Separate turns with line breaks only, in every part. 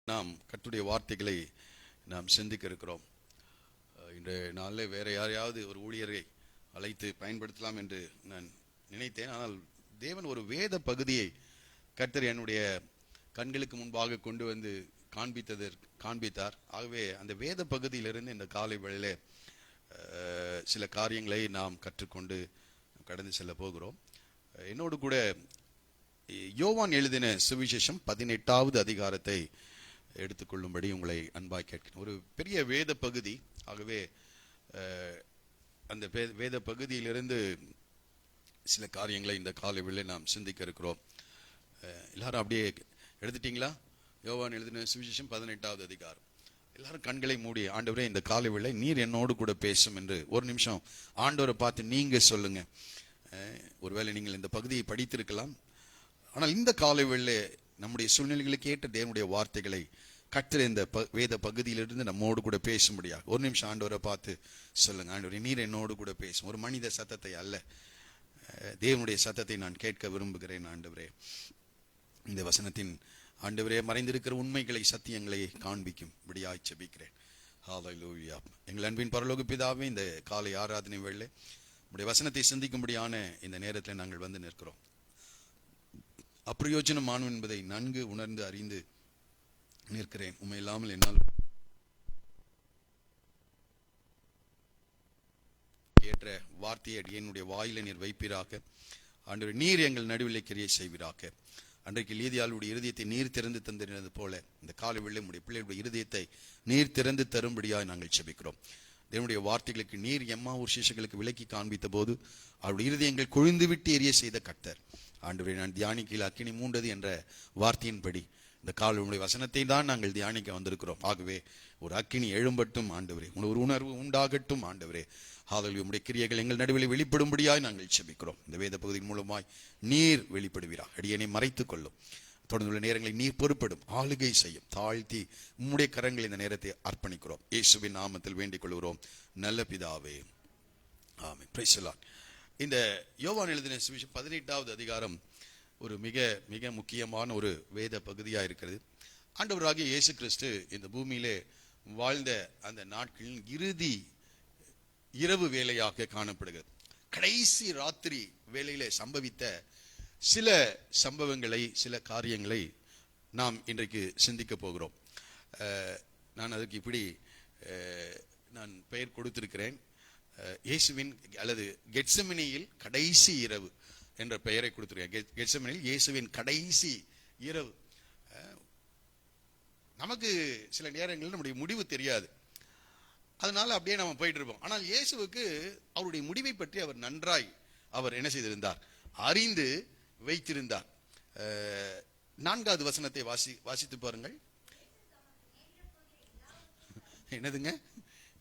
நாம் கர்த்தருடைய வார்த்தைகளை நாம் சிந்திக்க இருக்கிறோம். இன்றைய நாளில் வேற யாரையாவது ஒரு ஊழியரை அழைத்து பயன்படுத்தலாம் என்று நான் நினைத்தேன். ஆனால் தேவன் ஒரு வேத பகுதியை கர்த்தர் என்னுடைய கண்களுக்கு முன்பாக கொண்டு வந்து காண்பித்தார். ஆகவே அந்த வேத பகுதியிலிருந்து இந்த காலை வேளையிலே சில காரியங்களை நாம் கற்றுக்கொண்டு கடந்து செல்ல போகிறோம். என்னோடு கூட யோவான் எழுதின சுவிசேஷம் 18வது அதிகாரத்தை எடுத்துக்கொள்ளும்படி உங்களை அன்பாய் கேட்கிறேன். ஒரு பெரிய வேத பகுதி. ஆகவே அந்த வேத பகுதியிலிருந்து சில காரியங்களை இந்த காலை வேளை நாம் சிந்திக்க இருக்கிறோம். எல்லாரும் அப்படியே எடுத்துட்டீங்களா? யோவான் எழுதின சுவிசேஷம் 18வது அதிகாரம். எல்லாரும் கண்களை மூடி, ஆண்டவரே இந்த காலை வேளை நீர் என்னோடு கூட பேசும் என்று ஒரு நிமிஷம் ஆண்டவரை பார்த்து நீங்க சொல்லுங்க. ஒருவேளை நீங்கள் இந்த பகுதியை படித்திருக்கலாம், ஆனால் இந்த காலை வேளை நம்முடைய சூழ்நிலைகளுக்கு ஏற்ற தேவனுடைய வார்த்தைகளை கர்த்தர் இந்த வேத பகுதியிலிருந்து நம்மோடு கூட பேசும்படியாக ஒரு நிமிஷம் ஆண்டவரை பார்த்து சொல்லுங்க. ஆண்டவரே நீர் என்னோடு கூட பேசும். ஒரு மனித சத்தத்தை அல்ல, தேவனுடைய சத்தத்தை நான் கேட்க விரும்புகிறேன். ஆண்டவரே இந்த வசனத்தின் ஆண்டவரே மறைந்திருக்கிற உண்மைகளை சத்தியங்களை காண்பிக்கும் விடியாய் செபிக்கிறேன். ஹல்லேலூயா. எங்கள் அன்பின் பரலோக பிதாவே, இந்த காலை ஆராதனை வேளை உடைய வசனத்தை சிந்திக்கும்படியான இந்த நேரத்தில் நாங்கள் வந்து நிற்கிறோம். அப்பிரயோஜனமானவன் என்பதை நன்கு உணர்ந்து அறிந்து நிற்கிறேன். உண்மை இல்லாமல் என்னால் ஏற்ற வார்த்தையை என்னுடைய வாயில நீர் வைப்பீராக. ஆண்டவரே நீர் எங்கள் நடுவிலே கிரியை செய்வீராக. அன்றைக்கு லீதியாளுடைய இருதயத்தை நீர் திறந்து தந்திருந்தது போல இந்த காலை வேளை உடைய பிள்ளைகளுடைய இருதயத்தை நீர் திறந்து தரும்படியாய் நாங்கள் செபிக்கிறோம். தேவனுடைய வார்த்தைகளுக்கு நீர் எம்மாவூர் சீஷர்களுக்கு விலக்கி காண்பித்த போது அவருடைய இருதயங்கள் கொழுந்து விட்டு எரிய செய்த கர்த்தர். ஆண்டவரே நான் தியானிக்கையில் அக்கினி மூண்டது என்ற வார்த்தையின்படி இந்த காலையுடைய வசனத்தை தான் நாங்கள் தியானிக்க வந்திருக்கிறோம். ஆகவே ஒரு அக்கினி எழும்பட்டும் ஆண்டவரே, ஒரு உணர்வு உண்டாகட்டும் ஆண்டவரே. ஹல்லேலூயா. உம்முடைய கிரியைகள் எங்கள் நடுவில் வெளிப்படும்படியாய் நாங்கள் செபிக்கிறோம். இந்த வேத பகுதியின் மூலமாய் நீர் வெளிப்படுவீராக. அடியனை மறைத்துக் கொள்ளும். தொடர்ந்துள்ள நேரங்களை நீர் பொறுப்படும், ஆளுகை செய்யும். தாழ்த்தி உம்முடைய கரங்கள் இந்த நேரத்தை அர்ப்பணிக்கிறோம். இயேசுவின் நாமத்தில் வேண்டிக் கொள்கிறோம் நல்ல பிதாவே, ஆமென். Price the Lord. இந்த யோவான் எழுதின சுவிசேஷம் 18வது அதிகாரம் ஒரு மிக மிக முக்கியமான ஒரு வேத பகுதியா இருக்கிறது. ஆண்டவராகிய இயேசு கிறிஸ்து இந்த பூமியிலே வாழ்ந்த அந்த நாட்களின் இறுதி இரவு வேளையாக காணப்படுகிறது. கடைசி ராத்திரி வேளையிலே சம்பவித்த சில சம்பவங்களை, சில காரியங்களை நாம் இன்றைக்கு சிந்திக்க போகிறோம். நான் அதுக்கு இப்படி நான் பெயர் கொடுத்திருக்கிறேன். இயேசுவின் அல்லது கெத்செமனியில் கடைசி இரவு என்ற பெயரை கொடுத்திருக்கேன். கெத்செமனியில் இயேசுவின் கடைசி இரவு. நமக்கு சில நேரங்களில் நம்முடைய முடிவு தெரியாது, அதனால அப்படியே நம்ம போயிட்டு இருப்போம். ஆனால் இயேசுவுக்கு அவருடைய முடிவை பற்றி அவர் நன்றாய் என்ன செய்திருந்தார், அறிந்து வைத்திருந்தார். 4வது வசனத்தை வாசித்து பாருங்கள். என்னதுங்க?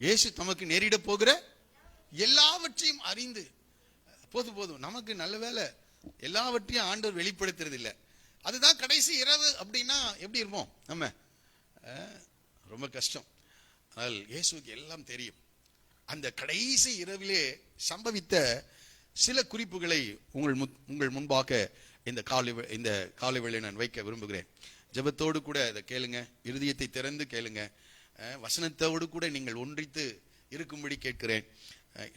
இயேசு தமக்கு நேரிட போகிற எல்லாவற்றையும் அறிந்து. போதும் நமக்கு நல்ல வேலை எல்லாவற்றையும் ஆண்டவர் வெளிப்படுத்துறது இல்லை. அதுதான் கடைசி இரவு அப்படின்னா எப்படி இருப்போம் நம்ம? ரொம்ப கஷ்டம். ஆனால் இயேசுக்கு எல்லாம் தெரியும். அந்த கடைசி இரவிலே சம்பவித்த சில குறிப்புகளை உங்கள் முன்பாக இந்த காலை வேளை நான் வைக்க விரும்புகிறேன். ஜெபத்தோடு கூட இதை கேளுங்க, இருதயத்தை திறந்து கேளுங்க, வசனத்தோடு கூட நீங்கள் ஒன்றித்து இருக்கும்படி கேட்கிறேன்.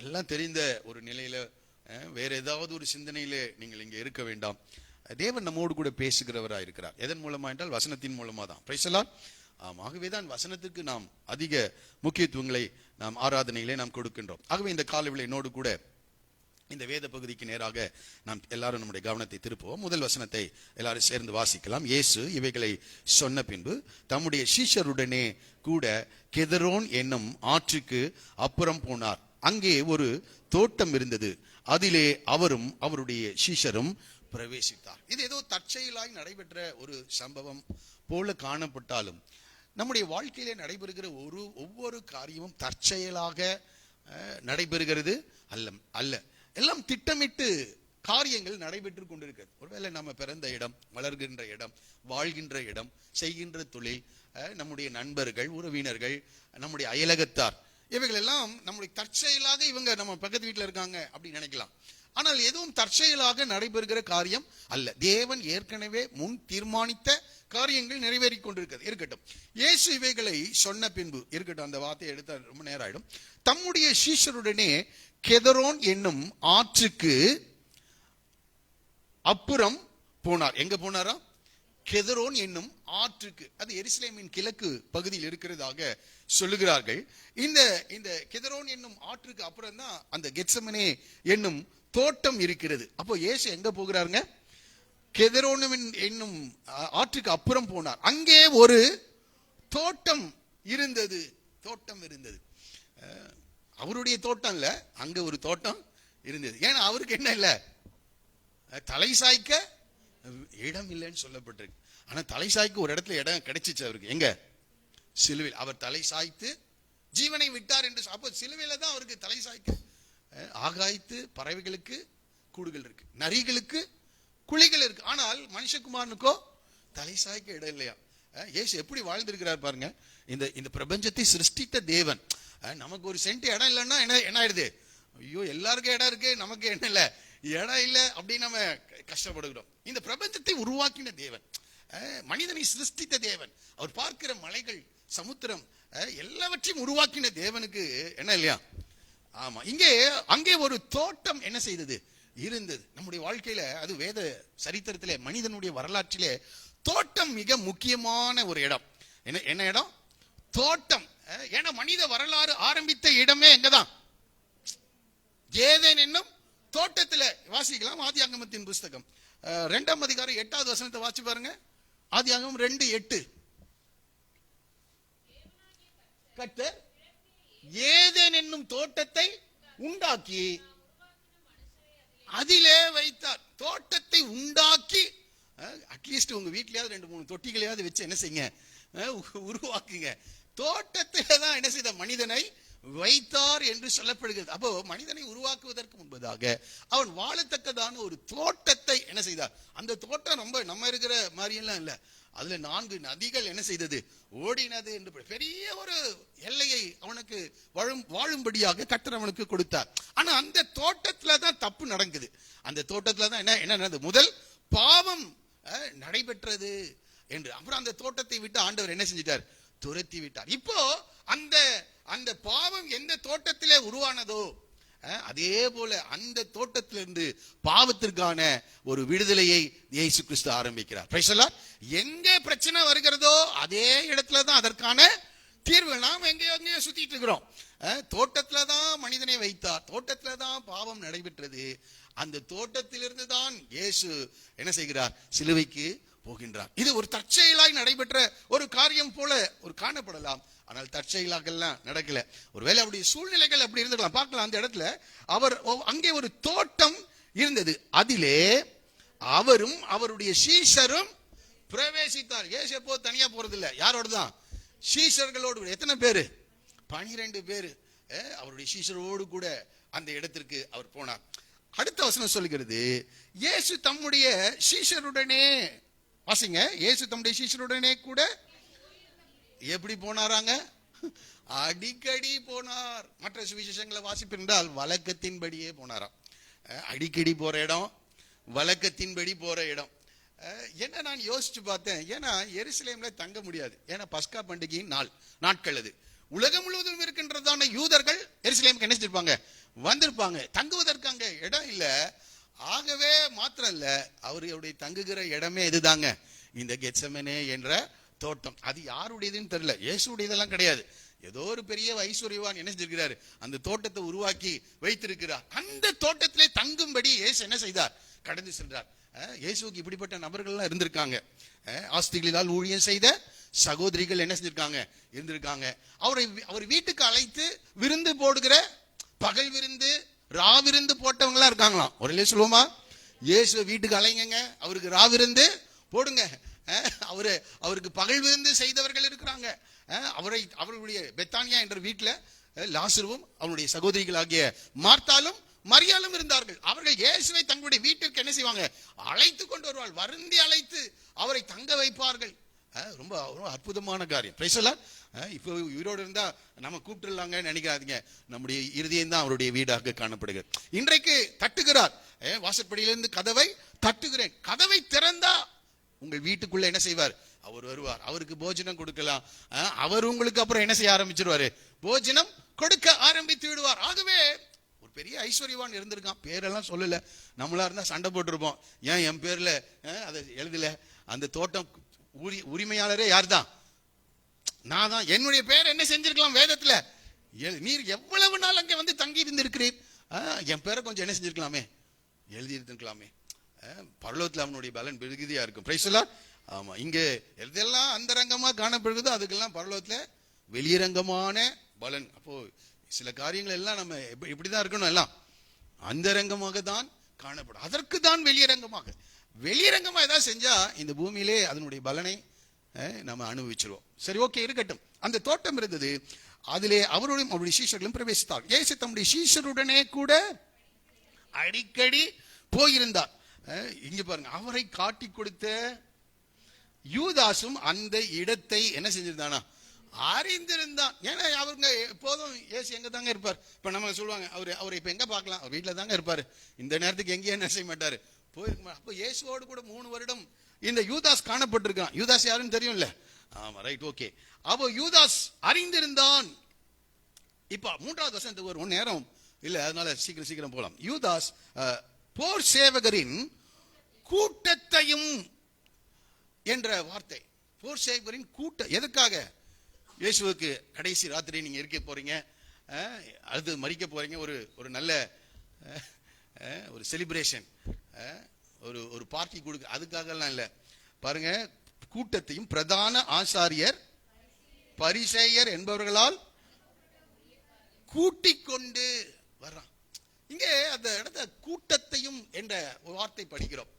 எல்லாம் தெரிந்த ஒரு நிலையில வேற ஏதாவது ஒரு சிந்தனையிலே நீங்கள் இங்கே இருக்க வேண்டாம். தேவன் நம்மோடு கூட பேசுகிறவராக இருக்கிறார். எதன் மூலமா என்றால் வசனத்தின் மூலமா தான். Price the Lord. ஆகவேதான் வசனத்துக்கு நாம் அதிக முக்கியத்துவங்களை நாம் ஆராதனையிலே நாம் கொடுக்கின்றோம். ஆகவே இந்த காலையில் என்னோடு கூட இந்த வேத பகுதிக்கு நேராக நாம் எல்லாரும் நம்முடைய கவனத்தை திருப்புவோம். முதல் வசனத்தை எல்லாரும் சேர்ந்து வாசிக்கலாம். இயேசு இவைகளை சொன்ன பின்பு தம்முடைய சீஷருடனே கூட கெதரோன் என்னும் ஆற்றுக்கு அப்புறம் போனார். அங்கே ஒரு தோட்டம் இருந்தது, அதிலே அவரும் அவருடைய சீஷரும் பிரவேசித்தார். இது ஏதோ தற்செயலாய் நடைபெற்ற ஒரு சம்பவம் போல காணப்பட்டாலும் நம்முடைய வாழ்க்கையிலே நடைபெறுகிற ஒவ்வொரு காரியமும் தற்செயலாக நடைபெறுகிறது அல்ல. எல்லாம் திட்டமிட்டு காரியங்கள் நடைபெற்று கொண்டிருக்கிறது. ஒருவேளை நம்ம பிறந்த இடம், வளர்கின்ற இடம், வாழ்கின்ற இடம், செய்கின்ற தொழில், நம்முடைய நண்பர்கள், உறவினர்கள், நம்முடைய அயலகத்தார், இவைகள் எல்லாம் நம்முடைய தற்செயலாக இவங்க நம்ம பக்கத்து வீட்டில் இருக்காங்க அப்படின்னு நினைக்கலாம். ஆனால் எதுவும் தற்செயலாக நடைபெறுகிற காரியம் அல்ல. தேவன் ஏற்கனவே முன் தீர்மானித்த காரியங்கள் நிறைவேறிக் கொண்டிருக்கிறது. இருக்கட்டும், இயேசு இவைகளை சொன்ன பின்பு, இருக்கட்டும், அந்த வார்த்தையை எடுத்த ரொம்ப நேரம் ஆயிடும். தம்முடைய சீஷருடனே கெதரோன் என்னும் ஆற்றுக்கு அப்புறம் போனார். எங்க போனாரா? கெதரோன் என்னும் ஆற்றுக்கு. அது எருசலேமின் கிழக்கு பகுதியில் இருக்கிறதாக சொல்லுகிறார்கள். இந்த கெதரோன் என்னும் ஆற்றுக்கு அப்புறம் தான் அந்த கெத்செமனே என்னும் தோட்டம் இருக்கிறது. அப்போ இயேசு எங்க போகிறாருங்க? கெதரோன் என்னும் ஆற்றுக்கு அப்புறம் போனார். அங்கே ஒரு தோட்டம் இருந்தது. அவருடைய தோட்டம் இல்ல, அங்க ஒரு தோட்டம் இருந்தது. ஏன்னா அவருக்கு என்ன இல்ல, தலை சாய்க்க இடம் இல்லைன்னு சொல்லப்பட்டிருக்கு. ஆனா தலை சாய்க்க ஒரு இடத்துல இடம் கிடைச்சிச்சு அவருக்கு. எங்க? சிலுவையில். அவர் தலை சாய்த்து ஜீவனை விட்டார் என்று. அப்போ சிலுவையில தான் அவருக்கு தலை சாய்க்க. ஆகாயத்து பறவைகளுக்கு கூடுகள் இருக்கு, நரிகளுக்கு குழிகள் இருக்கு, ஆனால் மனுஷகுமாரனுக்கோ தலை சாய்க்க இடம் இல்லையா? இயேசு எப்படி வாழ்ந்திருக்கிறார் பாருங்க. இந்த பிரபஞ்சத்தை சிருஷ்டித்த தேவன் நமக்கு ஒரு சென்ட் இடம் இல்லைன்னா என்ன ஆயிடுது? ஐயோ, எல்லாருக்கும் இடம் இருக்கு, நமக்கு என்ன இல்லை, இடம் இல்லை அப்படின்னு நம்ம கஷ்டப்படுகிறோம். இந்த பிரபஞ்சத்தை உருவாக்கின தேவன், மனிதனை சிருஷ்டித்த தேவன், அவர் பார்க்கிற மலைகள், சமுத்திரம் எல்லாவற்றையும் உருவாக்கின தேவனுக்கு என்ன இல்லையா? ஆமா. அங்கே ஒரு தோட்டம் என்ன செய்தது? இருந்தது. நம்முடைய வாழ்க்கையில, அது வேத சரித்திரத்திலே, மனிதனுடைய வரலாற்றிலே தோட்டம் மிக முக்கியமான ஒரு இடம். என்ன இடம்? தோட்டம். ஏன்னா மனித வரலாறு ஆரம்பித்த இடமே எங்கதான்? ஏதேன் என்னும் தோட்டத்துல. வாசிக்கலாம் ஆதியாகமத்தின் புஸ்தகம் 2ஆம் அதிகாரம் 8வது வசனத்தை வாசி பாருங்க. ஆதியாகமம் 2:8. கர்த்தர் ஏதேன் என்னும் தோட்டத்தை உண்டாக்கி அதிலே வைத்தார். தோட்டத்தை உண்டாக்கி, அட்லீஸ்ட் உங்க வீட்லயாவது 2-3 தொட்டிகளையாவது வச்சு என்ன செய்யுங்க, உருவாக்குங்க. தோட்டத்தில தான் என்ன செய்த? மனிதனை வைத்தார் என்று சொல்லப்படுகிறது. அப்போ மனிதனை உருவாக்குவதற்கு முன்பதாக அவன் வாழத்தக்கதான ஒரு தோட்டத்தை என்ன செய்தார்? அந்த தோட்டம் ரொம்ப நம்ம இருக்கிற மாதிரியெல்லாம் இல்ல. அதுல 4 நதிகள் என்ன செய்தது? ஓடினது என்று பெரிய ஒரு எல்லையை அவனுக்கு வாழும்படியாக கர்த்தர் அவனுக்கு கொடுத்தார். ஆனா அந்த தோட்டத்துல தான் தப்பு நடக்குது. அந்த தோட்டத்துல தான் என்ன நடந்தது? முதல் பாவம் நடைபெற்றது என்று. அப்புறம் அந்த தோட்டத்தை விட்டு ஆண்டவர் என்ன செஞ்சிட்டார்? துரத்தி விட்டார். இப்போ அந்த பாவம் எந்த தோட்டத்திலே உருவானதோ, அதே போல அந்த தோட்டத்திலிருந்து பாவத்திற்கான ஒரு விடுதலையை இயேசு கிறிஸ்து ஆரம்பிக்கிறார். Price the Lord. எங்கே பிரச்சனை வருகிறதோ அதே இடத்துல தான் அதற்கான தீர்வு. நாம் எங்கேயோ சுத்திட்டு இருக்கிறோம். தோட்டத்துல தான் மனிதனை வைத்தார், தோட்டத்துல தான் பாவம் நடைபெற்றது. அந்த தோட்டத்திலிருந்து தான் இயேசு என்ன செய்கிறார்? சிலுவைக்கு போகின்றார். இது ஒரு தற்செயலாய் நடைபெற்ற ஒரு காரியம் போல ஒரு காணப்படலாம். ஆனால் தற்செயலாக எல்லாம் நடக்கல. ஒருவேளை அவருடைய சூழ்நிலைகள் அப்படி இருந்திருக்கலாம். பார்க்கலாம், அந்த இடத்துல அங்கே ஒரு தோட்டம் இருந்தது. அதிலே அவரும் அவருடைய சீஷரும் பிரவேசித்தார். இயேசு எப்போ தனியா போறது இல்ல, யாரோட தான்? சீஷர்களோடு. எத்தனை பேரு? 12 பேரு. அவருடைய சீஷரோடு கூட அந்த இடத்திற்கு அவர் போனார். அடுத்த வசனம் சொல்லுகிறது, இயேசு தம்முடைய சீஷருடனே, வாசிங்க, இயேசு தம்முடைய சீஷருடனே கூட எப்படி போனாராங்க? அடிக்கடி போனார். மற்ற சுவிசேஷங்களை வாசிப்பிருந்தால் வழக்கத்தின்படியே போனாராம். அடிக்கடி போற இடம், வழக்கத்தின்படி போற இடம். என்ன நான் யோசிச்சு பார்த்தேன். ஏன்னா எருசலேம்ல தங்க முடியாது. ஏன்னா பஸ்கா பண்டிகையின் நாட்கள் அது. உலகம் முழுவதும் இருக்கின்றதான யூதர்கள் எருசலேமுக்கு என்ன செஞ்சிருப்பாங்க? வந்திருப்பாங்க. தங்குவதற்கு அங்க இடம் இல்ல. ஆகவே மாத்திரம் இல்ல, அவருடைய தங்குகிற இடமே இதுதாங்க, இந்த கெத்செமனே என்ற தோட்டம். அது யாருடையதுன்னு தெரியல, இயேசுடையதெல்லாம் கிடையாது. ஏதோ ஒரு பெரிய ஐஸ்வர்யவான் என்ன செஞ்சிருக்கிறாரு? அந்த தோட்டத்தை உருவாக்கி வைத்திருக்கிறார். அந்த தோட்டத்திலே தங்கும்படி இயேசு என்ன செய்தார்? கடந்து சென்றார். இயேசுக்கு இப்படிப்பட்ட நபர்கள்லாம் இருந்திருக்காங்க. ஆஸ்திகளினால் ஊழியம் செய்த சகோதரிகள் என்ன செஞ்சிருக்காங்க? இருந்திருக்காங்க. அவர் வீட்டுக்கு அழைத்து விருந்து போடுகிற, பகல் விருந்து ராவிருந்து போட்டவங்களா இருக்காங்களாம். ஒரு சொல்லுவோமா? இயேசு வீட்டுக்கு அழைங்க, அவருக்கு ராவிருந்து போடுங்க. அவருக்கு பகல் விருந்து செய்தவர்கள் இருக்கிறாங்க. அவருடைய பெத்தானியா என்ற வீட்டுல லாசருவும் அவருடைய சகோதரிகள் ஆகிய மார்த்தாலும் மரியாளும் இருந்தார்கள். அவர்கள் இயேசுவை தங்களுடைய வீட்டிற்கு என்ன செய்வாங்க? அழைத்து கொண்டு வருவார்கள். வருந்தி அழைத்து அவரை தங்க வைப்பார்கள். ரொம்ப ரொம்ப அற்புதமான காரியம். Price the Lord. இப்போ உயிரோடு இருந்தா நம்ம கூப்பிட்டுலாங்கன்னு நினைக்காதீங்க. நம்முடைய இருதயம் தான் அவருடைய வீடாக காணப்படுகிறது. இன்றைக்கு தட்டுகிறார். வாசற்படியிலிருந்து கதவை தட்டுகிறேன். கதவை திறந்தா உங்கள் வீட்டுக்குள்ள என்ன செய்வார்? அவர் வருவார். அவருக்கு போஜனம் கொடுக்கலாம். அவர் உங்களுக்கு அப்புறம் என்ன செய்ய ஆரம்பிச்சிருவாரு? போஜனம் கொடுக்க ஆரம்பித்து விடுவார். ஆகவே ஒரு பெரிய ஐஸ்வர்யவான் இருந்திருக்கான். பேரெல்லாம் சொல்லல. நம்மளா இருந்தா சண்டை போட்டிருப்போம். ஏன் என் பேர்ல அதை எழுதல? அந்த தோட்டம் உரிமையாளரே யார் தான்? நான் தான். என்னுடைய பேர் என்ன செஞ்சிருக்கலாம்? வேதத்துல நீர் எவ்வளவு நாள் அங்கே வந்து தங்கி இருந்திருக்கிறீர், என் பேரை கொஞ்சம் என்ன செஞ்சிருக்கலாமே? எழுதி இருந்திருக்கலாமே. பரலோகத்துல அவனுடைய பலன் பெருகுதியா இருக்கும். Price the Lord. ஆமா, இங்க எதெல்லாம் அந்தரங்கமா காணப்படுகிறதோ அதுக்கெல்லாம் பரலோகத்துல வெளியரங்கமான பலன். அப்போ சில காரியங்கள் எல்லாம் நம்ம இப்படிதான் இருக்கணும். எல்லாம் அந்தரங்கமாக தான் காணப்படும். அதற்கு தான் வெளியரங்கமாக ஏதாவது செஞ்சா இந்த பூமியிலே அதனுடைய பலனை நம்ம அனுபவிச்சிருவோம். சரி, ஓகே, இருக்கட்டும். அந்த தோட்டம் இருந்தது. அதிலே அவருடன் அவருடைய சீஷர்களும் பிரவேசித்தார். இயேசு தம்முடைய சீஷருடனே கூட அடிக்கடி போயிருந்தார். இங்க பாருங்க, அவரை காட்டி கொடுத்த யூதாசும் அந்த இடத்தை என்ன செஞ்சிருந்தானா? அறிந்திருந்தான். ஏன்னா அவங்க எப்போதும் இயேசு எங்க தாங்க இருப்பார். இப்ப நம்ம சொல்லுவாங்க, அவரை இப்ப எங்க பார்க்கலாம்? அவர் வீட்டுல தாங்க இருப்பாரு. இந்த நேரத்துக்கு எங்கேயும் என்ன செய்ய மாட்டாரு, போயிருக்க. அப்ப இயேசுவோடு கூட 3 வருடம் இந்த யூதாஸ் காணப்பட்டிருக்கான். யூதாஸ் யாருன்னு தெரியும்ல? ஆமா, ரைட், ஓகே. அப்போ யூதாஸ் அறிந்திருந்தான். இப்ப 3வது வசனத்துக்கு ஒரு நேரம் இல்ல, அதனால சீக்கிரம் போலாம். யூதாஸ் போர் சேவகரின் கூட்டத்தையும் என்ற வார்த்தை. போர் சேவகரின் கூட்டம் எதுக்காக? இயேசுவுக்கு கடைசி ராத்திரி நீங்க இருக்க போறீங்க, அது மறிக்க போறீங்க. ஒரு நல்ல ஒரு செலிப்ரேஷன், ஒரு பார்ட்டி கொடுக்க, அதுக்காக எல்லாம் இல்ல. பாருங்க, கூட்டத்தையும் பிரதான ஆசாரியர் பரிசேயர் என்பவர்களால் கூட்டிக் கொண்டு வர்றான். இங்கே அந்த இடத்த கூட்டத்தையும் என்ற ஒரு வார்த்தை படிக்கிறோம்.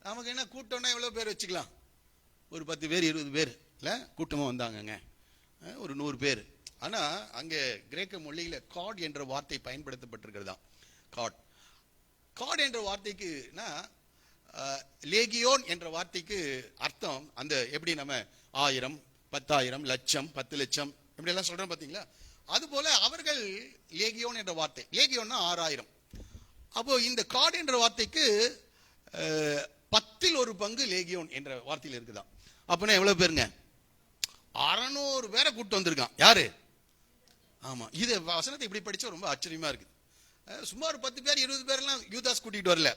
நமக்கு என்ன கூட்டம்னா எவ்வளவு பேர் வச்சுக்கலாம்? ஒரு 10 பேர் 20 பேர் இல்ல கூட்டமா வந்தாங்கங்க, ஒரு 100 பேர். ஆனா அங்கே கிரேக்க மொழியில காட் என்ற வார்த்தை பயன்படுத்தப்பட்டிருக்கிறதா. காட் என்ற வார்த்தைக்கு லேகியோன் என்ற வார்த்தைக்கு அர்த்தம் அந்த எப்படி நம்ம 1000, 10,000, லட்சம், 10 லட்சம் இப்படி எல்லாம் சொல்றோம் பாத்தீங்களா? அது போல அவர்கள் லேகியோன் என்ற வார்த்தை, லேகியோன்னா 6000. அப்போ இந்த காட் என்ற வார்த்தைக்கு 10ல் 1 பங்கு லேகியோன் என்ற வார்த்தையில் இருக்குதான். அப்படின்னா எவ்வளவு பேருங்க? 600 பேரை கூட்டு வந்திருக்கான். யாரு? ஆமா, இது வசனத்தை இப்படி படிச்சா ரொம்ப ஆச்சரியமா இருக்கு. சுமார் 10 பேர் 20 பேர்லாம் யூதாஸ் கூட்டிட்டு வரல.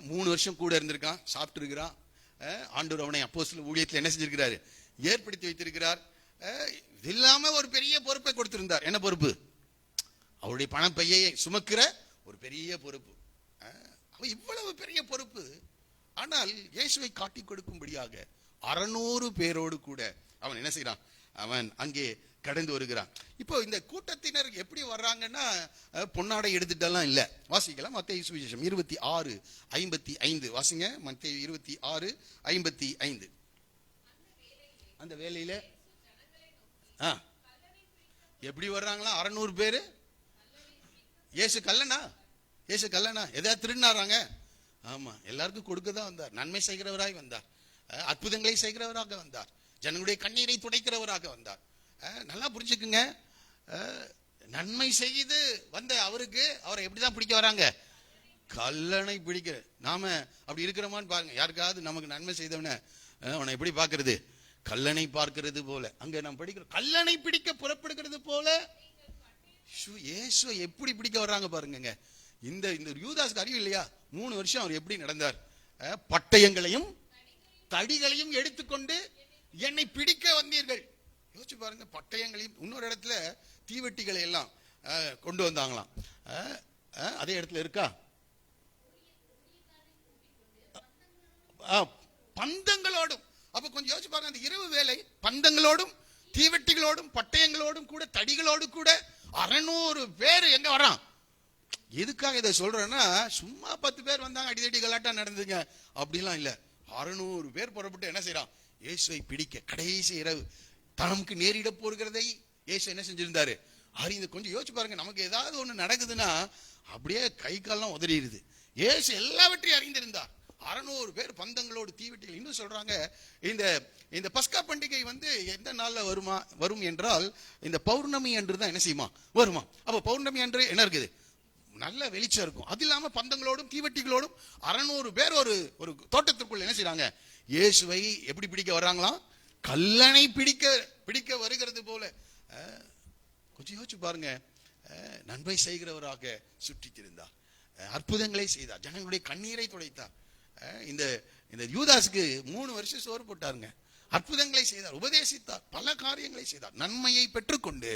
3 வருஷம் கூட இருந்திருக்கான், சாப்பிட்டு இருக்கிறான். ஆண்டவர் அவனை அப்போஸ்தல ஊழியத்தில் என்ன செஞ்சிருக்கிறாரு? ஏற்படுத்தி வைத்திருக்கிறார். இது இல்லாம ஒரு பெரிய பொறுப்பை கொடுத்திருந்தார். என்ன பொறுப்பு? அவருடைய பணப்பையை சுமக்கிற ஒரு பெரிய பொறுப்பு. இவ்வளவு பெரிய பொறுப்பு. ஆனால் இயேசுவை காட்டி கொடுக்கும்படியாக 600 பேரோடு கூட அவன் என்ன செய்யறான்? அவன் அங்கே கடந்து வருகிறான். இப்போ இந்த கூட்டத்தினர் எப்படி வர்றாங்கன்னா பொன்னாடை எடுத்துட்டெல்லாம் இல்ல. வாசிக்கலாம் மத்தேயு சுவிசேஷம் 26:55. வாசிங்க, மத்தேயு 26:55. அந்த வேளையில எப்படி வர்றாங்களா? 600 பேரு. இயேசு கல்லனா? எதாவது திருடினாராங்க? ஆமா, எல்லாருக்கும் கொடுக்கதான் வந்தார். நன்மை செய்கிறவராய் வந்தார், அற்புதங்களை செய்கிறவராக வந்தார், ஜனங்களுடைய கண்ணீரை துடைக்கிறவராக வந்தார். நல்லா புரிஞ்சுக்குங்க, நன்மை செய்து வந்த அவருக்கு அவரை எப்படிதான் பிடிக்க வராங்க? கல்லனை பிடிக்கிற. நாம அப்படி இருக்கிறோமான்னு பாருங்க. யாருக்காவது நமக்கு நன்மை செய்தவன அவனை எப்படி பார்க்கிறது? கல்லனை பார்க்கிறது போல. அங்க நாம் படிக்கிறோம், கல்லனை பிடிக்க புறப்படுகிறது போல இயேசுவை எப்படி பிடிக்க வர்றாங்க பாருங்க. இந்த யூதாஸ்க்கு அறிவு இல்லையா? 3 வருஷம் அவர் எப்படி நடந்தார்? பட்டயங்களையும் தடிகளையும் எடுத்துக்கொண்டு என்னை பிடிக்க வந்தீர்கள். யோசிச்சு பாருங்க, பட்டயங்களையும். இன்னொரு இடத்துல தீவெட்டிகளை எல்லாம் கொண்டு வந்தாங்களாம். அதே இடத்துல இருக்கா? பந்தங்களோடும். அப்ப கொஞ்சம் யோசிச்சு பாருங்க, அந்த இரவு வேலை பந்தங்களோடும் தீவெட்டிகளோடும் பட்டயங்களோடும் கூட தடிகளோடு கூட 600 பேர் எங்க வர்றான்? எதுக்காக இதை சொல்றேன்னா, சும்மா 10 பேர் வந்தாங்க, அடிதடி கலாட்டா நடந்துங்க அப்படிலாம் இல்ல. 600 பேர் புறப்பட்டு என்ன செய்யறான்? இயேசுவை பிடிக்க. கடைசி இரவு தனக்கு நேரிட போகிறதை இயேசு என்ன செஞ்சிருந்தாரு? அறிந்து. கொஞ்சம் யோசிச்சு பாருங்க, நமக்கு ஏதாவது ஒண்ணு நடக்குதுன்னா அப்படியே கை கால்லாம் உதறிடுது. இயேசு எல்லாவற்றையும் அறிந்திருந்தார். 600 பேர் பந்தங்களோடு தீவெட்டிகள். இன்னும் சொல்றாங்க, இந்த இந்த பஸ்கா பண்டிகை எந்த நாள்ல வரும் என்றால் இந்த பௌர்ணமி அன்று தான் என்ன செய்யுமா வருமா. அப்ப பௌர்ணமி அன்று என்ன இருக்குது, நல்ல வெளிச்சம் இருக்கும். அது இல்லாம பந்தங்களோடும் தீவெட்டிகளோடும் 600 பேர் ஒரு ஒரு தோட்டத்திற்குள் என்ன செய்றாங்க, இயேசுவை எப்படி பிடிக்க வர்றாங்களாம், கல்லனை பிடிக்க வருகிறது போல. கொஞ்சம் யோசிச்சு பாருங்க. நன்மை செய்கிறவராக சுற்றி திரிந்தார், அற்புதங்களை செய்தார், ஜனங்களுடைய கண்ணீரை துடைத்தார். இந்த யூதாஸுக்கு 3 வருஷம் சோறு போட்டாருங்க. அற்புதங்களை செய்தார், உபதேசித்தார், பல காரியங்களை செய்தார். நன்மையை பெற்றுக்கொண்டு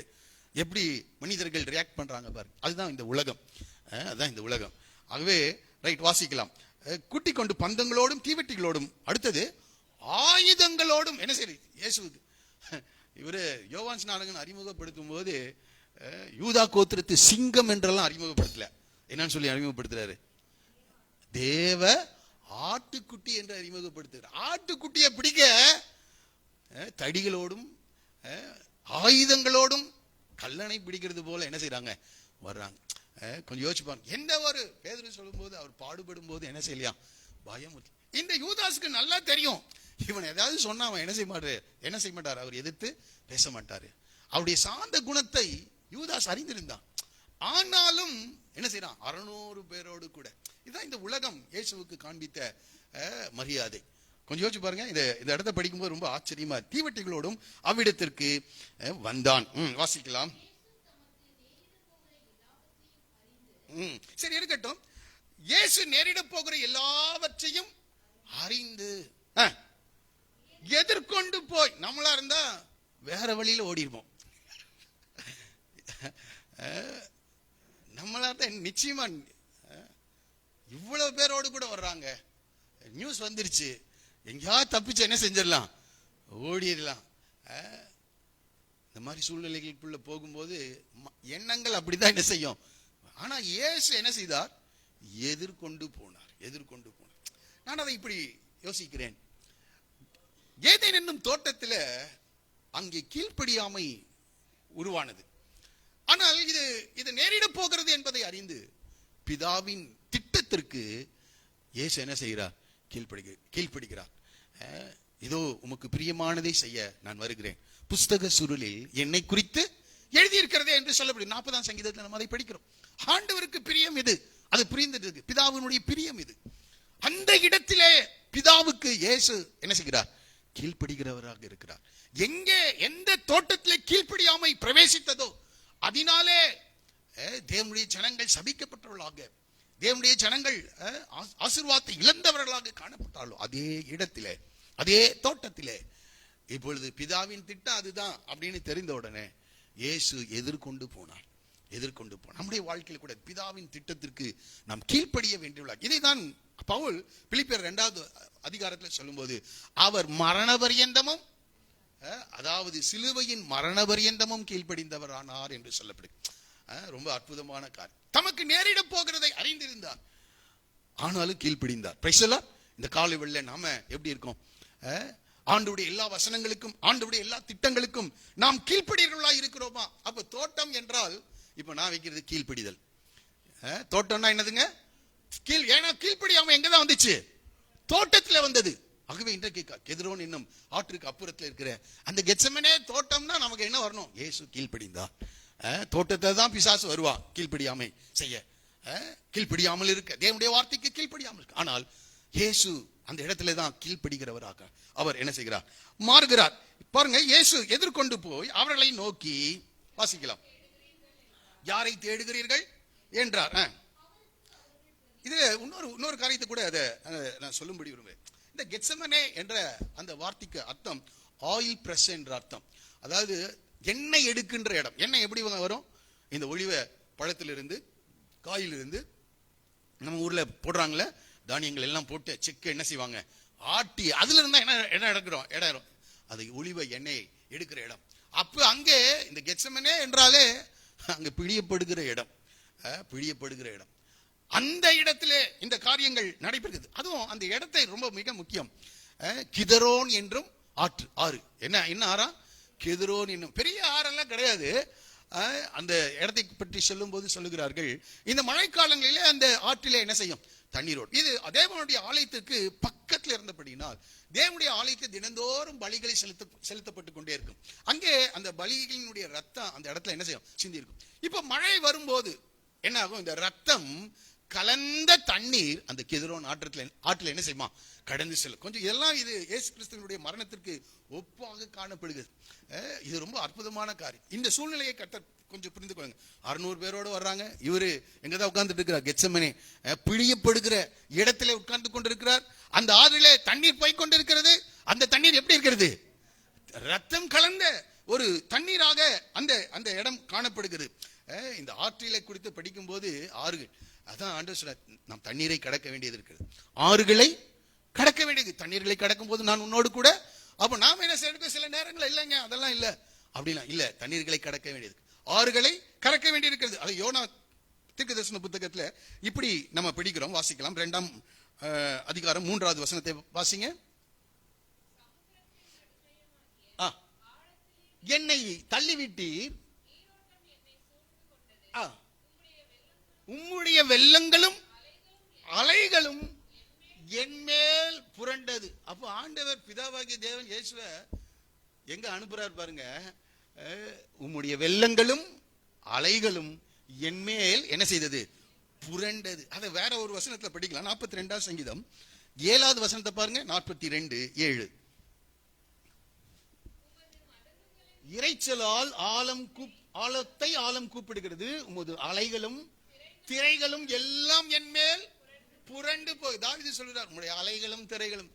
எப்படி மனிதர்கள் ரியாக்ட் பண்றாங்க பாருங்க. அதுதான் இந்த உலகம், அதுதான் இந்த உலகம். ஆகவே ரைட், வாசிக்கலாம். கூட்டிக் கொண்டு பந்தங்களோடும் தீவெட்டிகளோடும், அடுத்தது ஆயுதங்களோடும் என்ன செய்யுது இயேசுவுக்கு. இவரு யோவான் ஸ்நானகன் அறிமுகப்படுத்தும் போது யூதா கோத்திரத்து சிங்கம் என்றெல்லாம் அறிமுகப்படுத்தல. என்னன்னு சொல்லி அறிமுகப்படுத்துறாரு, தேவ ஆட்டுக்குட்டி என்று அறிமுகப்படுத்துறாரு. ஆட்டுக்குட்டியை பிடிக்க தடிகளோடும் ஆயுதங்களோடும் கல்லணை பிடிக்கிறது போல என்ன செய்யறாங்க, வர்றாங்க. கொஞ்சம் யோசிப்பாங்க. எந்த ஒரு பேதுரு சொல்லும் போது, அவர் பாடுபடும் போது என்ன செய்யலாம், பயம். இந்த யூதாஸுக்கு நல்லா தெரியும், இவன் ஏதாவது சொன்னா அவன் என்ன செய்ய மாட்டாரு, அவர் எதிர்த்து பேச மாட்டாரு. அவருடைய சாந்த குணத்தை யூதாஸ் அறிந்திருந்தான். ஆனாலும் என்ன செய்யறான், 600 பேரோடு கூட. இதுதான் இந்த உலகம் இயேசுவுக்கு காண்பித்த மரியாதை. கொஞ்சம் யோசிச்சு பாருங்க. இந்த இடத்தை படிக்கும்போது ரொம்ப ஆச்சரியமா, தீவெட்டிகளோடும் அவ்விடத்திற்கு வந்தான். வாசிக்கலாம். சரி, இருக்கட்டும். இயேசு நேரிட போகிற எல்லாவற்றையும் அறிந்து எதிர்கொண்டு போய், நம்மளா இருந்தா வேற வழியில ஓடிருப்போம். நம்மளா இருந்தா நிச்சயமா இவ்வளவு பேரோடு கூட வர்றாங்க, நியூஸ் வந்துருச்சு, எங்கேயாவது தப்பிச்சு என்ன செஞ்சிடலாம், ஓடிடலாம். இந்த மாதிரி சூழ்நிலைகளுக்குள்ள போகும்போது எண்ணங்கள் அப்படிதான் என்ன செய்யும். ஆனா இயேசு என்ன செய்தார், எதிர்கொண்டு போனார். நான் அதை இப்படி யோசிக்கிறேன். ஏதேன் என்னும் தோட்டத்தில் அங்கே கீழ்ப்படியாமை உருவானது. ஆனால் இது நேரிட போகிறது என்பதை அறிந்து பிதாவின் திட்டத்திற்கு இயேசு என்ன செய்கிறார், கீழ்ப்படுகிறார். இதோ உமக்கு பிரியமானதை செய்ய நான் வருகிறேன், புஸ்தக சுருளில் என்னை குறித்து எழுதியிருக்கிறதே என்று சொல்லப்படும். 40ஆம் சங்கீதத்தில் நம்ம அதை படிக்கிறோம். ஆண்டவருக்கு பிரியம் இது, அது புரிந்தது, பிதாவினுடைய பிரியம் இது. அந்த இடத்திலே பிதாவுக்கு இயேசு என்ன செய்கிறார், கீழ்ப்படுகிறவராக இருக்கிறார். எந்த தோட்டத்திலே கீழ்ப்படியாமை பிரவேசித்ததோ அதனாலே தேவனுடைய ஜனங்கள் சபிக்கப்பட்டவர்களாக, தேவனுடைய ஜனங்கள் ஆசீர்வாதத்தை இழந்தவர்களாக காணப்பட்டாலோ அதே இடத்திலே, அதே தோட்டத்திலே இப்பொழுது பிதாவின் திட்டம் அதுதான் அப்படின்னு தெரிந்த உடனே இயேசு எதிர்கொண்டு போனார். நம்முடைய வாழ்க்கையில் கூட பிதாவின் திட்டத்திற்கு நாம் கீழ்ப்படிய வேண்டியுள்ளார். இதைதான் பவுல் பிலிப்பியர் 2வது அதிகாரத்தில் சொல்லும்போது, அவர் மரண பரியந்தமும், அதாவது சிலுவையின் மரண பரியந்தமும் கீழ்ப்படிந்தவர் ஆனார் என்று சொல்லப்படும். ரொம்ப அற்புதமான காரியம். தமக்கு நேரிட போகிறதை அறிந்திருந்தார், ஆனாலும் கீழ்ப்படிந்தார். Price the Lord. இந்த காலை வேளையில நாம எப்படி இருக்கோம், ஆண்டவருடைய எல்லா வசனங்களுக்கும், ஆண்டவருடைய எல்லா திட்டங்களுக்கும் நாம் கீழ்ப்படியவர்களா இருக்கிறோமா? அப்ப தோட்டம் என்றால் இப்ப நான் வைக்கிறது கீழ்ப்படிதல். தோட்டம்னா என்னதுங்க, ஏன்னா கீழ்ப்படியாம எங்கதான் வந்துச்சு, தோட்டத்துல வந்தது. ஆகவே இன்றைக்கு கெத்ரோன் என்னும் ஆற்றுக்கு அப்புறத்துல இருக்கிற அந்த கெத்செமனே தோட்டம்னா நமக்கு என்ன வரணும், இயேசு கீழ்ப்படிந்தார். தோட்டத்தை தான் பிசாசு வருவான் கீழ்ப்படியாமை செய்ய, கீழ்ப்படியாமல் இருக்க, தேவனுடைய வார்த்தைக்கு கீழ்ப்படியாமல் இருக்க. ஆனால் இயேசு அந்த இடத்துல தான் கீழ்ப்படுகிறவராக அவர் என்ன செய்கிறார், மாறுகிறார். பாருங்க, இயேசு எதிர்கொண்டு போய் அவர்களை நோக்கி, வாசிக்கலாம், யாரை தேடுகிறீர்கள் என்றார். இது இன்னொரு காரியத்தை கூட அதை நான் சொல்லும்படி விரும்புகிறேன். இந்த கெத்செமனே என்ற அந்த வார்த்தைக்கு அர்த்தம் ஆயில் பிரஸ் என்ற அர்த்தம். அதாவது எண்ணெய் எடுக்கின்ற இடம். எண்ணெய் எப்படி வரும், இந்த ஒளிவ பழத்திலிருந்து, காயிலிருந்து, நம்ம ஊர்ல போடுறாங்களே தானியங்கள் எல்லாம் போட்டு செக்கு என்ன செய்வாங்க, ஆட்டி அதுல இருந்தா என்ன இடம், அது ஒளிவ எண்ணெய் எடுக்கிற இடம். அப்ப அங்கே இந்த கெத்செமனே என்றாலே அங்க பிழியப்படுகிற இடம், பிழியப்படுகிற இடம். அந்த இடத்திலே இந்த காரியங்கள் நடைபெறுகிறது. அதுவும் அந்த இடத்தை ரொம்ப மிக முக்கியம். கிதரோன் என்றும் ஆறு, என்ன ஆறா, கிதரோன் என்னும் பெரிய ஆறெல்லாம் கிடையாது. அந்த இடத்தை பற்றி சொல்லும் போது சொல்லுகிறார்கள், இந்த மழைக்காலங்களிலே அந்த ஆற்றிலே என்ன செய்யும், தண்ணீரோடு. இது தேவனுடைய ஆலயத்திற்கு பக்கத்தில் இருந்தபடினால் தேவனுடைய ஆலயத்தில் தினந்தோறும் பலிகளை செலுத்தப்பட்டு கொண்டே இருக்கும். அங்கே அந்த பலிகளினுடைய ரத்தம் அந்த இடத்துல என்ன செய்யும், சிந்தி இருக்கும். இப்ப மழை வரும்போது என்ன ஆகும், இந்த ரத்தம் கலந்த தண்ணீர் அந்த கிதரோன் ஆற்றில் என்ன செய்யுமா, கடந்து செல்லும். கொஞ்சம் இதெல்லாம் இது இயேசு கிறிஸ்துவினுடைய மரணத்திற்கு ஒப்பாக காணப்படுகிறது. இது ரொம்ப அற்புதமான காரியம். இந்த சூழ்நிலையை கர்த்தர் கொஞ்சம் புரிந்து கொள்ளுங்க. 600 பேரோடு வர்றாங்க. இவரு எங்கதான் உட்கார்ந்துட்டு இருக்கிறார், கெத்செமனே பிழியப்படுகிற இடத்துல உட்கார்ந்து கொண்டிருக்கிறார். அந்த ஆறிலே தண்ணீர் போய் கொண்டிருக்கிறது. அந்த தண்ணீர் எப்படி இருக்கிறது, ரத்தம் கலந்த ஒரு தண்ணீராக அந்த அந்த இடம் காணப்படுகிறது. இந்த ஆற்றிலை குறித்து படிக்கும் போது ஆறுகள், அதான் ஆண்டவர் சொல்றார், நாம் தண்ணீரை கடக்க வேண்டியது இருக்கிறது, ஆறுகளை கடக்க வேண்டியது. தண்ணீர்களை கடக்கும் போது நான் உன்னோடு கூட. அப்ப நாம என்ன செய்யணும், சில நேரங்கள் இல்லைங்க அதெல்லாம் இல்ல அப்படிலாம் இல்ல, தண்ணீர்களை கடக்க வேண்டியது, ஆறுகளை கடக்க வேண்டியிருக்கிறது. அது யோனா தீர்க்கதரிசன புத்தகத்துல இப்படி நம்ம படிக்கிறோம். வாசிக்கலாம். 2ஆம் அதிகாரம் 3வது வசனத்தை வாசிங்க. என்னை தள்ளிவிட்டீர், உம்முடைய வெள்ளங்களும் அலைகளும் என்மேல் புரண்டது. அப்போ ஆண்டவர் பிதாவாகிய தேவன் இயேசுவ எங்க அனுப்புறார் பாருங்க. உம்முடைய வெள்ளங்களும் அலைகளும் என்மேல் என்ன செய்தது, புரண்டது. அதை வேற ஒரு வசனத்துல படிக்கலாம். 42ஆம் சங்கீதம் 7வது வசனத்தை பாருங்க. 42:7. இறைச்சலால் ஆழத்தை ஆழம் கூப்பிடுகிறது, உமது அலைகளும் திரைகளும் எல்லாம் என் மேல் புரண்டு போய். தாவீது சொல்றார், உங்களுடைய அலைகளும் திரைகளும்.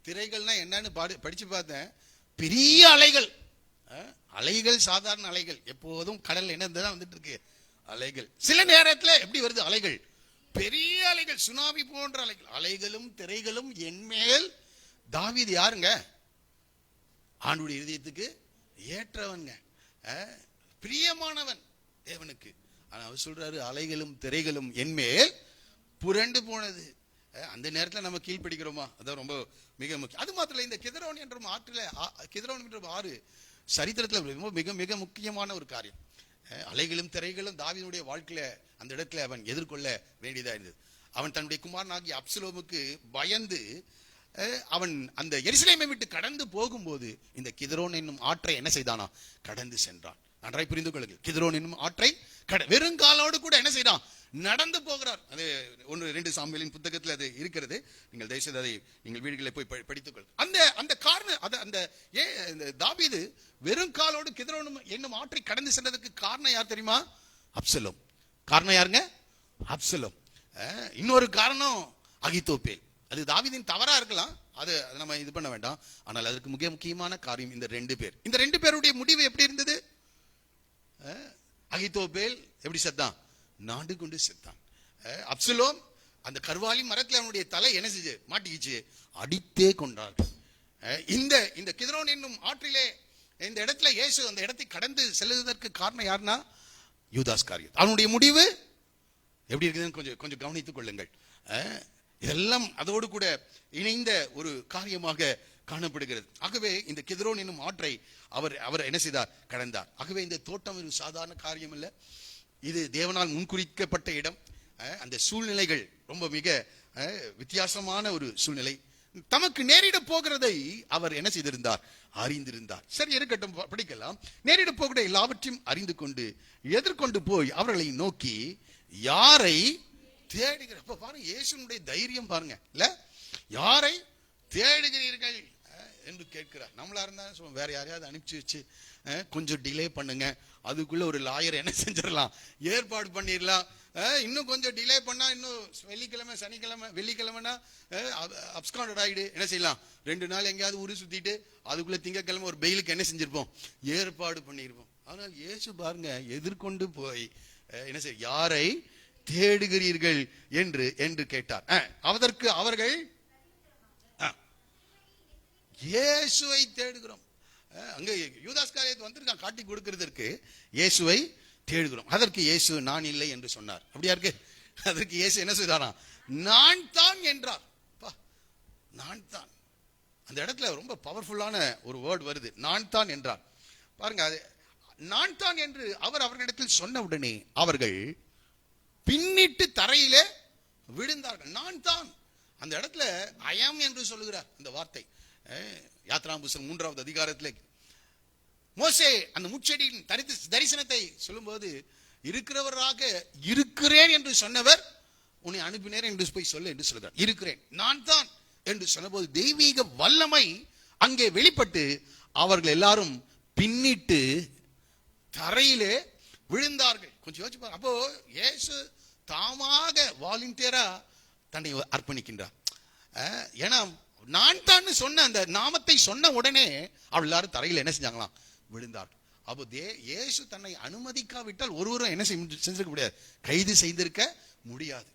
திரைகள்னா என்னன்னு படிச்சு பார்த்தேன். பெரிய அலைகள். அலைகள் சாதாரண அலைகள், எப்போதும் கடல் என்னதான் வந்துட்டு இருக்கு அலைகள். சில நேரத்துல எப்படி வருது அலைகள், பெரிய அலைகள், சுனாமி போன்ற அலைகள். அலைகளும் திரைகளும் என் மேல். தாவீது யாருங்க, ஆண்டுடைய இதயத்துக்கு ஏற்றவன்ங்க, பிரியமானவன் தேவனுக்கு. ஆனா அவர் சொல்றாரு, அலைகளும் திரைகளும் என்மேல் புரண்டு போனது. அந்த நேரத்தில் நம்ம கீழ்படிக்கிறோமா, அதான் ரொம்ப மிக முக்கியம். அது மாத்திரம் இந்த கிதரோன் என்ற ஆற்றில், கிதரோன் என்ற ஆறு சரித்திரத்தில் ரொம்ப மிக மிக முக்கியமான ஒரு காரியம். அலைகளும் திரைகளும் தாவீதுடைய வாழ்க்கையில அந்த இடத்துல அவன் எதிர்கொள்ள வேண்டியதா இருந்தது. அவன் தன்னுடைய குமாரனாகிய அப்சலோமுக்கு பயந்து அவன் அந்த எருசலேமை விட்டு கடந்து போகும்போது இந்த கிதரோன் என்னும் ஆற்றை என்ன செய்தானா, கடந்து சென்றான். நன்றாய் புரிந்து கொள்ளுங்கள். கிதரோன் என்னும் ஆற்றை வெறுங்காலோடு கூட என்ன செய்தான், நடந்து போகிறார். அது 1-2 சாமுவேலின் புத்தகத்தில் அது இருக்கிறது. நீங்கள் தயவுசெய்து அதை நீங்கள் வீடுகளில் போய் படித்துக் கொள்ளுங்கள். அந்த காரணம் அந்த தாவீது வெறும் காலோடு கிதரோன் என்னும் ஆற்றை கடந்து சென்றதுக்கு காரணம் யார் தெரியுமா, அப்சலோம். காரணம் யாருங்க, அப்சலோம். இன்னொரு காரணம் அகித்தோப்பேல். அது தாவீதின் தவறா இருக்கலாம், அது நம்ம இது பண்ண வேண்டாம். ஆனால் அதற்கு மிக முக்கியமான காரியம் இந்த 2 பேர். இந்த 2 பேருடைய முடிவு எப்படி இருந்தது, அகித்தோப்பேல் எப்படி செத்தான், நாடு கொண்டு செத்தான். அப்சலோம் அந்த கர்வாலி மரத்தில் அவனுடைய தலை என்ன செஞ்சு மாட்டிக்கிச்சு, அடித்தே கொண்டார்கள். இந்த கிதரோன் என்னும் ஆற்றிலே இந்த இடத்துல இயேசு அந்த இடத்தை கடந்து செல்லுவதற்கு காரணம் யாருன்னா யூதாஸ் காரியத். அவனுடைய முடிவு எப்படி இருக்குதுன்னு கொஞ்சம் கவனித்துக் கொள்ளுங்கள். இதெல்லாம் அதோடு கூட இணைந்த ஒரு காரியமாக காணப்படுகிறது. ஆகவே இந்த கிதரோன் என்னும் ஆற்றை அவர் என்ன செய்தார், கடந்தார். ஆகவே இந்த தோட்டம் ஒரு சாதாரண காரியம் இல்லை, இது தேவனால் முன்குறிக்கப்பட்ட இடம். அந்த சூழ்நிலைகள் ரொம்ப மிக வித்தியாசமான ஒரு சூழ்நிலை. தமக்கு நேரிட போகிறதை அவர் என்ன செய்திருந்தார், அறிந்திருந்தார். சரி இருக்கட்டும், படிக்கலாம். நேரிட போகிற எல்லாவற்றையும் அறிந்து கொண்டு எதிர்கொண்டு போய் அவர்களை நோக்கி யாரை தேடுகிற. பாருங்க இயேசுனுடைய தைரியம் பாருங்க, இல்ல, யாரை தேடுகிறீர்கள் என்று கேட்கிறார். நம்மளா இருந்தா சொல்லுவோம், வேற யாரையாவது அனுப்பிச்சு வச்சு கொஞ்சம் டிலே பண்ணுங்க, அதுக்குள்ள ஒரு லாயர் என்ன செஞ்சிடலாம், ஏற்பாடு பண்ணிடலாம். இன்னும் கொஞ்சம் டிலே பண்ணா இன்னும் வெள்ளிக்கிழமை சனிக்கிழமை வெள்ளிக்கிழமைனா அப்ஸ்காண்டட் ஆயிடு, என்ன செய்யலாம், 2 நாள் எங்கேயாவது ஊரு சுத்திட்டு அதுக்குள்ள திங்கக்கிழமை ஒரு பெயிலுக்கு என்ன செஞ்சிருப்போம், ஏற்பாடு பண்ணிருப்போம். ஆனால் இயேசு பாருங்க எதிர்கொண்டு போய் என்ன செய்ய, யாரை தேடுகிறீர்கள் என்று கேட்டார். அதற்கு அவர்கள் இயேசுவை தேடுகிறோம். அங்க யூதாஸ் காரியத்தை வந்திருக்கான் காட்டி கொடுக்கிறதற்கு, இயேசுவை தேடுகிறோம். அதற்கு இயேசு நான் இல்லை என்று சொன்னார். அப்படியா இருக்கு? அதற்கு இயேசு என்ன செய்தாரா, நான் தான் என்றார். நான் தான். அந்த இடத்துல ரொம்ப பவர்ஃபுல்லான ஒரு வேர்ட் வருது, நான் தான் என்றார். பாருங்க, நான் தான் என்று அவர் அவர்களிடத்தில் சொன்ன உடனே அவர்கள் பின்னிட்டு தரையிலே விழுந்தார்கள். நான் தான். அந்த இடத்துல அயம் என்று சொல்லுகிறார் அந்த வார்த்தை. யாத்ராம் புஸ்தகம் 3வது அதிகாரத்தில் மோசே அந்த முச்செடியின் தரிசனத்தை சொல்லும்போது, இருக்கிறவராக இருக்கிறேன் என்று சொன்னவர் உன்னை அனுப்பினேன் என்று போய் சொல்ல என்று சொல்லுகிறார். இருக்கிறேன், நான் தான் என்று சொன்னபோது தெய்வீக வல்லமை அங்கே வெளிப்பட்டு அவர்கள் எல்லாரும் பின்னிட்டு தரையிலே விழுந்தார்கள். கொஞ்சம் யோசிச்சு பாருங்க. அப்போ இயேசு தாமாக வாலண்டியரா தன்னை அர்ப்பணிக்கின்றார். ஏன்னா நான் தான் சொன்ன அந்த நாமத்தை சொன்ன உடனே அவள் எல்லாரும் தரையில் என்ன செஞ்சாங்களாம்? விழுந்தார்கள். அப்போ இயேசு தன்னை அனுமதிக்காவிட்டால் ஒருவரும் என்ன செஞ்சிருக்க முடியாது, கைது செய்திருக்க முடியாது.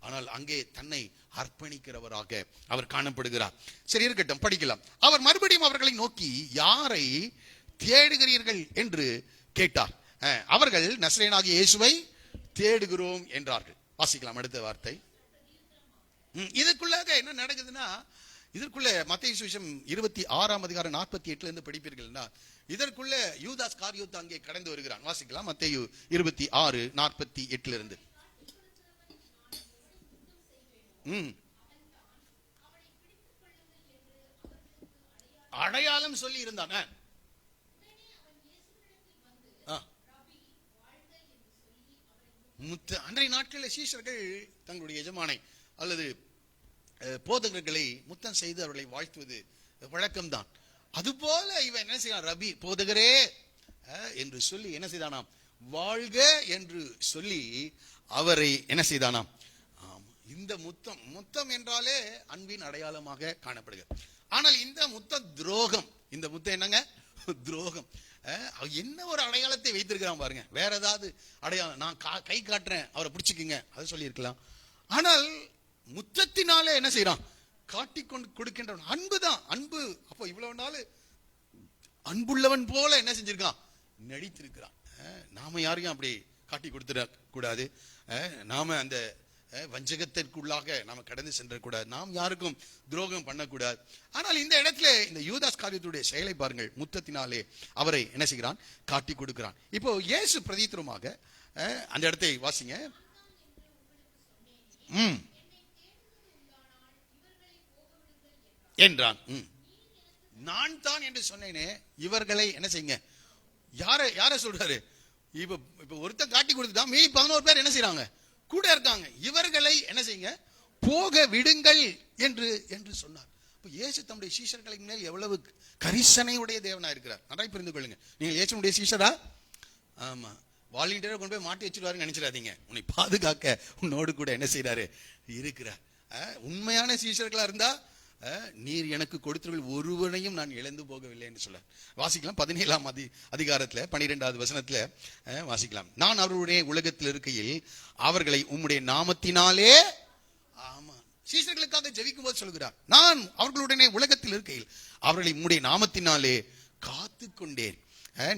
ஆனால் அங்கே தன்னை அர்ப்பணிக்கிறவராக அவர் காணப்படுகிறார். சரி, இருக்கட்டும், படிக்கலாம். அவர் மறுபடியும் அவர்களை நோக்கி, யாரை தேடுகிறீர்கள் என்று கேட்டார். அவர்கள் நசரேயனாகிய இயேசுவை தேடுகிறோம் என்றார்கள். வாசிக்கலாம் அடுத்த வார்த்தை. இதுக்குள்ளாக என்ன நடக்குதுன்னா, இதற்குள்ள மத்தேயு சுவிசேஷம் 26ஆம் அதிகாரம் 48 இருந்து படிப்பீர்கள்னா, இதற்குள்ள யூதாஸ் காரியோத்து அங்கே கடந்து வருகிறான். வாசிக்கலாம் மத்தேயு 26:48 இருந்து. அடையாளம் சொல்லி இருந்தான். அன்றைய நாட்களில் சீஷர்கள் தங்களுடைய எஜமானை அல்லது போதகர்களை முத்தம் செய்து அவர்களை வாழ்த்துவது வழக்கம்தான். அதுபோல இவன் என்ன செய்யலாம், ரபி போதகரே என்று சொல்லி என்ன செய்தானாம், வாழ்க என்று சொல்லி அவரை என்ன செய்தானாம். இந்த முத்தம் என்றாலே அன்பின் அடையாளமாக காணப்படுகிறது. ஆனால் இந்த முத்த துரோகம், இந்த முத்தம் என்னங்க, துரோகம். என்ன ஒரு அடையாளத்தை வைத்திருக்கிறான் பாருங்க. வேற ஏதாவது அடையாளம், நான் கை காட்டுறேன் அவரை பிடிச்சிக்குங்க, அதை சொல்லி இருக்கலாம். ஆனால் முத்தத்தினாலே என்ன செய்யறான், காட்டிக்கொண்டு கொடுக்கின்றவன். அன்புதான், அன்பு. அப்போ இவ்வளவு நாள் அன்புள்ளவன் போல என்ன செஞ்சிருக்கான், நடித்திருக்கிறான். நாம யாரையும் அப்படி காட்டி கொடுத்துட கூடாது. நாம அந்த வஞ்சகத்திற்குள்ளாக நாம கடந்து சென்றக்கூடாது. நாம் யாருக்கும் துரோகம் பண்ணக்கூடாது. ஆனால் இந்த இடத்துல இந்த யூதாஸ் காரியத்துடைய செயலை பாருங்கள். முத்தத்தினாலே அவரை என்ன செய்கிறான், காட்டி கொடுக்கிறான். இப்போ இயேசு பிரதித்திரமாக அந்த இடத்தை வாசிங்க. என்றான். நான் தான் என்று சொன்னேனே, இவர்களை என்ன செய்யுங்க. யார சொல்றாரு? இப்ப ஒருத்தன் காட்டி கொடுத்துட்டான், மீதி 11 பேர் என்ன செய்யறாங்க, கூட இருக்காங்க. இவர்களை என்ன செய்யுங்க, போக விடுங்கள் என்று என்று சொன்னார். இயேசு தம்முடைய சீஷர்களின் மேல் எவ்வளவு கரிசனையுடைய தேவனா இருக்கிறார். நன்றாய் புரிந்து கொள்ளுங்க. நீங்க இயேசுடைய சீஷரா? ஆமா. வாலண்டியரா கொண்டு போய் மாட்டி வச்சிருவாருன்னு நினைச்சிடாதீங்க. உன்னை பாதுகாக்க உன்னோடு கூட என்ன செய்யறாரு, இருக்கிறார். உண்மையான சீஷர்களா இருந்தா, நீர் எனக்கு கொடுத்தவர்கள் ஒருவனையும் நான் இழந்து போகவில்லை என்று சொல்ல. வாசிக்கலாம் 17ஆம் அதிகாரத்துல 12வது வசனத்துல வாசிக்கலாம். நான் அவருடைய உலகத்தில் இருக்கையில் அவர்களை உம்முடைய நாமத்தினாலே, ஆமா, சீஷர்களுக்காக ஜெபிக்கும் போது சொல்கிறார், நான் அவர்களுடனே உலகத்தில் இருக்கையில் அவர்களை உம்முடைய நாமத்தினாலே காத்து கொண்டேன்.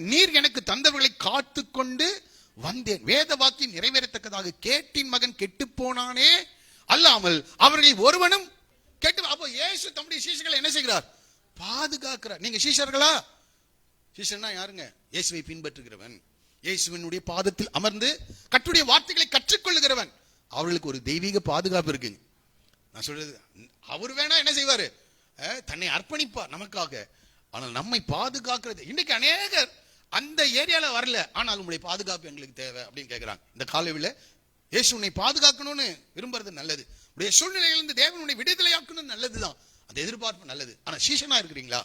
நீர் எனக்கு தந்தவர்களை காத்து கொண்டு வந்தேன். வேத வாக்கியம் நிறைவேறத்தக்கதாக கேட்டின் மகன் கெட்டு போனானே அல்லாமல் அவர்களில் ஒருவனும் கேட்டு. அப்போ இயேசு தம்முடைய சீஷர்களை என்ன செய்கிறார், பாதுகாக்கிறார். நீங்க சீஷர்களா? சீஷர்னா யாருங்க? இயேசுவை பின்பற்றுகிறவன், இயேசுவினுடைய பாதத்தில் அமர்ந்து கர்த்தருடைய வார்த்தைகளை கற்றுக்கொள்ளுகிறவன். அவர்களுக்கு ஒரு தெய்வீக பாதுகாப்பு இருக்குங்க. நான் சொல்றது, அவர் வேணா என்ன செய்வாரு, தன்னை அர்ப்பணிப்பார் நமக்காக. ஆனால் நம்மை பாதுகாக்கிறது, இன்னைக்கு அநேகர் அந்த ஏரியால வரல, ஆனால் உங்களுடைய பாதுகாப்பு எங்களுக்கு தேவை அப்படின்னு கேட்கிறாங்க. இந்த காலையில இயேசு உன்னை பாதுகாக்கணும்னு விரும்புறது நல்லது. உடைய சூழ்நிலையிலிருந்து தேவன் உன்னை விடுதலையாக்கணும் நல்லதுதான், அந்த எதிர்பார்ப்பு நல்லது. ஆனா சீஷனா இருக்கிறீங்களா?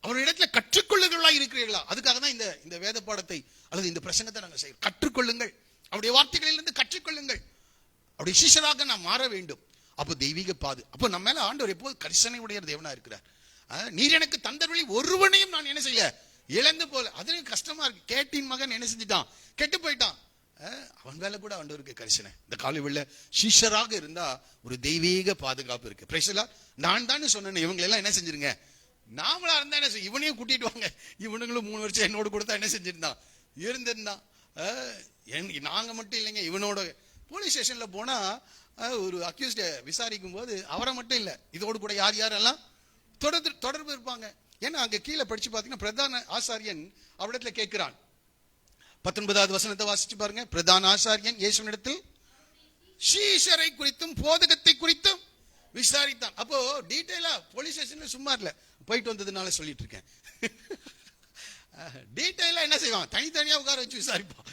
அவருடைய இடத்துல கற்றுக்கொள்ளுகளா இருக்கிறீர்களா? அதுக்காக தான் இந்த வேத பாடத்தை அல்லது இந்த பிரசங்கத்தை நாங்கள் செய்யறோம். கற்றுக்கொள்ளுங்கள், அவருடைய வார்த்தைகளிலிருந்து கற்றுக்கொள்ளுங்கள். அவருடைய சீஷராக நாம் மாற வேண்டும். அப்போ தெய்வீக பாது. அப்போ நம்ம மேல ஆண்டவர் எப்போது கரிசனை உடைய தேவனா இருக்கிறார். நீர் எனக்கு தந்தவழி ஒருவனையும் நான் என்ன செய்யல, இழந்து போல. அதுலயும் கஷ்டமா இருக்கு. கேட்டின் மகன் என்ன செஞ்சுட்டான், கெட்டு போயிட்டான். அவன் மேல கூட ஆண்டவருக்கு கரிசனை. இந்த காலையில சீஷராக இருந்தா ஒரு தெய்வீக பாதுகாப்பு இருக்கு. Praise Lord. நான் தான் சொன்னேன், இவங்க எல்லாம் என்ன செஞ்சிருங்க, நாமளா இருந்தா என்ன செய்ய, இவனையும் கூட்டிட்டு வாங்க. இவனுங்களும் 3 வருஷம் என்னோட கொடுத்தா என்ன செஞ்சிருந்தான், இருந்திருந்தான். நாங்க மட்டும் இல்லைங்க, இவனோட போலீஸ் ஸ்டேஷன்ல போனா ஒரு அக்யூஸ்ட விசாரிக்கும் போது அவரை மட்டும் இல்ல, இதோடு கூட யார் யாரெல்லாம் தொடர்பு இருப்பாங்க. ஏன்னா அங்க கீழே படிச்சு பாத்தீங்கன்னா பிரதான ஆசாரியன் அவரிடத்துல கேட்கிறான். 19வது வசனத்தை வாசிச்சு பாருங்க. பிரதான ஆசாரியன் இயேசுவினிடத்தில் சீஷரை குறித்தும் போதகத்தை குறித்தும் விசாரித்தான். அப்போ டீடைலா போலீஸ் ஸ்டேஷன்ல சும்மா இல்ல, போயிட்டு வந்ததுனால சொல்லிட்டு இருக்கேன். டீடைலா என்ன செய்வான், தனித்தனியா உட்கார வச்சு விசாரிப்பான்.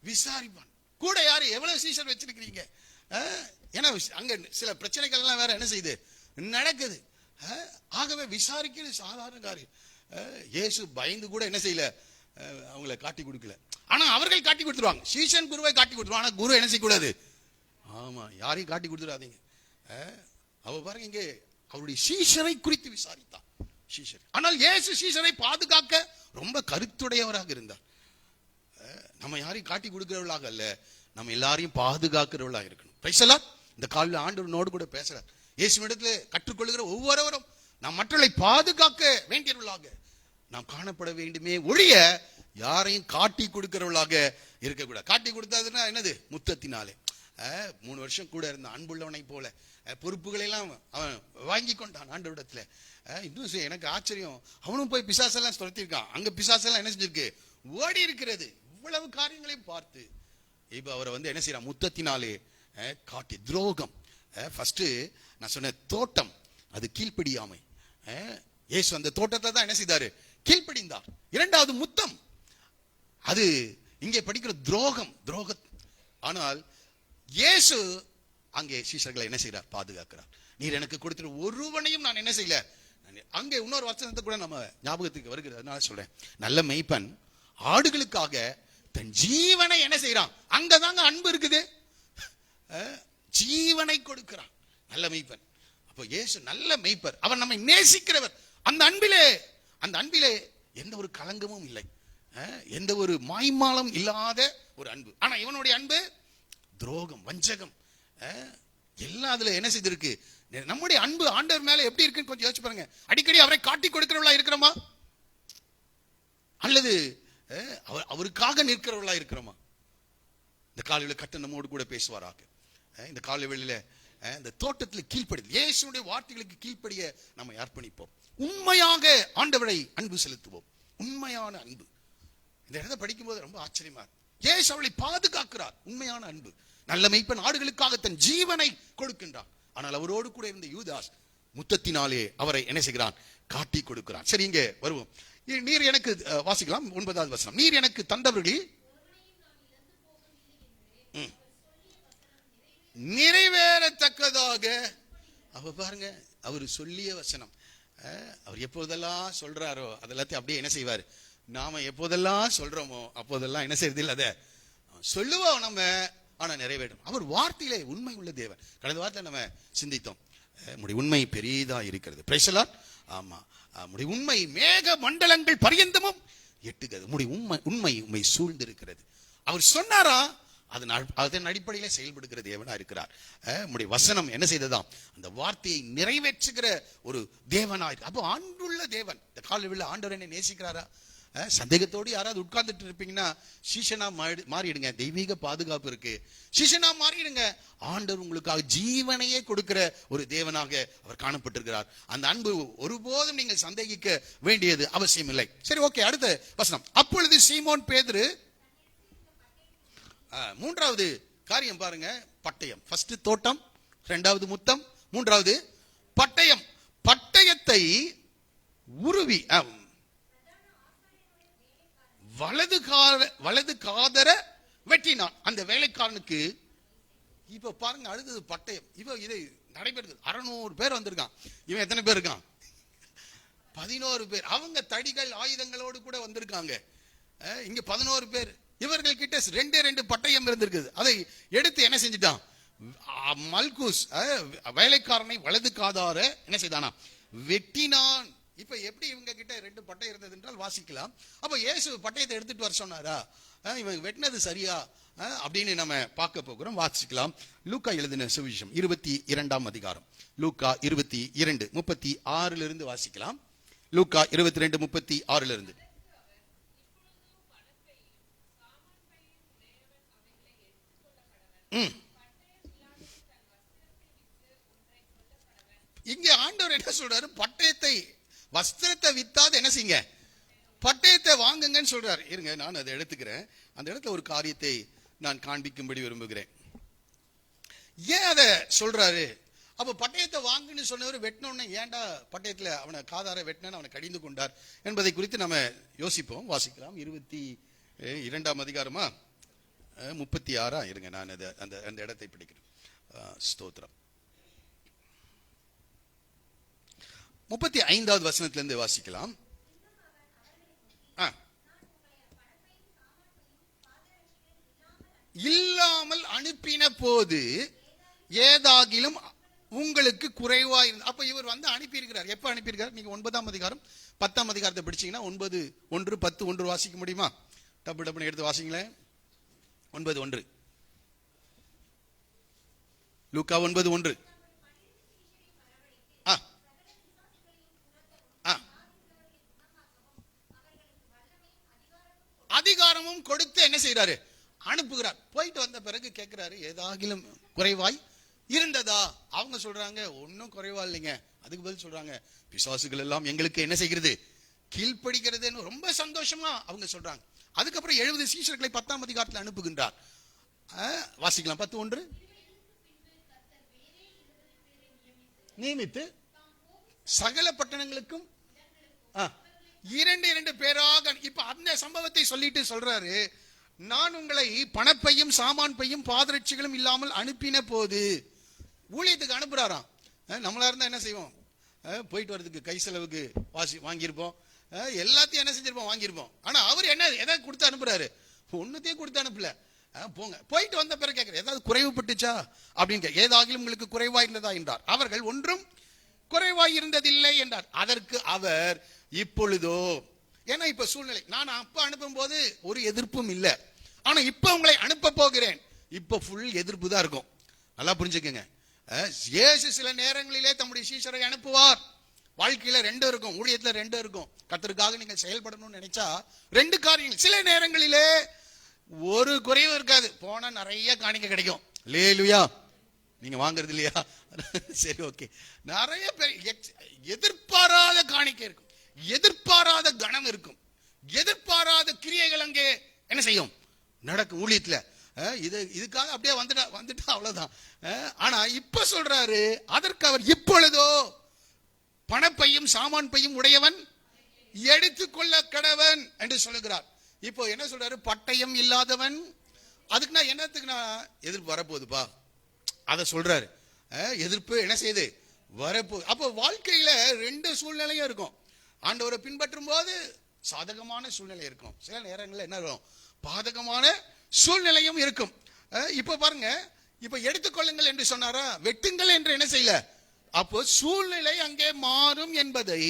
விசாரிப்பான். கூட யாரு எவ்வளவு சீஷர் வச்சிருக்கிறீங்க, ஏன்னா அங்க சில பிரச்சனைகள் எல்லாம் வேற என்ன செய்யுது நடக்குது. ஆகவே விசாரிக்கிறது சாதாரண காரியம். இயேசு பயந்து கூட என்ன செய்யல, அவங்களை காட்டி கொடுக்கல. ஆனா அவர்கள் காட்டி கொடுத்துருவாங்க, சீஷன் குருவை காட்டி கொடுத்துருவாங்க. ஆனா குரு என்ன செய்யக்கூடாது, ஆமா யாரையும் காட்டி கொடுத்துடாதீங்க. அவ பாருங்க இங்கே அவருடைய சீஷரை குறித்து விசாரித்தான். சீஷர், ஆனால் இயேசு சீஷரை பாதுகாக்க ரொம்ப கருத்துடையவராக இருந்தார். நம்ம யாரையும் காட்டி கொடுக்கிறவர்களாக அல்ல, நம்ம எல்லாரையும் பாதுகாக்கிறவர்களாக இருக்கணும். Price the Lord. இந்த காலையில் ஆண்டவரோடு கூட பேசுறார். இயேசுவிடத்துல கற்றுக்கொள்கிற ஒவ்வொருவரும் நாம் மற்றவர்களை பாதுகாக்க வேண்டியவர்களாக நாம் காணப்பட வேண்டுமே ஒழிய யாரையும் காட்டி கொடுக்கிறவர்களாக இருக்கக்கூடாது. காட்டி கொடுத்ததுன்னா என்னது, முத்தத்தினாலே. 3 வருஷம் கூட இருந்த அன்புள்ளவனை போல பொறுப்புகளை எல்லாம் அவன் வாங்கி கொண்டான் ஆண்டவரிடத்துல. இன்னும் எனக்கு ஆச்சரியம், அவனும் போய் பிசாசெல்லாம் துரத்திருக்கான். அங்க பிசாசெல்லாம் என்ன செஞ்சிருக்கு, ஓடி இருக்கிறது. இவ்வளவு காரியங்களையும் பார்த்து இப்ப அவரை என்ன செய்யறான், முத்தத்தினாலே காட்டி. துரோகம் ஃபர்ஸ்ட் நான் சொன்ன தோட்டம், அது கீழ்ப்படியாமை. இயேசு அந்த தோட்டத்தை தான் என்ன செய்தாரு, கீழ்ப்படிந்தார். இரண்டாவது முத்தம், அது இங்கே படிக்கிற துரோகம். ஆனால் இயேசு அங்கே சீஷர்களை என்ன செய்யறார், பாதுகாக்கிறார். நீர் எனக்கு கொடுத்த ஒருவனையும் நான் என்ன செய்யல. அங்கே இன்னொரு வசனத்தை கூட நம்ம ஞாபகத்துக்கு வருகிறது, அதனால சொல்றேன். நல்ல மேய்ப்பன் ஆடுகளுக்காக தன் ஜீவனை என்ன செய்யறான், அங்கதாங்க அன்பு இருக்குது. ஜீவனை கொடுக்கிறான் நல்ல மேய்ப்பன். அப்போ இயேசு நல்ல மேய்ப்பர், அவர் நம்மை நேசிக்கிறவர். அந்த அன்பிலே எந்த ஒரு களங்கமும் இல்லை, எந்த ஒரு மாய்மாலம் இல்லாத ஒரு அன்பு. ஆனா இவனுடைய அன்பு துரோகம், வஞ்சகம் எல்லாம் அதுல என்ன செய்திருக்கு. நம்முடைய அன்பு ஆண்டவர் மேல எப்படி இருக்குன்னு கொஞ்சம் யோசிச்சு பாருங்க. அடிக்கடி அவரை காட்டி கொடுக்கிறவர்களா இருக்கிறோமா, அல்லது அவருக்காக நிற்கிறவர்களா இருக்கிறோமா? இந்த காலையில கட்ட நம்மோடு கூட பேசுவாராக. இந்த காலை வேளையில இந்த தோட்டத்தில் கீழ்ப்படிதல், இயேசுடைய வார்த்தைகளுக்கு கீழ்ப்படிய நம்ம அர்ப்பணிப்போம். உண்மையாக ஆண்டவரை அன்பு செலுத்துவோம். உண்மையான அன்பு. இந்த இடத்தை படிக்கும் போது ரொம்ப ஆச்சரியமா இருக்கு. இயேசு அவளை பாதுகாக்கிறார். உண்மையான அன்பு. நல்ல மேய்ப்பன் ஆடுகளுக்காக தன் ஜீவனை கொடுக்கின்றான். ஆனால் அவரோடு கூட இருந்த யூதாஸ் முத்தத்தினாலே அவரை என்ன செய்கிறான், காட்டி கொடுக்கிறான். சரி, இங்கே வருவோம். நீர் எனக்கு வாசிக்கலாம் 9வது வசனம். நீர் எனக்கு தந்தவர்களில் நிறைவேறத்தக்கதாக. அவ பாருங்க, அவர் சொல்லிய வசனம். அவர் எப்போதெல்லாம் சொல்றாரோ அதெல்லாத்தையும் அப்படியே என்ன செய்வார், நாம எப்போதெல்லாம் சொல்றோமோ அப்போதெல்லாம் என்ன செய்யறது இல்லை, அதை சொல்லுவோம் நம்ம, ஆனா நிறைவேறும். அவர் வார்த்தையிலே உண்மை உள்ள தேவன். கடந்த வாரத்தில் நம்ம சிந்தித்தோம், நம்முடைய உண்மை பெரியதா இருக்கிறது. Price the Lord. ஆமா, நம்முடைய உண்மை மேக மண்டலங்கள் பரியந்தமும் எட்டுகிறது. நம்முடைய உண்மை சூழ்ந்து இருக்கிறது. அவர் சொன்னாரா, அதன் அடிப்படையில செயல்படுகிற தேவனா இருக்கிறார். நம்முடைய வசனம் என்ன செய்ததாம், அந்த வார்த்தையை நிறைவேற்றுகிற ஒரு தேவனா இருக்கு. அப்போ அன்புள்ள தேவன். இந்த காலையில் ஆண்டவர் என்ன நேசிக்கிறாரா? சந்தேகத்தோடு யாராவது உட்கார்ந்துட்டு இருப்பீங்கன்னா சீஷனா மாறிடுங்க. தெய்வீக பாதுகாப்பு இருக்கு. சீஷனா மாறிடுங்க. ஆண்டவர் உங்களுக்காக ஜீவனையே கொடுக்கிற ஒரு தேவனாக அவர் காணப்பட்டிருக்கிறார். அந்த அன்பு ஒருபோதும் நீங்கள் சந்தேகிக்க வேண்டியது அவசியம் இல்லை. சரி, ஓகே, அடுத்த வசனம். அப்பொழுது சீமோன் பேதுரு, 3வது காரியம் பாருங்க, பட்டயம். ஃபர்ஸ்ட் தோட்டம், 2வது முத்தம், 3வது பட்டயம். பட்டயத்தை உருவி வலது காதர வெட்டினான். அந்த வேலைக்காரனுக்கு இப்ப பாருங்க, அடுத்தது பட்டயம். இது நடைபெறுது. 600 பேர் வந்திருக்கான். இவன் எத்தனை பேர் இருக்கான், 11 பேர். அவங்க தடிகள் ஆயுதங்களோடு கூட வந்திருக்காங்க. இங்க 11 பேர். இவர்கள் கிட்ட 2 பட்டயம் இருந்திருக்குது. அதை எடுத்து என்ன செஞ்சிட்டான், மல்குஸ் வேலைக்காரனை வலது காதார என்ன செய்தானா, வெட்டினான். இப்ப எப்படி இவங்க கிட்ட 2 பட்டயம் இருந்தது என்றால் வாசிக்கலாம். அப்ப இயேசு பட்டயத்தை எடுத்துட்டு வர சொன்னாரா, இவங்க வெட்டினது சரியா அப்படின்னு நம்ம பார்க்க போகிறோம். வாசிக்கலாம். லூக்கா எழுதின சுவிசேஷம் 22ஆம் அதிகாரம். லூக்கா 22:36 வாசிக்கலாம். லூக்கா 22:36. இங்க ஆண்டவர் என்ன சொல்றாரு, பட்டயத்தை வஸ்திரத்தை வித்தாது என்ன செய்யுங்க, பட்டயத்தை வாங்குங்கன்னு சொல்றாரு. இருங்க, நான் அதை எடுத்துக்கிறேன். அந்த இடத்துல ஒரு காரியத்தை நான் காண்பிக்கும்படி விரும்புகிறேன். ஏன் அதை சொல்றாரு? அப்ப பட்டயத்தை வாங்குன்னு சொன்னவர் வெட்டினோன்னு ஏன்டா பட்டயத்துல அவனை காதார வெட்டினு அவனை கடிந்து கொண்டார் என்பதை குறித்து நம்ம யோசிப்போம். வாசிக்கலாம். 22ஆம் அதிகாரமா 36 இருங்க, நான் அந்த இடத்தை பிடிக்கிறேன். ஸ்தோத்திரம். 35வது வசனத்திலிருந்து வாசிக்கலாம். இல்லாமல் அனுப்பின போது ஏதாகிலும் உங்களுக்கு குறைவா இருந்து. அப்ப இவர் வந்து அனுப்பி இருக்கிறார். எப்ப அனுப்பியிருக்கார்? நீங்க 9ஆம் அதிகாரம் 10ஆம் அதிகாரத்தை படிச்சீங்கன்னா 9:1 10:1 வாசிக்க முடியுமா? டப்பு டப்புன்னு எடுத்து வாசிங்களேன். 9:1 லூக்கா 9:1. அதிகாரமும் கொடுத்து என்ன செய்யறாரு? அனுப்புகிறார். போயிட்டு வந்த பிறகு கேட்கிறாரு, ஏதாகிலும் குறைவாய் இருந்ததா? அவங்க சொல்றாங்க, ஒன்னும் குறைவா இல்லைங்க. அதுக்கு பதில் சொல்றாங்க, பிசாசுகள் எல்லாம் எங்களுக்கு என்ன செய்கிறது? கீழ்ப்படுகிறது. ரொம்ப சந்தோஷமா அவங்க சொல்றாங்க. அதுக்கப்புறம் 70 சீஷர்களை 10ஆம் அதிகாரத்தில் அனுப்புகின்றார். வாசிக்கலாம். 10:1. நியமித்து சகல பட்டணங்களுக்கும் 2 பேராக. இப்ப அந்த சம்பவத்தை சொல்லிட்டு சொல்றாரு, நான் உங்களை பணப்பையும் சாமான் பையும் பாதரட்சிகளும் இல்லாமல் அனுப்பின போது. ஊழியத்துக்கு அனுப்புறாராம். நம்மளா இருந்தா என்ன செய்வோம்? போயிட்டு வர்றதுக்கு கை செலவுக்கு வாங்கியிருப்போம், எல்லாத்தையும் என்ன செஞ்சிருப்போம்? வாங்கியிருப்போம். ஆனா அவர் என்ன எதை கொடுத்து அனுப்புறாரு? ஒன்னுத்தையும் கொடுத்து அனுப்பல. போங்க. போயிட்டு வந்த பிறகு கேட்கிற, ஏதாவது குறைவுபட்டுச்சா அப்படின்னு. ஏதாகிலும் உங்களுக்கு குறைவாய் இருந்ததா என்றார். அவர்கள் ஒன்றும் குறைவாய் இருந்ததில்லை என்றார். அதற்கு அவர், இப்பொழுதோ, ஏன்னா இப்ப சூழ்நிலை, நான் அப்ப அனுப்பும் போது ஒரு எதிர்ப்பும் இல்லை, ஆனா இப்ப உங்களை அனுப்ப போகிறேன், இப்ப ஃபுல் எதிர்ப்பு தான் இருக்கும். நல்லா புரிஞ்சுக்கங்க. இயேசு சில நேரங்களிலே தம்முடைய சீஷரை அனுப்புவார். வாழ்க்கையில 2 இருக்கும், ஊழியத்துல 2 இருக்கும். கர்த்தருக்காக நீங்கள் செயல்படணும்னு நினைச்சா 2 காரியங்கள். சில நேரங்களிலே ஒரு குறைவு இருக்காது, போனா நிறைய காணிக்கை கிடைக்கும். அல்லேலூயா. நீங்க வாங்குறது இல்லையா? சரி, ஓகே. நிறைய பேர் எதிர்பாராத காணிக்கை இருக்கும், எதிர்பாராத கணம் இருக்கும், எதிர்பாராத கிரியைகள் அங்கே என்ன செய்யும்? நடக்கும் ஊழியத்துல. இதுக்காக அப்படியே வந்துட்டா அவ்வளவுதான். ஆனா இப்ப சொல்றாரு, அதற்கு அவர், இப்பொழுதோ பணப்பையும் சாமான் பையும் உடையவன் எடுத்துக்கொள்ள கடவன் என்று சொல்லுகிறார். இப்போ என்ன சொல்றாரு? பட்டயம் இல்லாதவன். அதுக்கு நான் என்னத்துக்கு நான் எதிர்ப்பு வரப்போகுதுப்பா, அத சொல்றாரு. எதிர்ப்பு என்ன செய்யுது? வரப்போகுது. அப்போ வாழ்க்கையில 2 சூழ்நிலையும் இருக்கும். ஆண்டவரை பின்பற்றும் போது சாதகமான சூழ்நிலை இருக்கும், சில நேரங்களில் என்ன இருக்கும்? பாதகமான சூழ்நிலையும் இருக்கும். இப்ப பாருங்க, இப்ப எடுத்துக்கொள்ளுங்கள் என்று சொன்னாரா? வெட்டுங்கள் என்று என்ன செய்யல? அப்போ சூழ்நிலை அங்கே மாறும் என்பதை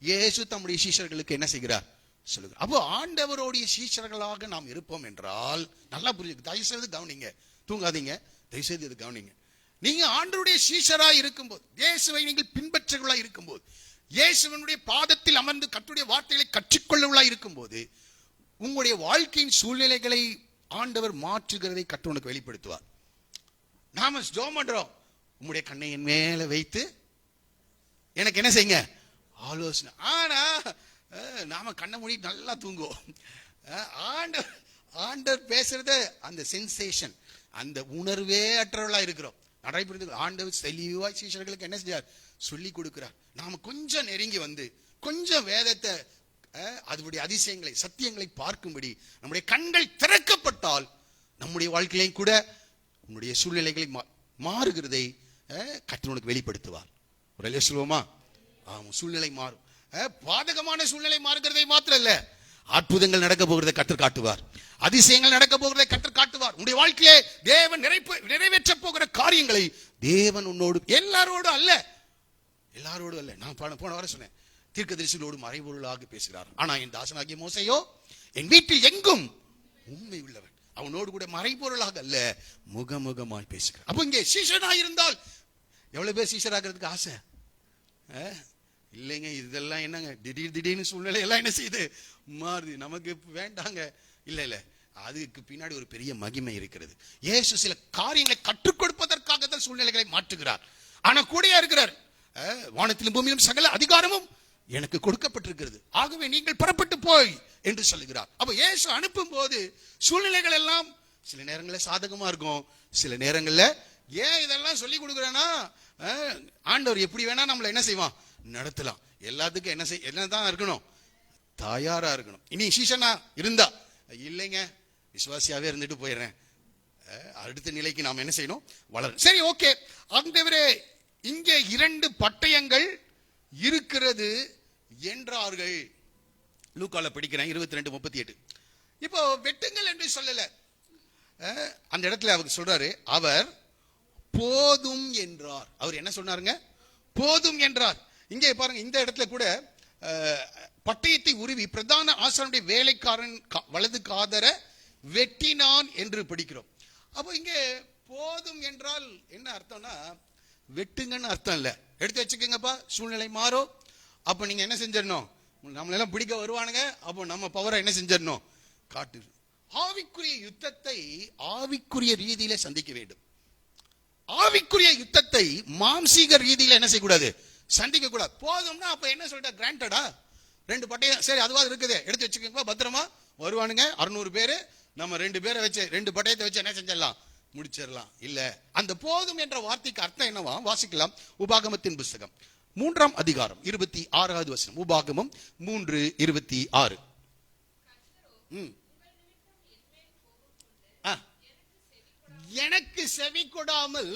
இயேசு தம்முடைய சீஷர்களுக்கு என்ன செய்கிறார்? சொல்லுகிறார். அப்போ ஆண்டவருடைய சீஷர்களாக நாம் இருப்போம் என்றால், நல்லா புரியுது, தயவு செய்து கவனிங்க, தூங்காதீங்க, தயவு செய்து இது கவனிங்க. நீங்க ஆண்டவருடைய சீஷராய் இருக்கும்போது, இயேசுவை நீங்கள் பின்பற்றுகளாய் இருக்கும்போது, இயேசுவனுடைய பாதத்தில் அமர்ந்து கர்த்தருடைய வார்த்தைகளை கற்றுக்கொள்ளவர்களாய் இருக்கும்போது, உங்களுடைய வாழ்க்கையின் சூழ்நிலைகளை ஆண்டவர் மாற்றுகிறதை கர்த்தருக்கு வெளிப்படுத்துவார். நாம ஜெபம் பண்றோம், உங்களுடைய கண்ணை என் மேல வைத்து எனக்கு என்ன செய்யுங்க? ஆலோசனை. ஆனா நாம கண்ணை மூடி நல்லா தூங்குவோம். ஆண்டவர் பேசுறத அந்த சென்சேஷன், அந்த உணர்வே அற்றவர்களா இருக்கிறோம். நடைபெறுது. ஆண்டவர் தெளிவாய் சீஷர்களுக்கு என்ன செஞ்சார்? சொல்லி கொடுக்கிறார். நாம கொஞ்சம் நெருங்கி வந்து கொஞ்சம் வேதத்தை, அதனுடைய அதிசயங்களை, சத்தியங்களை பார்க்கும்படி நம்முடைய கண்கள் திறக்கப்பட்டால், நம்முடைய வாழ்க்கையிலையும் கூட உன்னுடைய சூழ்நிலைகளை மாறுகிறதை கர்த்தர் வெளிப்படுத்துவார். ஒரு சொல்லுவோமா? சூழ்நிலை மாறும். பாதகமான சூழ்நிலை மாறுகிறதை மாத்திரம் இல்ல, அற்புதங்கள் நடக்க போகிறதை கர்த்தர் காட்டுவார், அதிசயங்கள் நடக்க போகிறதை கர்த்தர் காட்டுவார். உன்னுடைய வாழ்க்கையிலே தேவன் நிறைவேற்ற போகிற காரியங்களை தேவன் உன்னோடு, எல்லாரோடு அல்ல, நான் போன வாரம் சொன்னேன், தீர்க்கதரிசிகளோடு மறைபொருளாக பேசுகிறார். ஆனா என் தாசனாகிய மோசேயோ என் வீட்டில் எங்கும் உண்மை உள்ளவன், அவனோடு கூட மறைபொருளாக அல்ல, முகமுகமாய் பேசுகிறார். அப்ப இங்கே சீஷனாக இருந்தால், எவ்வளவு பேர் சீஷராகிறதுக்கு ஆசை இல்லைங்க? இதெல்லாம் என்னங்க திடீர்னு சூழ்நிலை எல்லாம் என்ன செய்யுது? மாறுது. நமக்கு வேண்டாங்க. இல்ல, அதுக்கு பின்னாடி ஒரு பெரிய மகிமை இருக்கிறது. இயேசு சில காரியங்களை கற்றுக் கொடுப்பதற்காக தான் சூழ்நிலைகளை மாற்றுகிறார். ஆனா கூடயா இருக்கிறார். வானத்திலும் பூமியிலும் சகல அதிகாரமும் எனக்கு கொடுக்கப்பட்டிருக்கிறது, ஆகவே நீங்கள் புறப்பட்டு போய் என்று சொல்லுகிறார். அப்ப இயேசு அனுப்பும் போது சூழ்நிலைகள் எல்லாம் சில நேரங்களில் சாதகமா இருக்கும், சில நேரங்களில். ஏன் இதெல்லாம் சொல்லி கொடுக்குறேன்னா, ஆண்டவர் எப்படி வேணா நம்மளை என்ன செய்வான், நடத்தலாம். எல்லாத்துக்கும் என்னதான் இருக்கணும், தயாரா இருக்கணும். இனி சீசனா இருந்தா இல்லைங்க, விசுவாசியாவே இருந்துட்டு போயிடுறேன், அடுத்த நிலைக்கு நாம் என்ன செய்யணும், வளரணும். சரி, ஓகே. ஆண்டவரே, இங்கே 2 பட்டயங்கள் இருக்கிறது என்றார்கள். லூக்கால படிக்கிறேன் 22:38. இப்போ வெட்டுங்கள் என்று சொல்லல, அந்த இடத்துல அவர் சொல்றாரு, அவர் போதும் என்றார். அவர் என்ன சொன்னாருங்க, போதும் என்றார். இங்கே பாருங்க, இந்த இடத்துல கூட பட்டயத்தை உருவி பிரதான ஆசாரியனுடைய வேலைக்காரன் வலது காதர வெட்டினான் என்று படிக்கிறோம். அப்போ இங்கே போதும் என்றால் என்ன அர்த்தம்னா, வெட்டுங்கன்னு அர்த்தம் இல்ல. எடுத்து வச்சுக்கோங்கப்பா, சூழ்நிலை மாறும், அப்ப நீங்க என்ன செஞ்சிடணும், நம்மளெல்லாம் பிடிக்க வருவானுங்க, அப்போ நம்ம பவரை என்ன செஞ்சிடணும், காட்டு. ஆவிக்குரிய யுத்தத்தை ஆவிக்குரிய ரீதியில சந்திக்க வேண்டும். ஆவிக்குரிய யுத்தத்தை மாம்சீக ரீதியில என்ன செய்யக்கூடாது, சந்திக்க கூடாது. போதும்னா அப்ப என்ன சொல்லிட்ட, கிராண்டடா 2 பட்டயம், சரி அதுவா இருக்குது, எடுத்து வச்சுக்கோங்க, பத்திரமா வருவானுங்க 600 பேரு, நம்ம 2 பேரை வச்சு 2 பட்டயத்தை வச்சு என்ன செஞ்சிடலாம், முடிச்சிடலாம். இல்ல, அந்த போதும் என்ற வார்த்தைக்கு அர்த்தம் என்னவா, வாசிக்கலாம். உபாகமத்தின் புஸ்தகம் 3ஆம் அதிகாரம் 26வது வசனம். உபாகமம் 3:26. எனக்கு செவி கொடாமல்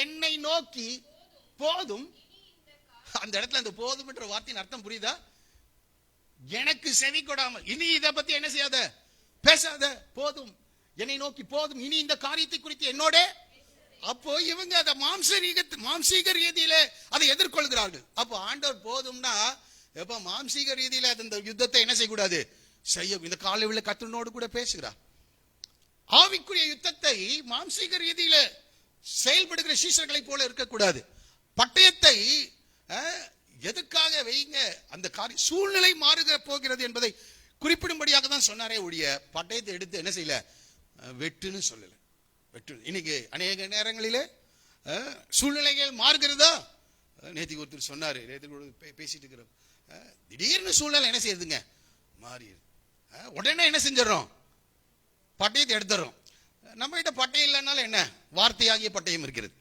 என்னை நோக்கி போதும். அந்த இடத்துல அந்த போதும் என்ற வார்த்தையின் அர்த்தம் புரியுதா? எனக்கு செவி கொடாமல், இனி இதை பத்தி என்ன செய்யாத, பேசாத, போதும், என்னை நோக்கி போதும், இனி இந்த காரியத்தை குறித்து என்னோட. அப்போ இவங்க அதை மாம்சீக ரீதியில அதை எதிர்கொள்கிறார்கள். அப்போ ஆண்டவர் போதும்னா, எப்ப மாம்சீக ரீதியில அந்த யுத்தத்தை என்ன செய்யக்கூடாது, செய்ய. இந்த காலையில் கர்த்தனோடு கூட பேசுகிறார். ஆவிக்குரிய யுத்தத்தை மாம்சீக ரீதியில செயல்படுகிற சீஷர்களை போல இருக்கக்கூடாது. பட்டயத்தை எதுக்காக வைங்க, அந்த காரியம் சூழ்நிலை மாறுகிற போகிறது என்பதை குறிப்பிடும்படியாக தான் சொன்னாரே ஒழிய, பட்டயத்தை எடுத்து என்ன செய்யல, வெட்டுன்னு சொல்லல. வெட்டு இன்னைக்கு அநேக நேரங்களிலே சூழ்நிலைகள் மாறுகிறதா. நேற்றுக்கு ஒருத்தர் சொன்னாரு, நேற்று பேசிட்டு இருக்கிறோம், திடீர்னு சூழ்நிலை என்ன செய்யுதுங்க, மாறிடுது. உடனே என்ன செஞ்சிடறோம், பட்டயத்தை எடுத்துறோம். நம்ம கிட்ட பட்டயம் இல்லைன்னாலும் என்ன, வார்த்தையாகிய பட்டயம் இருக்கிறது.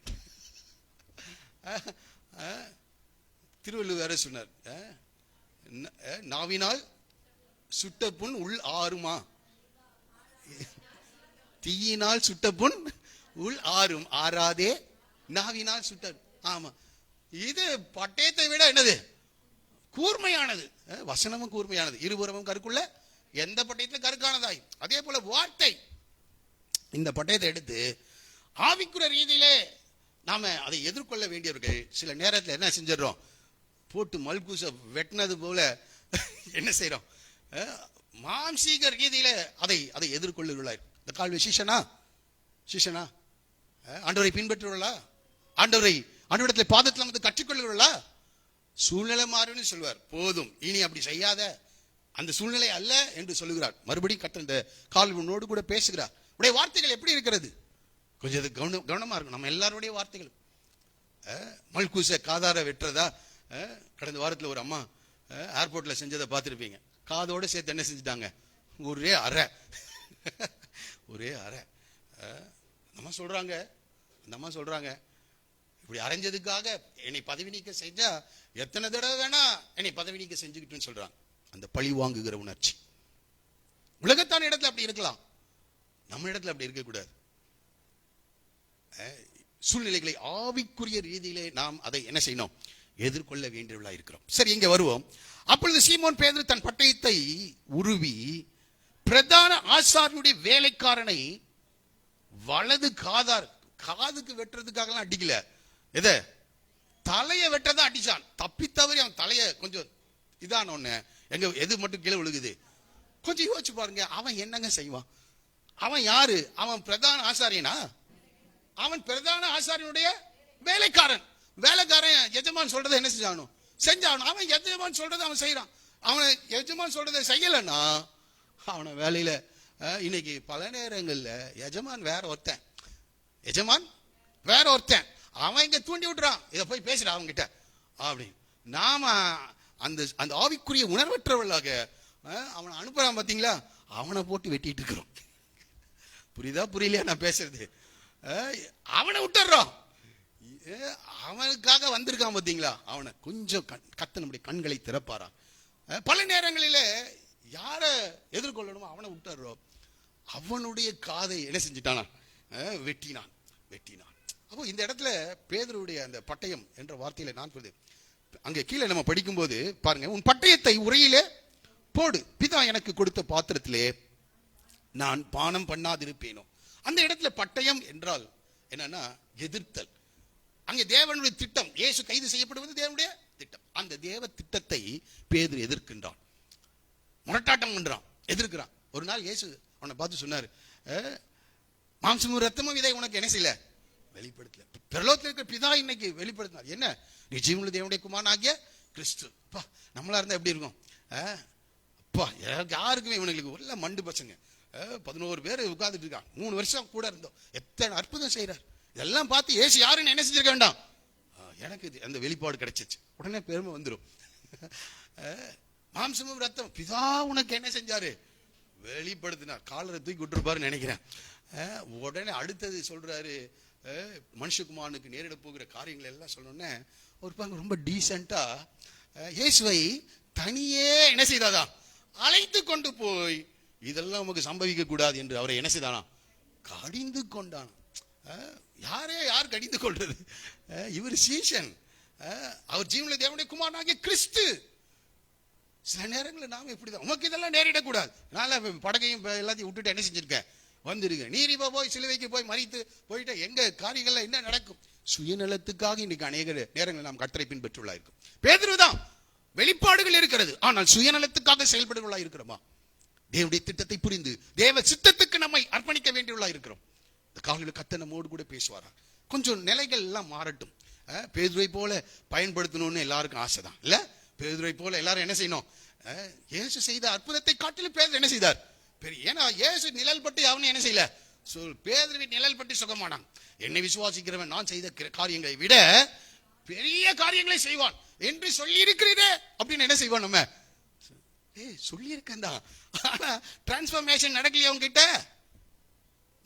திருவள்ளுவர் சொன்னார், நாவினால் சுட்ட புண் உள் ஆறுமா, தீயினால் சுட்ட புண் உள் ஆறும், ஆறாதே நாவினால் சுட்ட. ஆமா, இது பட்டயத்தை விட என்னது, கூர்மையானது. வசனமும் கூர்மையானது, இருபுறமும் கருக்குள்ள எந்த பட்டயத்துல கருக்கானதாய். அதே போல வார்த்தை, இந்த பட்டயத்தை எடுத்து ஆவிக்குரிய ரீதியிலே நாம அதை எதிர்கொள்ள வேண்டியவர்கள். சில நேரத்தில் என்ன செஞ்சிடறோம், போட்டு மல்கூச வெட்டினது போல என்ன செய்யறோம், மாம்சீக ரீதியில அதை எதிர்கொள்ளுகிறார். இந்த கால்வி சீஷனா ஆண்டவரை பின்பற்றுவா, ஆண்டவரிடத்துல பாதத்தில் வந்து கற்றுக்கொள்ளுகிறா. சூழ்நிலை மாறுன்னு சொல்வார், போதும் இனி அப்படி செய்யாத, அந்த சூழ்நிலை அல்ல என்று சொல்லுகிறார். மறுபடியும் கற்ற இந்த கால்வினோடு கூட பேசுகிறார். உடைய வார்த்தைகள் எப்படி இருக்கிறது, கொஞ்சம் கவனமா இருக்கும். நம்ம எல்லாருடைய வார்த்தைகள் மல்கூச காதார வெட்டுறதா. கடந்த வாரத்தில் ஒரு அம்மா ஏர்போர்ட்ல செஞ்சதை பார்த்துருப்பீங்க. காதோட சேர்த்து என்ன செஞ்சுட்டாங்க, ஒரே அறை. நம்ம சொல்றாங்க, அந்த அம்மா சொல்றாங்க, இப்படி அரைஞ்சதுக்காக என்னை பதவி நீக்க செஞ்சா எத்தனை தடவை வேணா என்னை பதவி நீக்க செஞ்சுக்கிட்டுன்னு சொல்றாங்க. அந்த பழி வாங்குகிற உணர்ச்சி உலகத்தான இடத்துல அப்படி இருக்கலாம், நம்ம இடத்துல அப்படி இருக்கக்கூடாது. சூழ்நிலைகளை ஆவிக்குரிய ரீதியிலே நாம் அதை என்ன செய்யணும், எதிர்கொள்ள வேண்டியவர்களா இருக்கிறோம். சரி, இங்க வருவோம். அப்பொழுது சீமோன் பேதுரு தன் பட்டயத்தை உருவி பிரதான ஆசாரியனுடைய வேலைக்காரனை வலது காதுக்கு வெட்டுறதுக்காக அடிக்கல, எதை தலையை வெட்டதான் அடிச்சான். தப்பி தவறி அவன் தலைய கொஞ்சம் இதான ஒண்ணு, எங்க எது மட்டும் கீழே விழுகுது. கொஞ்சம் யோசிச்சு பாருங்க, அவன் என்னங்க செய்வான்? அவன் யாரு? அவன் பிரதான ஆசாரியனா? அவன் பிரதான ஆசாரியனுடைய வேலைக்காரன். எஜமான் சொல்றதை என்ன செஞ்சானோ அவன் எஜமான் சொல்றதை அவன் செய்யறான். அவன் எஜமான் சொல்றதை செய்யலன்னா அவனை வேலையில இன்னைக்கு பல நேரங்கள்ல எஜமான் வேற ஒருத்தன் அவன் இங்க தூண்டி விட்டுறான், இதை போய் பேசுறான் அவங்க கிட்ட அப்படின்னு. நாம அந்த ஆவிக்குரிய உணர்வற்றவர்களாக அவனை அனுப்புறான் பாத்தீங்களா, அவனை போட்டு வெட்டிட்டு இருக்கிறோம். புரியுதா புரியலையா நான் பேசுறது? அவனை விட்டுறோம். அவனுக்காக வந்திருக்கான் பார்த்தீங்களா, அவனை கொஞ்சம் கத்த நம்முடைய கண்களை திறப்பாரா? பல நேரங்களில யார எதிர்கொள்ளணுமோ அவனை விட்டுறோம். அவனுடைய காதை என்ன செஞ்சிட்டானா? வெட்டினான். அப்போ இந்த இடத்துல பேதுருடைய அந்த பட்டயம் என்ற வார்த்தையில நான் சொல்லுது, அங்க கீழே நம்ம படிக்கும்போது பாருங்க, உன் பட்டயத்தை உரையிலே போடு, பிதா எனக்கு கொடுத்த பாத்திரத்திலே நான் பானம் பண்ணாதிருப்பேனோ. அந்த இடத்துல பட்டயம் என்றால் என்னன்னா எதிர்த்தல். அங்கே தேவனுடைய திட்டம், இயேசு கைது செய்யப்படுவது தேவனுடைய திட்டம். அந்த தேவ திட்டத்தை பேதுரு எதிர்க்கின்றான், முரட்டாட்டம் பண்றான், எதிர்க்கிறான். ஒரு நாள் இயேசு அவனை பார்த்து சொன்னாரு, மாம்சமும் ரத்தமும் இதை உனக்கு என்ன செய்யல, வெளிப்படுத்தல, பிரலோகத்தில் இருக்கிற பிதா இன்னைக்கு வெளிப்படுத்தினார். என்ன, நீ ஜீவனுள்ள தேவனுடைய குமாரன் ஆகிய கிறிஸ்து. அப்பா, நம்மளா இருந்தா எப்படி இருக்கும்? அப்பா, யாருக்குமே இவனுங்களுக்கு உள்ள மண்டு பசங்க 11 பேர் உட்கார்ந்துட்டு இருக்கான். 3 வருஷம் கூட இருந்தோம், எத்தனை அற்புதம் செய்யறார். இதெல்லாம் பார்த்து ஏசு யாருன்னு என்ன செஞ்சிருக்க வேண்டாம், எனக்கு அந்த வெளிப்பாடு கிடைச்சிச்சு, உடனே பெருமை வந்துடும். மாம்சமும் ரத்தம் பிதா உனக்கு என்ன செஞ்சாரு, வெளிப்படுத்தினார். காலரை தூக்கி விட்டுருப்பாருன்னு நினைக்கிறேன். உடனே அடுத்தது சொல்றாரு, மனுஷகுமாரனுக்கு நேரிட போகிற காரியங்கள் எல்லாம் சொன்னோன்னே ஒரு பாருங்க ரொம்ப டீசெண்டா இயேசுவை தனியே என்ன செய்தாதா, அழைத்து கொண்டு போய் இதெல்லாம் நமக்கு சம்பவிக்க கூடாது என்று அவரை என்ன செய்தானா, கடிந்து கொண்டான். யார் கடிந்து கொள்றது? இவர் சீஷன், அவர் ஜீவனுள்ள தேவனுடைய குமாரனாகிய கிறிஸ்து. சில நேரங்களில் நாம இப்படிதான், உமக்கு இதெல்லாம் நேரிடக்கூடாது, நான் படகையும் எல்லாத்தையும் விட்டுட்டு என்ன செஞ்சிருக்கேன், வந்திருக்கேன். நீர் இப்ப போய் சிலுவைக்கு போய் மரித்து போயிட்டு எங்க காரியங்கள்ல என்ன நடக்கும்? சுயநலத்துக்காக இன்னைக்கு அநேக நேரங்கள் நாம் கர்த்தரை பின்பற்றுள்ளா இருக்கும். பேதுருதான் வெளிப்பாடுகள் இருக்கிறது, ஆனால் சுயநலத்துக்காக செயல்படுவதா இருக்கிறோமா? தேவனுடைய திட்டத்தை புரிந்து தேவ சித்தத்துக்கு நம்மை அர்ப்பணிக்க வேண்டியவளா இருக்கிறோம். இந்த காலையில் கர்த்தர் நம்மோடு கூட பேசுவாரா? கொஞ்சம் நிலைகள் எல்லாம் மாறட்டும். பேதுருவை போல பயன்படுத்தணும்னு எல்லாருக்கும் ஆசைதான் இல்ல? பேதுருவை போல எல்லாரும் என்ன செய்யணும்? இயேசு செய்த அற்புதத்தை காட்டிலும் பேதுரு என்ன செய்தார்? ஏன்னா இயேசு நிழல் பட்டு அவனு என்ன செய்யல, பேதுருவின் நிழல் பட்டு சுகமானான். என்னை விசுவாசிக்கிறவன் நான் செய்த காரியங்களை விட பெரிய காரியங்களை செய்வான் என்று சொல்லி இருக்கிறீரே அப்படின்னு என்ன செய்வான்? நம்ம சொல்லி இருக்கேன் தான், ஆனா டிரான்ஸ்பர்மேஷன் நடக்கலையா உங்ககிட்ட?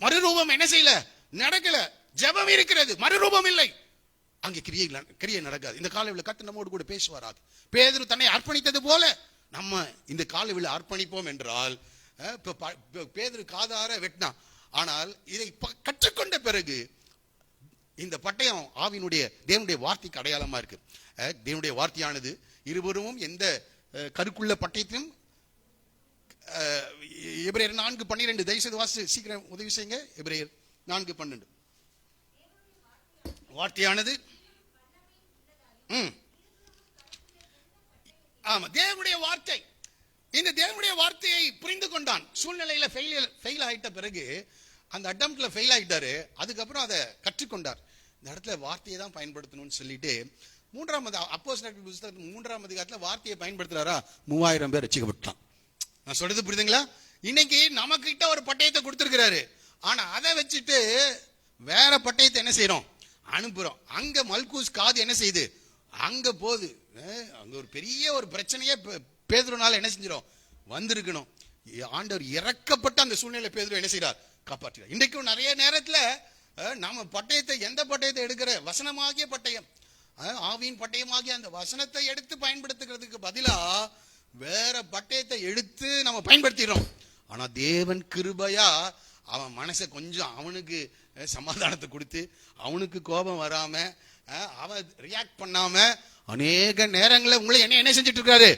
மறுரூபம் என்ன செய்யல, நடக்கல. ஜெபம் இருக்கிறது, மறுரூபம் இல்லை, அங்கே கிரியை நடக்காது. இந்த காலையில் கர்த்தர் நம்மோடு கூட பேசுவாராக. பேதுரு தன்னை அர்ப்பணித்தது போல நம்ம இந்த காலையில் அர்ப்பணிப்போம் என்றால், பேதுரு காதார வெட்டினான், ஆனால் இதை கற்றுக்கொண்ட பிறகு இந்த பட்டயம் ஆவியினுடைய தேவனுடைய வார்த்தைக்கு அடையாளமா இருக்கு. தேவனுடைய வார்த்தையானது இருவரும் எந்த கருக்குள்ள பட்டயத்திலும், எபிரேயர் 4:12 தயவுசெய்து வாசி, சீக்கிரம் உதவி செய்யுங்க. எபிரேயர் 4:12 வார்த்தையானது ஆமா தேவனுடைய வார்த்தை. இந்த தேவனுடைய வார்த்தையை புரிந்து கொண்டான். சூழ்நிலையில ஃபெயில் ஆயிட்ட பிறகு, அந்த அட்டம்ப்ட்ல ஃபெயில் ஆயிட்டாரு, அதுக்கப்புறம் அதை கற்றுக்கொண்டார். இந்த இடத்துல வார்த்தையை தான் பயன்படுத்தணும்னு சொல்லிட்டு 3ஆம் அப்போஸ்தலர் புத்தகம் 3ஆம் அதிகாரத்துல வார்த்தையை பயன்படுத்துறாரா, 3000 பேர் ரட்சிக்கப்பட்டான். நான் சொல்றது புரியுதுங்களா? இன்னைக்கு நமக்கு கிட்ட ஒரு பட்டயத்தை கொடுத்திருக்கிறாரு, ஆனா அதை வச்சுட்டு வேற பட்டயத்தை என்ன செய்யறோம், அனுப்புறோம். அங்க மல்கூஸ் காது என்ன செய்யுது, அங்க போகுது. அங்க ஒரு பெரிய ஒரு பிரச்சனையே பேதுருனால என்ன செஞ்சிடும், வந்திருக்கணும். ஆண்டவர் இறக்கப்பட்ட அந்த சூழ்நிலை பேதுரு என்ன செய்யறார், காப்பாற்றுறார். இன்றைக்கும் நிறைய நேரத்துல நாம பட்டயத்தை, எந்த பட்டயத்தை எடுக்கிற, வசனமாகிய பட்டயம், ஆவியின் பட்டயமாகிய அந்த வசனத்தை எடுத்து பயன்படுத்துகிறதுக்கு பதிலா வேற பட்டயத்தை எடுத்து நம்ம பயன்படுத்திடுறோம். ஆனா தேவன் கிருபையா அவன் மனசை கொஞ்சம் அவனுக்கு சமாதானத்தை கொடுத்து, அவனுக்கு கோபம் வராம, அவன் ரியாக்ட் பண்ணாம அநேக நேரங்களில் உங்களை என்ன செஞ்சுட்டு இருக்காரு,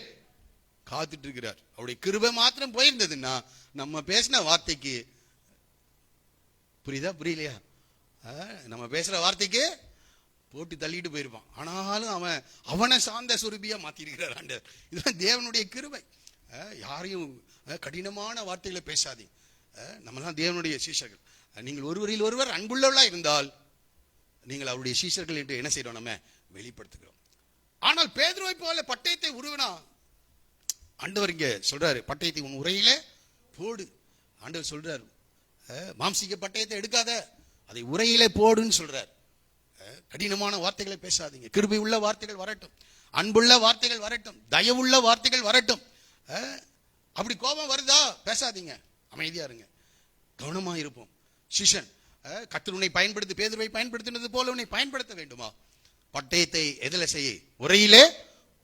காத்துட்டு இருக்கிறார். அவருடைய கிருபை மாத்திரம் போயிருந்ததுன்னா நம்ம பேசின வார்த்தைக்கு, புரியுதா புரியலையா, நம்ம பேசுற வார்த்தைக்கு போட்டு தள்ளிட்டு போயிருப்பான். ஆனாலும் அவனை சார்ந்த சுரூபியா மாத்திருக்கிறார் ஆண்டவர். இதுதான் தேவனுடைய கிருபை. யாரையும் கடினமான வார்த்தைகளை பேசாதீங்க. நம்மலாம் தேவனுடைய சீஷர்கள். நீங்கள் ஒருவரில் ஒருவர் அன்புள்ளவர்களா இருந்தால் நீங்கள் அவருடைய சீஷர்கள் என்று என்ன செய்யறோம், நம்ம வெளிப்படுத்துகிறோம். ஆனால் பேதுருவை போல பட்டயத்தை உருவினா, ஆண்டவர் இங்க சொல்றாரு, பட்டயத்தை உன் உரையில போடு. ஆண்டவர் சொல்றாரு, மாம்சீக பட்டயத்தை எடுக்காத, அதை உரையிலே போடுன்னு சொல்றார். கடினமான வார்த்தைகளை பேசாதீங்க. கிருபை உள்ள வார்த்தைகள் வரட்டும், அன்புள்ள வார்த்தைகள் வரட்டும், தயவுள்ள வார்த்தைகள் வரட்டும். அப்படி கோபம் வருதா, பேசாதீங்க, அமைதியா இருங்க, கவனமா இருப்போம். சிஷன். கர்த்தர் உன்னை பயன்படுத்தி, பேதுருவை பயன்படுத்தினது போல உன்னை பயன்படுத்த வேண்டுமா? பட்டயத்தை எதில் செய்ய? உரையிலே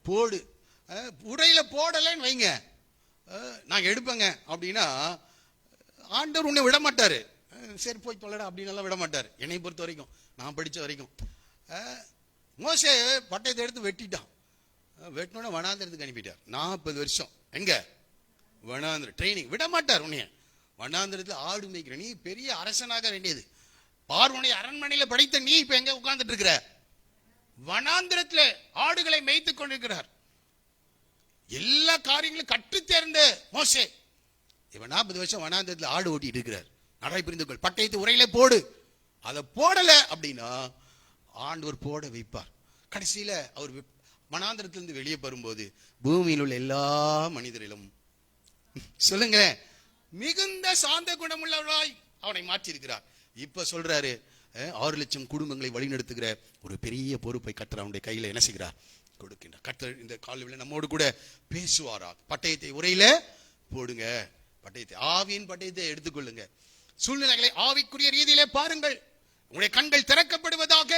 போடு. உரையில போடலன்னு வைங்க, நான் எடுப்பேங்க அப்படின்னா ஆண்டவர் உன்னை விட மாட்டாரு. சரி போய் தொலைடா அப்படின்னு எல்லாம் விட மாட்டார். என்னை பொறுத்த வரைக்கும், நான் படித்த வரைக்கும். மோசே பட்டயத்தை எடுத்து வெட்டிட்டான். வெட்டினோட வனாந்திரத்துக்கு அனுப்பிட்டார். 40 வருஷம் எங்க வனாந்திரம் ட்ரைனிங். விட மாட்டார் உன்னைய. வனாந்திரத்தில் ஆடு மேய்க்கிற நீ பெரிய அரசனாக வேண்டியது. பார்வோனை அரண்மனையில படைத்த நீ இப்ப எங்க உட்கார்ந்துட்டு இருக்கிற? வனாந்திரத்தில் ஆடுகளை மேய்த்துக் கொண்டிருக்கிறார். எல்லா காரியங்களும் கற்று தேர்ந்த மோசே இவன் 40 வருஷம் வனாந்திரத்தில் ஆடு ஓட்டிட்டு இருக்கிறார். நடை புரிந்து கொள். பட்டயத்தை உரையில போடு. அதை போடல அப்படின்னா ஆண்டவர் போட வைப்பார். கடைசியில அவர் வனாந்திரத்திலிருந்து வெளியே வரும்போது பூமியில் உள்ள எல்லா மனிதரிலும் சொல்லுங்க மிகுந்த சாந்த குணமுள்ளவராய் அவனை மாற்றி இருக்கிறார். இப்ப சொல்றாரு 6 லட்சம் குடும்பங்களை வழிநடத்துகிற ஒரு பெரிய பொறுப்பை கர்த்தர் அவனுடைய கையில என்ன செய்கிறார்? கொடுக்கின்றார். கர்த்தர் இந்த காலையில் நம்மோடு கூட பேசுவாரா? பட்டயத்தை உரையில போடுங்க. பட்டயத்தை, ஆவியின் பட்டயத்தை எடுத்துக்கொள்ளுங்க. சூழ்நிலைகளை ஆவிக்குரிய ரீதியிலே பாருங்கள். உங்களுடைய கண்கள் திறக்கப்படுவதாக.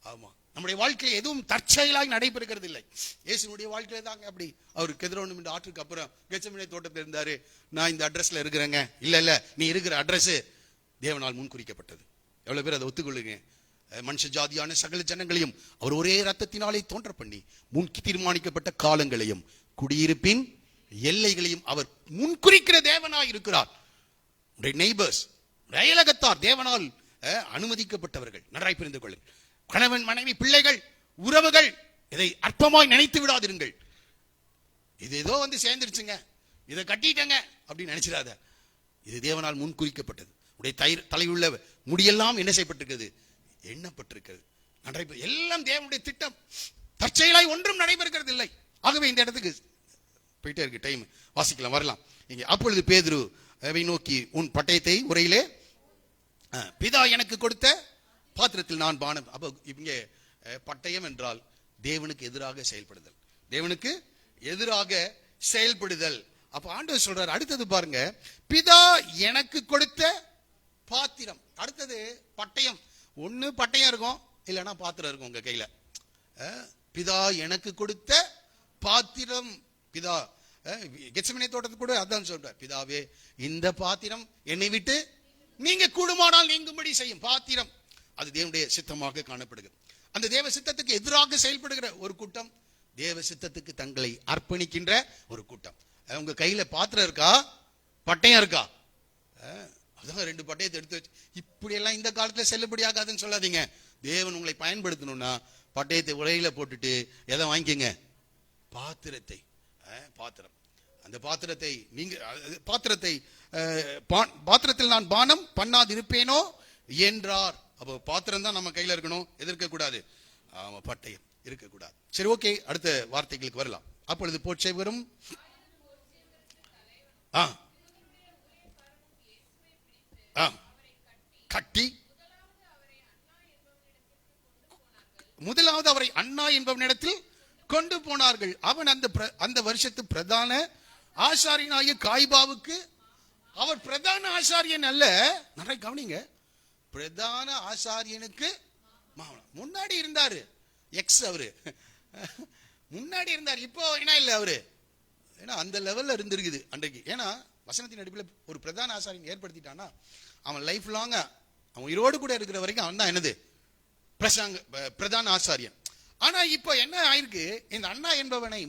ஆமா, நம்முடைய வாழ்க்கையில் எதுவும் தற்செயலாக நடைபெறுகிறது இல்லை. இயேசுனுடைய வாழ்க்கையில தாங்க அப்படி. அவர் கெத்ரோன் என்ற ஆற்றுக்கு அப்புறம் கெத்செமனே தோட்டத்தில் இருந்தாரு. நான் இந்த அட்ரஸ்ல இருக்கிறேங்க. இல்ல நீ இருக்கிற அட்ரஸ் தேவனால் முன்குறிக்கப்பட்டது. எவ்வளவு பேர் அதை ஒத்துக்கொள்ளுங்க? மனுஷ ஜாதியான சகல ஜனங்களையும் அவர் ஒரே ரத்தத்தினாலே தோன்ற பண்ணி முன் தீர்மானிக்கப்பட்ட காலங்களையும் குடியிருப்பின் எல்லைகளையும் அவர் முன்குறிக்கிற தேவனாய் இருக்கிறார். நெய்பர்ஸ், அயலகத்தார் தேவனால் அனுமதிக்கப்பட்டவர்கள். நன்றாய் புரிந்து கொள்ளுங்கள். கணவன், மனைவி, பிள்ளைகள், உறவுகள், இதை அற்பமாய் நினைத்து விடாதிருங்கள். இது ஏதோ வந்து சேர்ந்துருச்சுங்க, இதை கட்டிட்டங்க அப்படின்னு நினைச்சிடாத. இது தேவனால் முன்குறிக்கப்பட்டது. உடைய தலையுள்ள முடியெல்லாம் என்ன செய்யப்பட்டிருக்கிறது? எண்ணப்பட்டிருக்கிறது. எல்லாம் தேவனுடைய திட்டம். தற்செயலாய் ஒன்றும் நடைபெறுகிறது இல்லை. ஆகவே இந்த இடத்துக்கு போயிட்டே இருக்கு. டைம் வாசிக்கலாம், வரலாம். இங்கே அப்பொழுது பேதுருவை நோக்கி, உன் பட்டயத்தை உரையிலே பிதா எனக்கு கொடுத்த பாத்திரத்தில் நான் பானம். அப்போ இங்கே பட்டயம் என்றால் தேவனுக்கு எதிராக செயல்படுதல். தேவனுக்கு எதிராக செயல்படுதல். அப்ப ஆண்டவர் சொல்றார், அடுத்தது பாருங்க, பிதா எனக்கு கொடுத்த பாத்திரம். அடுத்தது பட்டயம். ஒண்ணு பட்டயம் இருக்கும், இல்லைன்னா பாத்திரம் இருக்கும் உங்க கையில. பிதா எனக்கு கொடுத்த பாத்திரம். பிதா கெத்செமனே தோட்டத்துக்கு கூட அதான் சொல்றார், பிதாவே இந்த பாத்திரம் என்னை விட்டு நீங்க கூடுமானால் நீங்கும்படி செய்யும். பாத்திரம் அது தேவனுடைய சித்தமாக காணப்படுகிறது. அந்த தேவ சித்தத்துக்கு எதிராக செயல்படுகிற ஒரு கூட்டம், தேவ சித்தத்துக்கு தங்களை அர்ப்பணிக்கின்ற ஒரு கூட்டம். உங்க கையில பாத்திரம் இருக்கா? பட்டயம் இருக்கா? அதான் 2 பட்டயத்தை எடுத்து வச்சு இப்படி எல்லாம் இந்த காலத்துல செல்லுபடி ஆகாதுன்னு சொல்லாதீங்க. தேவன் உங்களை பயன்படுத்தணும்னா பட்டயத்தை உரையில போட்டுட்டு எதை வாங்கிக்கங்க? பாத்திரத்தை. பாத்திரம். அந்த பாத்திரத்தை நீங்க பாத்திரத்தில் நான் பானம் பண்ணாது இருப்பேனோ என்றார். அப்போ பாத்திரம் தான் நம்ம கையில இருக்கணும், எதிர்க்க கூடாது. பட்டயம் இருக்கக்கூடாது. சரி, ஓகே, அடுத்த வார்த்தைகளுக்கு வரலாம். அப்பொழுது போட்சேவரும் கட்டி முதலாவது அவரை அண்ணா என்பவனிடத்தில் கொண்டு போனார்கள். அவன் அந்த வருஷத்து பிரதான ஆசாரியனாகிய காய்பாவுக்கு, அவர் பிரதான ஆசாரியன் அல்ல, நிறைய கவனிங்க, பிரதான ஆசாரியனுக்கு முன்னாடி இருந்தாரு. எக்ஸ் அவரு முன்னாடி இருந்தார். இப்போ என்ன இல்லை அவரு, ஏன்னா அந்த லெவல்ல இருந்திருக்குது அன்றைக்கு. ஏன்னா வசனத்தின் அடிப்படையில் ஒரு பிரதான ஆசாரியன் ஏற்படுத்திட்டான்னா அவன் லைஃப் லாங்கா அவன் உயிரோடு கூட இருக்கிற வரைக்கும் அவன் தான் என்னது? பிரதான ஆசாரியன். ஆனா இப்போ என்ன ஆயிருக்கு, இந்த அண்ணா என்பவனை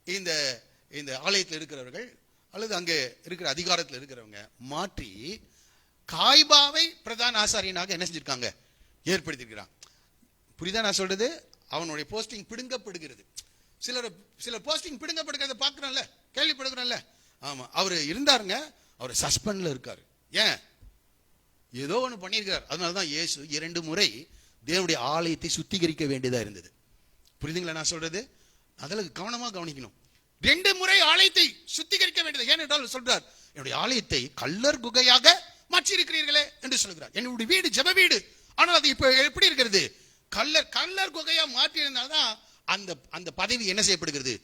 இந்த ஆலயத்தில் இருக்கிறவர்கள் அல்லது அங்கே இருக்கிற அதிகாரத்தில் இருக்கிறவங்க மாற்றி காய்பாவை பிரதான ஆசாரியனாக என்ன செஞ்சிருக்காங்க? ஏற்படுத்திருக்கிறான். புரியுதா நான் சொல்றது? அவனுடைய போஸ்டிங் பிடுங்கப்படுகிறது. சில போஸ்டிங் பிடுங்கப்படுகிறத பாக்குறோம்ல, கேள்விப்படுகிறோம்ல. ஆமா, அவரு இருந்தாருங்க, அவர் சஸ்பெண்ட்ல இருக்காரு. ஏன்? ஏதோ ஒண்ணு பண்ணியிருக்காரு. அதனாலதான் இயேசு 2 முறை தேவனுடைய ஆலயத்தை சுத்திகரிக்க வேண்டியதா இருந்தது. புரியுதுங்களா நான் சொல்றது? அதில் கவனமா கவனிக்கணும். 2 முறை ஆலயத்தை சுத்திகரிக்க வேண்டியது. ஏனென்றால் சொல்றார், என்னுடைய ஆலயத்தை கல்லர் குகையாக மாற்றி இருக்கிறீர்களே என்று சொல்கிறார். என்னுடைய வீடு ஜெப வீடு, ஆனால் அது இப்ப எப்படி இருக்கிறது? கல்லர் குகையா மாற்றி இருந்தால்தான் அந்த பதவி என்ன செய்யப்படுகிறது?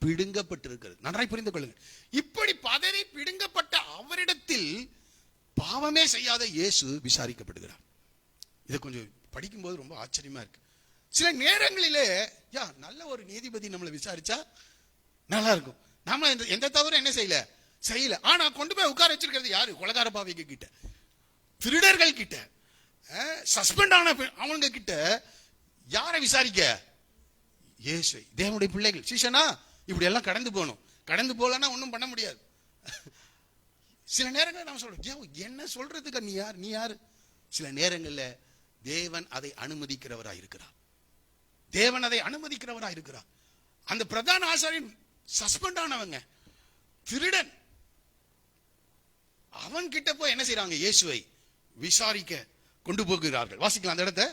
பிடுங்கப்பட்டிருக்கிறது. நன்றாய் புரிந்து கொள்ளுங்கள். இப்படி பதவி பிடுங்கப்பட்ட அவரிடத்தில் பாவமே செய்யாத இயேசு விசாரிக்கப்படுகிறார். இதை கொஞ்சம் படிக்கும்போது ரொம்ப ஆச்சரியமா இருக்கு. சில நேரங்களிலே நல்ல ஒரு நீதிபதி நம்மளை விசாரிச்சா நல்லா இருக்கும். நாம எந்த தவறும் என்ன செய்யல. ஆனா கொண்டு போய் உட்கார வச்சிருக்கிறது யாரு? கொலைகார பாவிக கிட்ட, திருடர்கள் கிட்ட, சஸ்பெண்ட் ஆன அவங்க கிட்ட. யாரை விசாரிக்க? இயேசு. தேவனுடைய பிள்ளைகள் சீஷனா இப்படி எல்லாம் கடந்து போகணும். கடந்து போகலன்னா ஒன்றும் பண்ண முடியாது. சில நேரங்களில் நாம் சொல்றோம், என்ன சொல்றதுக்கு நீ யாரு? சில நேரங்களில் தேவன் அதை அனுமதிக்கிறவராய் இருக்கிறார். தேவன் அதை அனுமதிக்கிறவராய் இருக்கிறார். அந்த பிரதான ஆசாரியன் சஸ்பெண்ட் ஆனவங்க, திருடன், அவன் கிட்ட போய் என்ன செய்யறாங்க? இயேசுவை விசாரிக்க கொண்டு போகிறார்கள். வாசிக்கலாம் அந்த இடத்தை.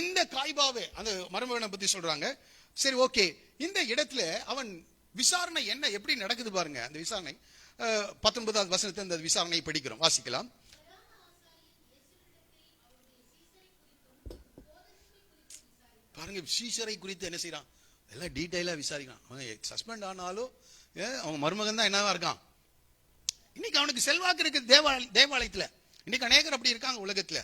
இந்த காய்பாவே அந்த மர்மவனை பத்தி சொல்றாங்க. சரி, ஓகே. இந்த இடத்துல அவன் விசாரணை என்ன எப்படி நடக்குது பாருங்க. அந்த விசாரணை 19வது வசனத்தை அந்த விசாரணை படிக்கிறோம். வாசிக்கலாம். பாருங்க, சீசரை குறித்து என்ன செய்யறான்? எல்லாம் டீடைலா விசாரிக்கிறான். அவன் சஸ்பெண்ட் ஆனாலும் அவன் மருமகன் தான் என்னவா இருக்கான். இன்னைக்கு அவனுக்கு செல்வாக்கு இருக்கு தேவாலயத்துல. இன்னைக்கு அநேகர் அப்படி இருக்காங்க உலகத்துல.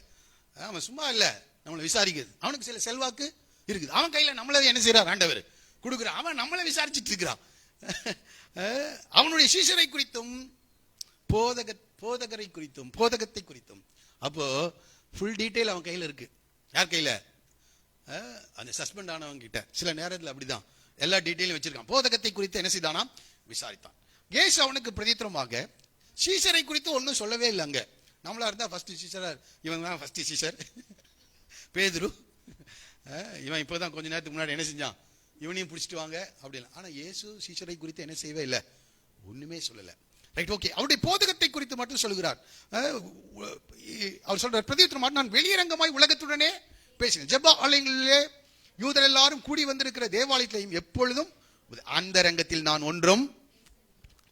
அவன் சும்மா இல்ல, நம்மளை விசாரிக்கிறது. அவனுக்கு சில செல்வாக்கு இருக்குது. அவன் கையில நம்மள என்ன செய்யறார்? ஆண்டவர் கொடுக்குறான். அவன் நம்மளை விசாரிச்சுட்டு இருக்கிறான். அவனுடைய சீசரை குறித்தும் போதகரை குறித்தும் போதகத்தை குறித்தும் அப்போ ஃபுல் டீடைல் அவன் கையில இருக்கு. யார் கையில? அந்த சஸ்பெண்ட் ஆனவங்க கிட்ட. சில நேரத்தில் அப்படிதான் எல்லா டீடைலும் வச்சிருக்கான். போதகத்தை குறித்து என்ன செய்தானா? விசாரித்தான். இயேசு அவனுக்கு பிரதித்திரமாக சீசரை குறித்து ஒன்றும் சொல்லவே இல்லை. அங்க நம்மளா இருந்தா ஃபர்ஸ்ட் சீசரா இவன் தான் ஃபர்ஸ்ட் சீசர் பேதுரு. இவன் இப்போதான் கொஞ்ச நேரத்துக்கு முன்னாடி என்ன செஞ்சான்? இவனையும் பிடிச்சிட்டு வாங்க அப்படின்னா. ஆனா இயேசு சீசரை குறித்து என்ன செய்யவே இல்லை, ஒண்ணுமே சொல்லல. Right, okay. அவருடைய போதகத்தை குறித்து மட்டும் சொல்லுகிறார். அவர் சொல்றார், பிரதித்திரமாக நான் வெளியரங்கமாய் உலகத்துடனே பேசினேன். ஜெப ஆலயங்களிலே யூதர் எல்லாரும் கூடி வந்திருக்கிற தேவாலயத்திலையும் எப்பொழுதும் அந்த ரங்கத்தில் நான் ஒன்றும்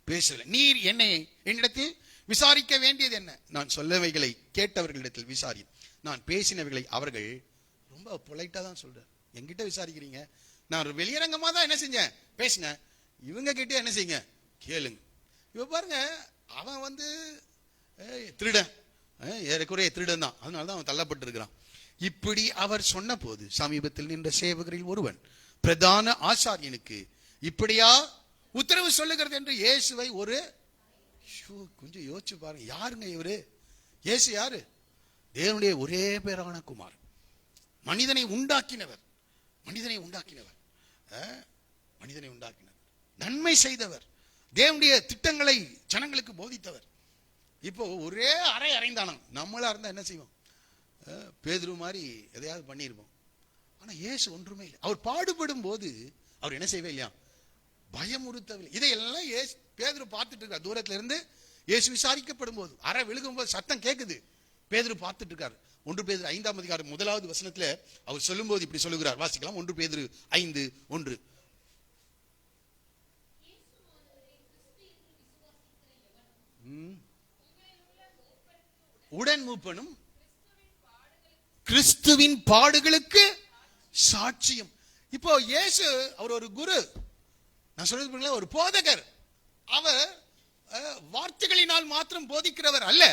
பேசவில்லை. நீர் என்னிடத்தில் விசாரிக்க வேண்டியது என்ன? நான் சொல்லவைகளை கேட்டவர்களிடத்தில் விசாரி. நான் பேசினவைகளை அவர்கள் ரொம்ப பொலைட்டா தான் சொல்றார். என்கிட்ட விசாரிக்கிறீங்க, நான் வெளியரங்கமா தான் என்ன செஞ்சேன்? பேசினேன். இவங்க கிட்ட என்ன செய்யுங்க? கேளுங்க. இவ பாருங்க, அவன் திருடன், ஏறக்குறைய திருடன் தான். அதனாலதான் அவன் தள்ளப்பட்டு இருக்கிறான். இப்படி அவர் சொன்ன போது சமீபத்தில் நின்ற சேவகரில் ஒருவன் பிரதான ஆசாரியனுக்கு இப்படியா உத்தரவு சொல்லுகிறது என்று இயேசுவை கொஞ்சம் யோசிச்சு பாருங்க. யாருங்க இவரு? இயேசு யாரு? தேவனுடைய ஒரே பேரான குமார், மனிதனை உண்டாக்கினவர், நன்மை செய்தவர், தேவனுடைய திட்டங்களை ஜனங்களுக்கு போதித்தவர். இப்போ ஒரே அறைந்தானாம். நம்மளா இருந்தா என்ன செய்வோம்? பேதுரு மாதிரி எதையாவது பண்ணியிருப்போம். ஆனா இயேசு ஒன்றுமே இல்லை. அவர் பாடுபடும் போது அவர் என்ன செய்வே இல்லையா? பயமுறுத்தவில்லை. இதையெல்லாம் பேதுரு பார்த்துட்டு இருக்கார். தூரத்துல இருந்து இயேசு விசாரிக்கப்படும் போது அறை விழுகும் போது சத்தம் கேட்குது. பேதுரு பார்த்துட்டு இருக்காரு. 1 பேதுரு 5ஆம் அதிகாரம் 1வது வசனத்துல அவர் சொல்லும் போது இப்படி சொல்லுகிறார். வாசிக்கலாம். 1 பேதுரு 5:1. உடன் மூப்பனும் கிறிஸ்துவின் பாடுகளுக்கு சாட்சியம். இப்போ இயேசு அவர் ஒரு குரு, நான் சொல்றது ஒரு போதகர். அவர் வார்த்தைகளினால் மாத்திரம் போதிக்கிறவர் அல்ல,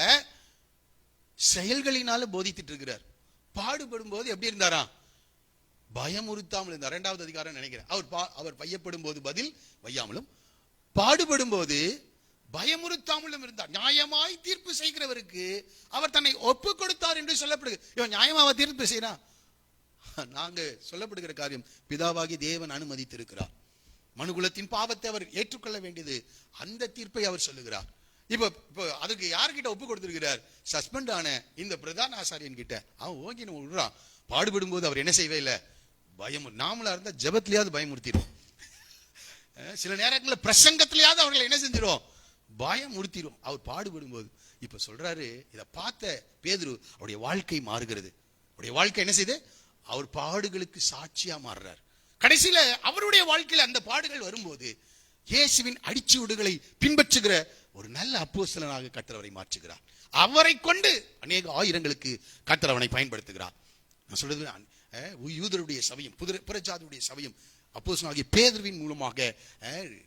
செயல்களினால போதித்துட்டு இருக்கிறார். பாடுபடும் போது எப்படி இருந்தாரா? பயமுறுத்தாமல் இருந்தார். 2வது அதிகாரம் நினைக்கிறேன். அவர் பையப்படும் போது பதில் வையாமலும், பாடுபடும் போது பயமுறுத்தாமலும் இருந்தார். நியாயமாய் தீர்ப்பு செய்கிறவருக்கு அவர் தன்னை ஒப்பு கொடுத்தார் என்று சொல்லப்படுகிறது. இவன் நியாயமாக தீர்ப்பு செய்யறான். நாங்க சொல்லப்படுகிற காரியம் பிதாவாகி தேவன் அனுமதித்திருக்கிறார். மனுகுலத்தின் பாவத்தை அவர் ஏற்றுக்கொள்ள வேண்டியது, அந்த தீர்ப்பை அவர் சொல்லுகிறார். இப்போ அதுக்கு யார்கிட்ட ஒப்பு கொடுத்திருக்கிறார்? சஸ்பெண்ட் ஆன இந்த பிரதான ஆசாரியன் கிட்ட. அவன் ஓகே விடுறான். பாடுபடும் போது அவர் என்ன செய்யவே இல்லை, பயம். நாமளா இருந்தா ஜெபத்திலேயாவது பயமுறுத்திடும். சில நேரங்களில் பிரசங்கத்திலேயாவது அவர்களை என்ன செஞ்சிடும்? பயமுறுத்திடும். அவர் பாடுபடும் போது. இப்ப சொல்றாரு, இதை பார்த்த பேதுரு அவருடைய வாழ்க்கை மாறுகிறது. அவருடைய வாழ்க்கை என்ன செய்யுது? அவர் பாடுகளுக்கு சாட்சியா மாறுறார். கடைசியில அவருடைய வாழ்க்கையில அந்த பாடுகள் வரும்போது இயேசுவின் அடிச்சுவடுகளை பின்பற்றுகிற ஒரு நல்ல அப்போஸ்தலனாக கர்த்தர் அவரை மாற்றுகிறார். அவரை கொண்டு அநேக ஆயிரங்களுக்கு கர்த்தர் அவனை பயன்படுத்துகிறார். நான் சொல்றது யூதருடைய சபையும் புறஜாதியுடைய சபையும் அப்போஸ்தலனாகிய பேதுருவின் மூலமாக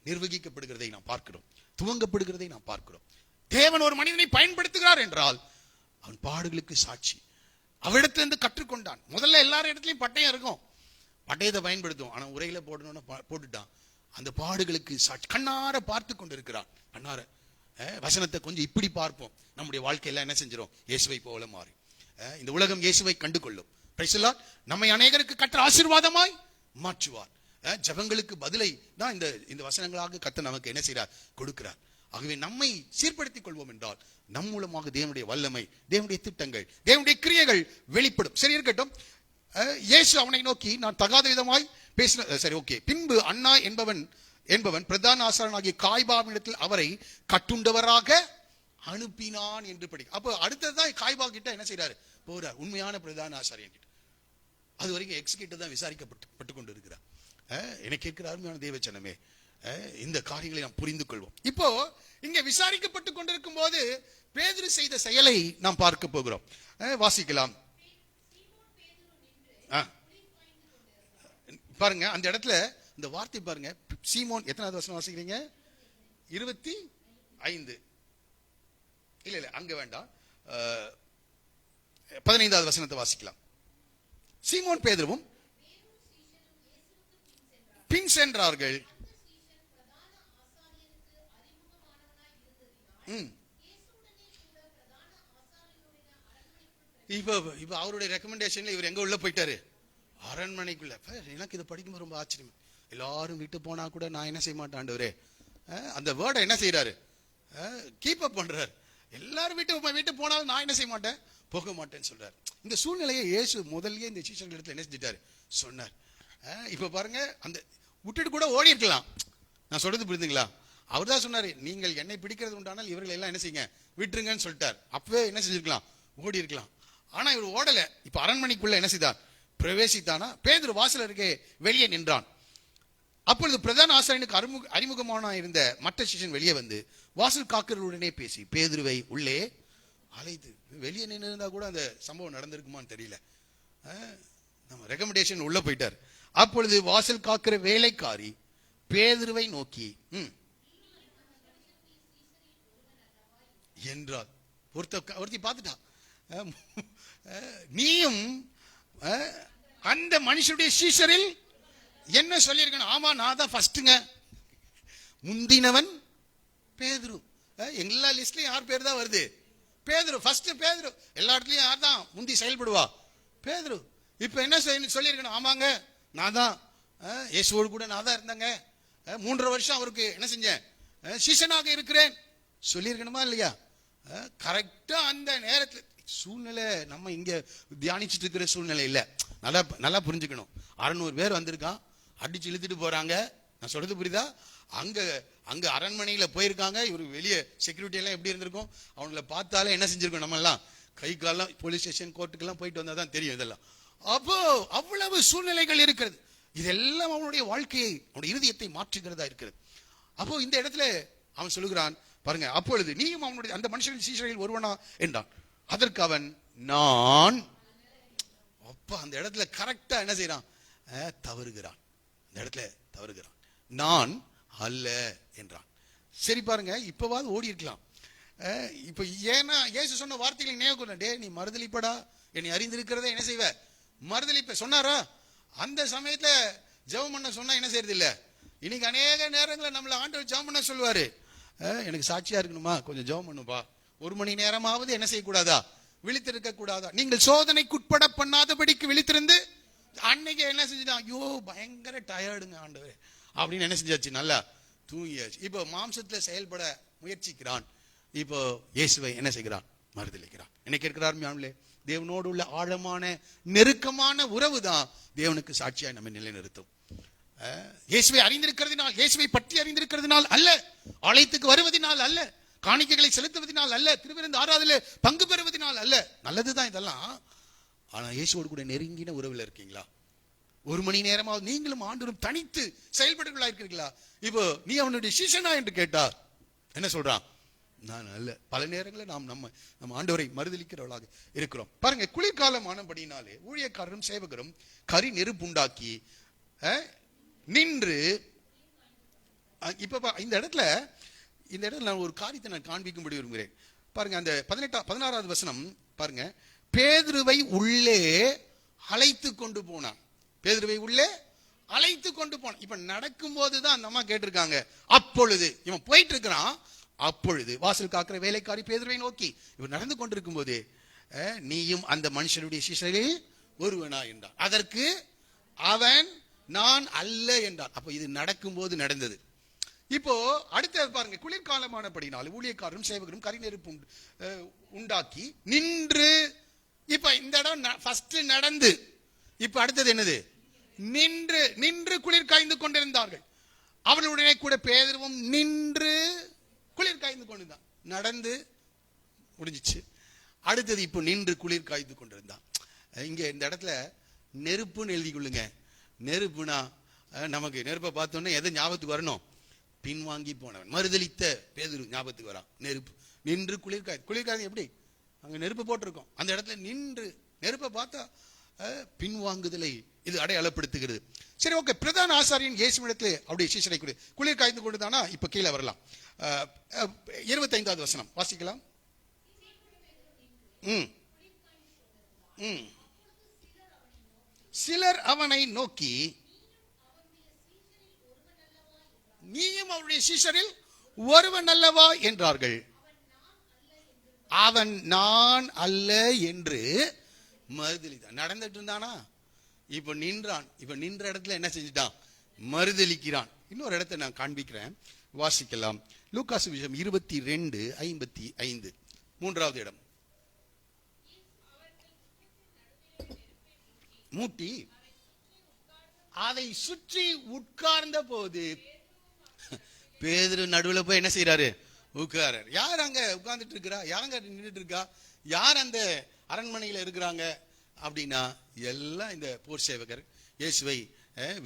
நிர்வகிக்கப்படுகிறதை நாம் பார்க்கிறோம், துவங்கப்படுகிறதை நாம் பார்க்கிறோம். தேவன் ஒரு மனிதனை பயன்படுத்துகிறார் என்றால் அவன் பாடுகளுக்கு சாட்சி. அவரிடத்திலிருந்து கற்றுக்கொண்டான். முதல்ல எல்லாரும் இடத்துலயும் பட்டயம் இருக்கும், பட்டயத்தை பயன்படுத்தும். ஆனா உரையில போடணும்னு போட்டுட்டான். அந்த பாடுகளுக்கு சாட்சி. கண்ணார பார்த்து கொண்டு இருக்கிறான். கண்ணார வசனத்தை கொஞ்சம் இப்படி பார்ப்போம், நம்முடைய வாழ்க்கையெல்லாம் என்ன செஞ்சிடும், இயேசுவை போல மாறி இந்த உலகம் இயேசுவை கண்டு கொள்ளும். நம்மை அநேகருக்கு கர்த்தர் ஆசீர்வாதமாய் மாற்றுவார். ஜெபங்களுக்கு பதிலை தான் இந்த வசனங்களாக கர்த்தர் நமக்கு என்ன செய்கிறார், கொடுக்கிறார். ஆகவே நம்மை சீர்படுத்திக் கொள்வோம் என்றால் நம் மூலமாக தேவனுடைய வல்லமை, தேவனுடைய திட்டங்கள், தேவனுடைய கிரியைகள் வெளிப்படும். சரி இருக்கட்டும். இயேசு அவனை நோக்கி, நான் தகாத விதமாய் பேசின, சரி ஓகே. பின்பு அண்ணா என்பவன் பிரதான ஆசாரியனாகிய காய்பாவினிடத்தில் அவரை கட்டுண்டவராக அனுப்பினான் என்று படிக்க. அப்போ அடுத்ததான் காய்பா கிட்ட என்ன செய்யறாரு, போறார் உண்மையான பிரதான ஆசாரியன் கிட்ட. அது வரைக்கும் எக்ஸ் கிட்ட தான் விசாரிக்கப்பட்டு கொண்டு இருக்கிறார். எனக்கு கேட்கிற அருமையான தேவச்சனமே, இந்த காரியங்களை நாம் புரிந்து கொள்வோம். இப்போ இங்க விசாரிக்கப்பட்டு கொண்டிருக்கும் போது பேதுரு செய்த செயலை நாம் பார்க்க போகிறோம். வாசிக்கலாம் பாருங்க. அந்த இடத்துல இந்த வார்த்தை பாருங்க, சீமோன். எத்தனாவது வசனம் வாசிக்கிறீங்க? 25. இல்ல அங்க வேண்டாம், 15வது வசனத்தை வாசிக்கலாம். சீமோன் பேதுருவும் பின் சென்றார்கள். இப்ப அவருடைய ரெக்கமெண்டேஷன்ல இவர் எங்க உள்ள போயிட்டாரு, அரண்மனைக்குள்ள. எனக்கு இதை படிக்கும்போது ரொம்ப ஆச்சரியம். எல்லாரும் விட்டு போனா கூட நான் என்ன செய்ய மாட்டேன் ஆண்டவரே, அந்த வேர்டை என்ன செய்யறாரு, கீப் அப் பண்றாரு. எல்லாரும் வீட்டு போனாலும் நான் என்ன செய்ய மாட்டேன், போக மாட்டேன்னு சொல்றாரு. இந்த சூழ்நிலையை இயேசு முதல்லயே இந்த சீஷர்கள் இடத்துல என்ன செஞ்சிட்டாரு, சொன்னார். இப்ப பாருங்க, அந்த விட்டுட்டு கூட ஓடி இருக்கலாம். நான் சொல்றது புரியுதுங்களா? அவர் தான் சொன்னாரு, நீங்கள் என்னை பிடிக்கிறது உண்டானால் இவர்கள் எல்லாம் என்ன செய்யுங்க, விட்டுருங்கன்னு சொல்லிட்டார். அப்பவே என்ன செஞ்சிருக்கலாம், ஓடி இருக்கலாம். ஆனா இவர் ஓடல. இப்ப அரண்மனைக்குள்ள என்ன செய்தார், பிரவேசித்தானா. பேதுரு வாசல் அருகே வெளியே நின்றான். அப்பொழுது பிரதான ஆசாரியனுக்கு அறிமுகமான இருந்த மற்ற சிஷ்யன் வெளியே வந்து வாசல் காக்கிறவருடனே பேசி பேதுருவை உள்ளே அழைத்து. வெளியே நின்று இருந்தா கூட அந்த சம்பவம் நடந்திருக்குமான்னு தெரியல. நம்ம ரெக்கமெண்டேஷன் உள்ள போயிட்டார். அப்பொழுது வாசல் காக்கிற வேலைக்காரி பேதுருவை நோக்கி என்றார். ஒருத்தி பார்த்துட்டா, நீயும் அந்த மனுஷனுடைய சீஷரில் என்ன சொல்லியிருக்கணும்? ஆமா, நான் தான் ஃபர்ஸ்ட்டுங்க. முந்தினவன் பேதுரு. எல்லா லிஸ்ட்லயும் யார் பேர் தான் வருது, பேதுரு. ஃபர்ஸ்ட் பேதுரு. எல்லா இடத்துலயும் யார் தான் முந்தி செயல்படுவா, பேதுரு. இப்ப என்ன சொல்லியிருக்கணும்? ஆமாங்க, நான் தான் இயேசுவோடு கூட நான் தான் இருந்தேங்க, 3.5 வருஷம் அவருக்கு என்ன செஞ்சேன், சீஷனாக இருக்கிறேன் சொல்லியிருக்கணுமா இல்லையா? கரெக்டா அந்த நேரத்தில் சூழ்நிலை நம்ம இங்க தியானிச்சுட்டு இருக்கிற சூழ்நிலை இல்ல. நல்லா புரிஞ்சுக்கணும். 600 பேர் வந்திருக்கான், அடிச்சு இழுத்துட்டு போறாங்க. நான் சொல்றது புரியுதா? அங்க அரண்மனையில போயிருக்காங்க. இவருக்கு வெளியே செக்யூரிட்டி எல்லாம் எப்படி இருந்திருக்கும், அவங்கள பார்த்தாலே என்ன செஞ்சிருக்கோம், நம்ம எல்லாம் கை காலம் போலீஸ் ஸ்டேஷன் கோர்ட்டுக்கெல்லாம் போயிட்டு வந்தா தான் தெரியும் இதெல்லாம். அப்போ அவ்வளவு சூழ்நிலைகள் இருக்கிறது. இதெல்லாம் அவனுடைய வாழ்க்கையை, அவனுடைய இருதயத்தை மாற்றுகிறதா இருக்கிறது. அப்போ இந்த இடத்துல அவன் சொல்லுகிறான் பாருங்க, அப்பொழுது நீயும் அவனுடைய அந்த மனுஷனின் சீஷரில் ஒருவனா என்றான். அதற்கு அவன் நான். அப்ப அந்த இடத்துல கரெக்டா என்ன செய்யறான், தவறுகிறான். அந்த இடத்துல தவறுகிறான். நான் அல்ல என்றான். சரி பாருங்க, இப்பவாது ஓடி இருக்கலாம். இப்ப ஏன்னா இயேசு சொன்ன வார்த்தைகளை நினைவு, டே நீ மறுதலிப்படா, என்னை அறிந்திருக்கிறத என்ன செய்வ, மறுதலிப்ப சொன்னாரா? அந்த சமயத்துல ஜெபம் பண்ண சொன்னா என்ன செய்யறது இல்ல. இன்னைக்கு அநேக நேரங்களில் நம்மள ஆண்டவர் ஜெபம் பண்ண சொல்லுவாரு, எனக்கு சாட்சியா இருக்கணுமா, கொஞ்சம் ஜெபம் பண்ணுப்பா, 1 மணி நேரமாவது என்ன செய்யக்கூடாதா, விழித்திருக்க கூடாதா? நீங்கள் சோதனைக்குட்பட பண்ணாதபடிக்கு விழித்திருந்து. அன்னைக்கு என்ன செஞ்சுட்டான், ஐயோ பயங்கர டயர்டுங்க ஆண்டவர் அப்படின்னு என்ன செஞ்சாச்சு, நல்லா தூங்கியாச்சு. இப்போ மாம்சத்துல செயல்பட முயற்சிக்கிறான். இப்போ இயேசுவை என்ன செய்கிறான், மறுதலிக்கிறான். என்ன கேட்கிறார், தேவனோடு உள்ள ஆழமான நெருக்கமான உறவு தான் தேவனுக்கு சாட்சியாய் நம்ம நிலைநிறுத்தும். இயேசுவை அறிந்திருக்கிறதுனால், இயேசுவை பற்றி அறிந்திருக்கிறதுனால் அல்ல, ஆலயத்துக்கு வருவதனால் அல்ல, காணிக்கைகளை செலுத்துவதனால் அல்ல, திருவிருந்து ஆராதனை பங்கு பெறுவதனால் அல்ல. நல்லதுதான் இதெல்லாம். ஆனா இயேசுவோடு கூட நெருங்கின உறவில் இருக்கீங்களா? 1 மணி நேரமாவது நீங்களும் ஆண்டவரும் தனித்து செயல்படுகளா இருக்கிறீங்களா? இப்போ நீ அவனுடைய சீஷனா என்று கேட்டார், என்ன சொல்றான், நான் அல்ல. பல நேரங்களில் நாம் நம்ம ஆண்டவரை மறுதலிக்கிறவர்களாக இருக்கிறோம். பாருங்க, குளிர்காலம் ஆனபடினாலே ஊழியக்காரரும் சேவகரும் கரி நெருப்புண்டாக்கி நின்று. இப்ப இந்த இடத்துல நான் ஒரு காரியத்தை நான் காண்பிக்கும்படி விரும்புகிறேன். பாருங்க, அந்த 16வது வசனம் பாருங்க. பேதுருவை உள்ளே அழைத்து கொண்டு போனான். பேதுருவை உள்ளே அழைத்து கொண்டு போனான். இப்ப நடக்கும் போதுதான் அந்த அம்மா கேட்டிருக்காங்க. அப்பொழுது இவன் போயிட்டு இருக்கிறான். அப்பொழுது வாசல் காக்கிற வேலைக்காரி பேதுருவை நோக்கி, இவன் நடந்து கொண்டிருக்கும் போது, நீயும் அந்த மனுஷனுடைய சீஷரில் ஒருவனா என்றான். அதற்கு அவன், நான் அல்ல என்றான். அப்ப இது நடக்கும் போது நடந்தது. இப்போ அடுத்தது பாருங்க, குளிர்காலமானபடினால் ஊழியக்காரரும் சேவகரும் கரி நெருப்பு உண்டாக்கி நின்று. இப்ப இந்த இடம் ஃபர்ஸ்ட் நடந்து, இப்ப அடுத்தது என்னது? நின்று குளிர் காய்ந்து கொண்டிருந்தார்கள். அவனுடனே கூட பேதுருவும் நின்று குளிர் காய்ந்து கொண்டிருந்தான். நடந்து முடிஞ்சிச்சு. அடுத்தது இப்போ நின்று குளிர் காய்ந்து கொண்டிருந்தான். இங்க இந்த இடத்துல நெருப்புன்னு எழுதி கொள்ளுங்க. நெருப்புனா நமக்கு நெருப்பை பார்த்தோன்னே எதை ஞாபகத்துக்கு வரணும்? பின்வாங்கி போனவன், மறுதலித்த பேதுரு ஞாபகத்துக்கு வரான். நெருப்பு. நின்று குளிர்காய்ந்து எப்படி? அங்க நெருப்பு போட்டிருக்கோம். அந்த இடத்துல நின்று நெருப்பை பார்த்தா பின்வாங்குதலை இது அடையாளப்படுத்துகிறது. சரி, ஓகே. பிரதான ஆசாரியன் இயேசுவிடத்திலே அவருடைய சீஷரை குளிர் காய்ந்து கொண்டுதானா? இப்ப கீழே வரலாம். 25வது வசனம் வாசிக்கலாம். சிலர் அவனை நோக்கி, நீயும் அவருடைய சீஷரில் ஒருவன் அல்லவா என்றார்கள். அவன் நான் அல்ல என்று மறுதலித்தான். நடந்துட்டு இருந்தானா, இப்ப நின்றான். இப்ப நின்ற இடத்துல என்ன செஞ்சுட்டான்? மறுதலிக்கிறான். இன்னொரு இடத்தை நான் காண்பிக்கிறேன், வாசிக்கலாம். லூக்கா சுவிசேஷம் 22:55, 3வது இடம். மூட்டி அதை சுற்றி உட்கார்ந்த போது பேதுரு நடுவில் போய் என்ன செய்யறாரு? உட்காராரு. யார் அங்க உட்கார்ந்துட்டு இருக்கிறா? யாரங்க நின்றுட்டு இருக்கா? யார் அந்த அரண்மனையில் இருக்கிறாங்க அப்படின்னா, எல்லாம் இந்த போர் சேவகர், இயேசுவை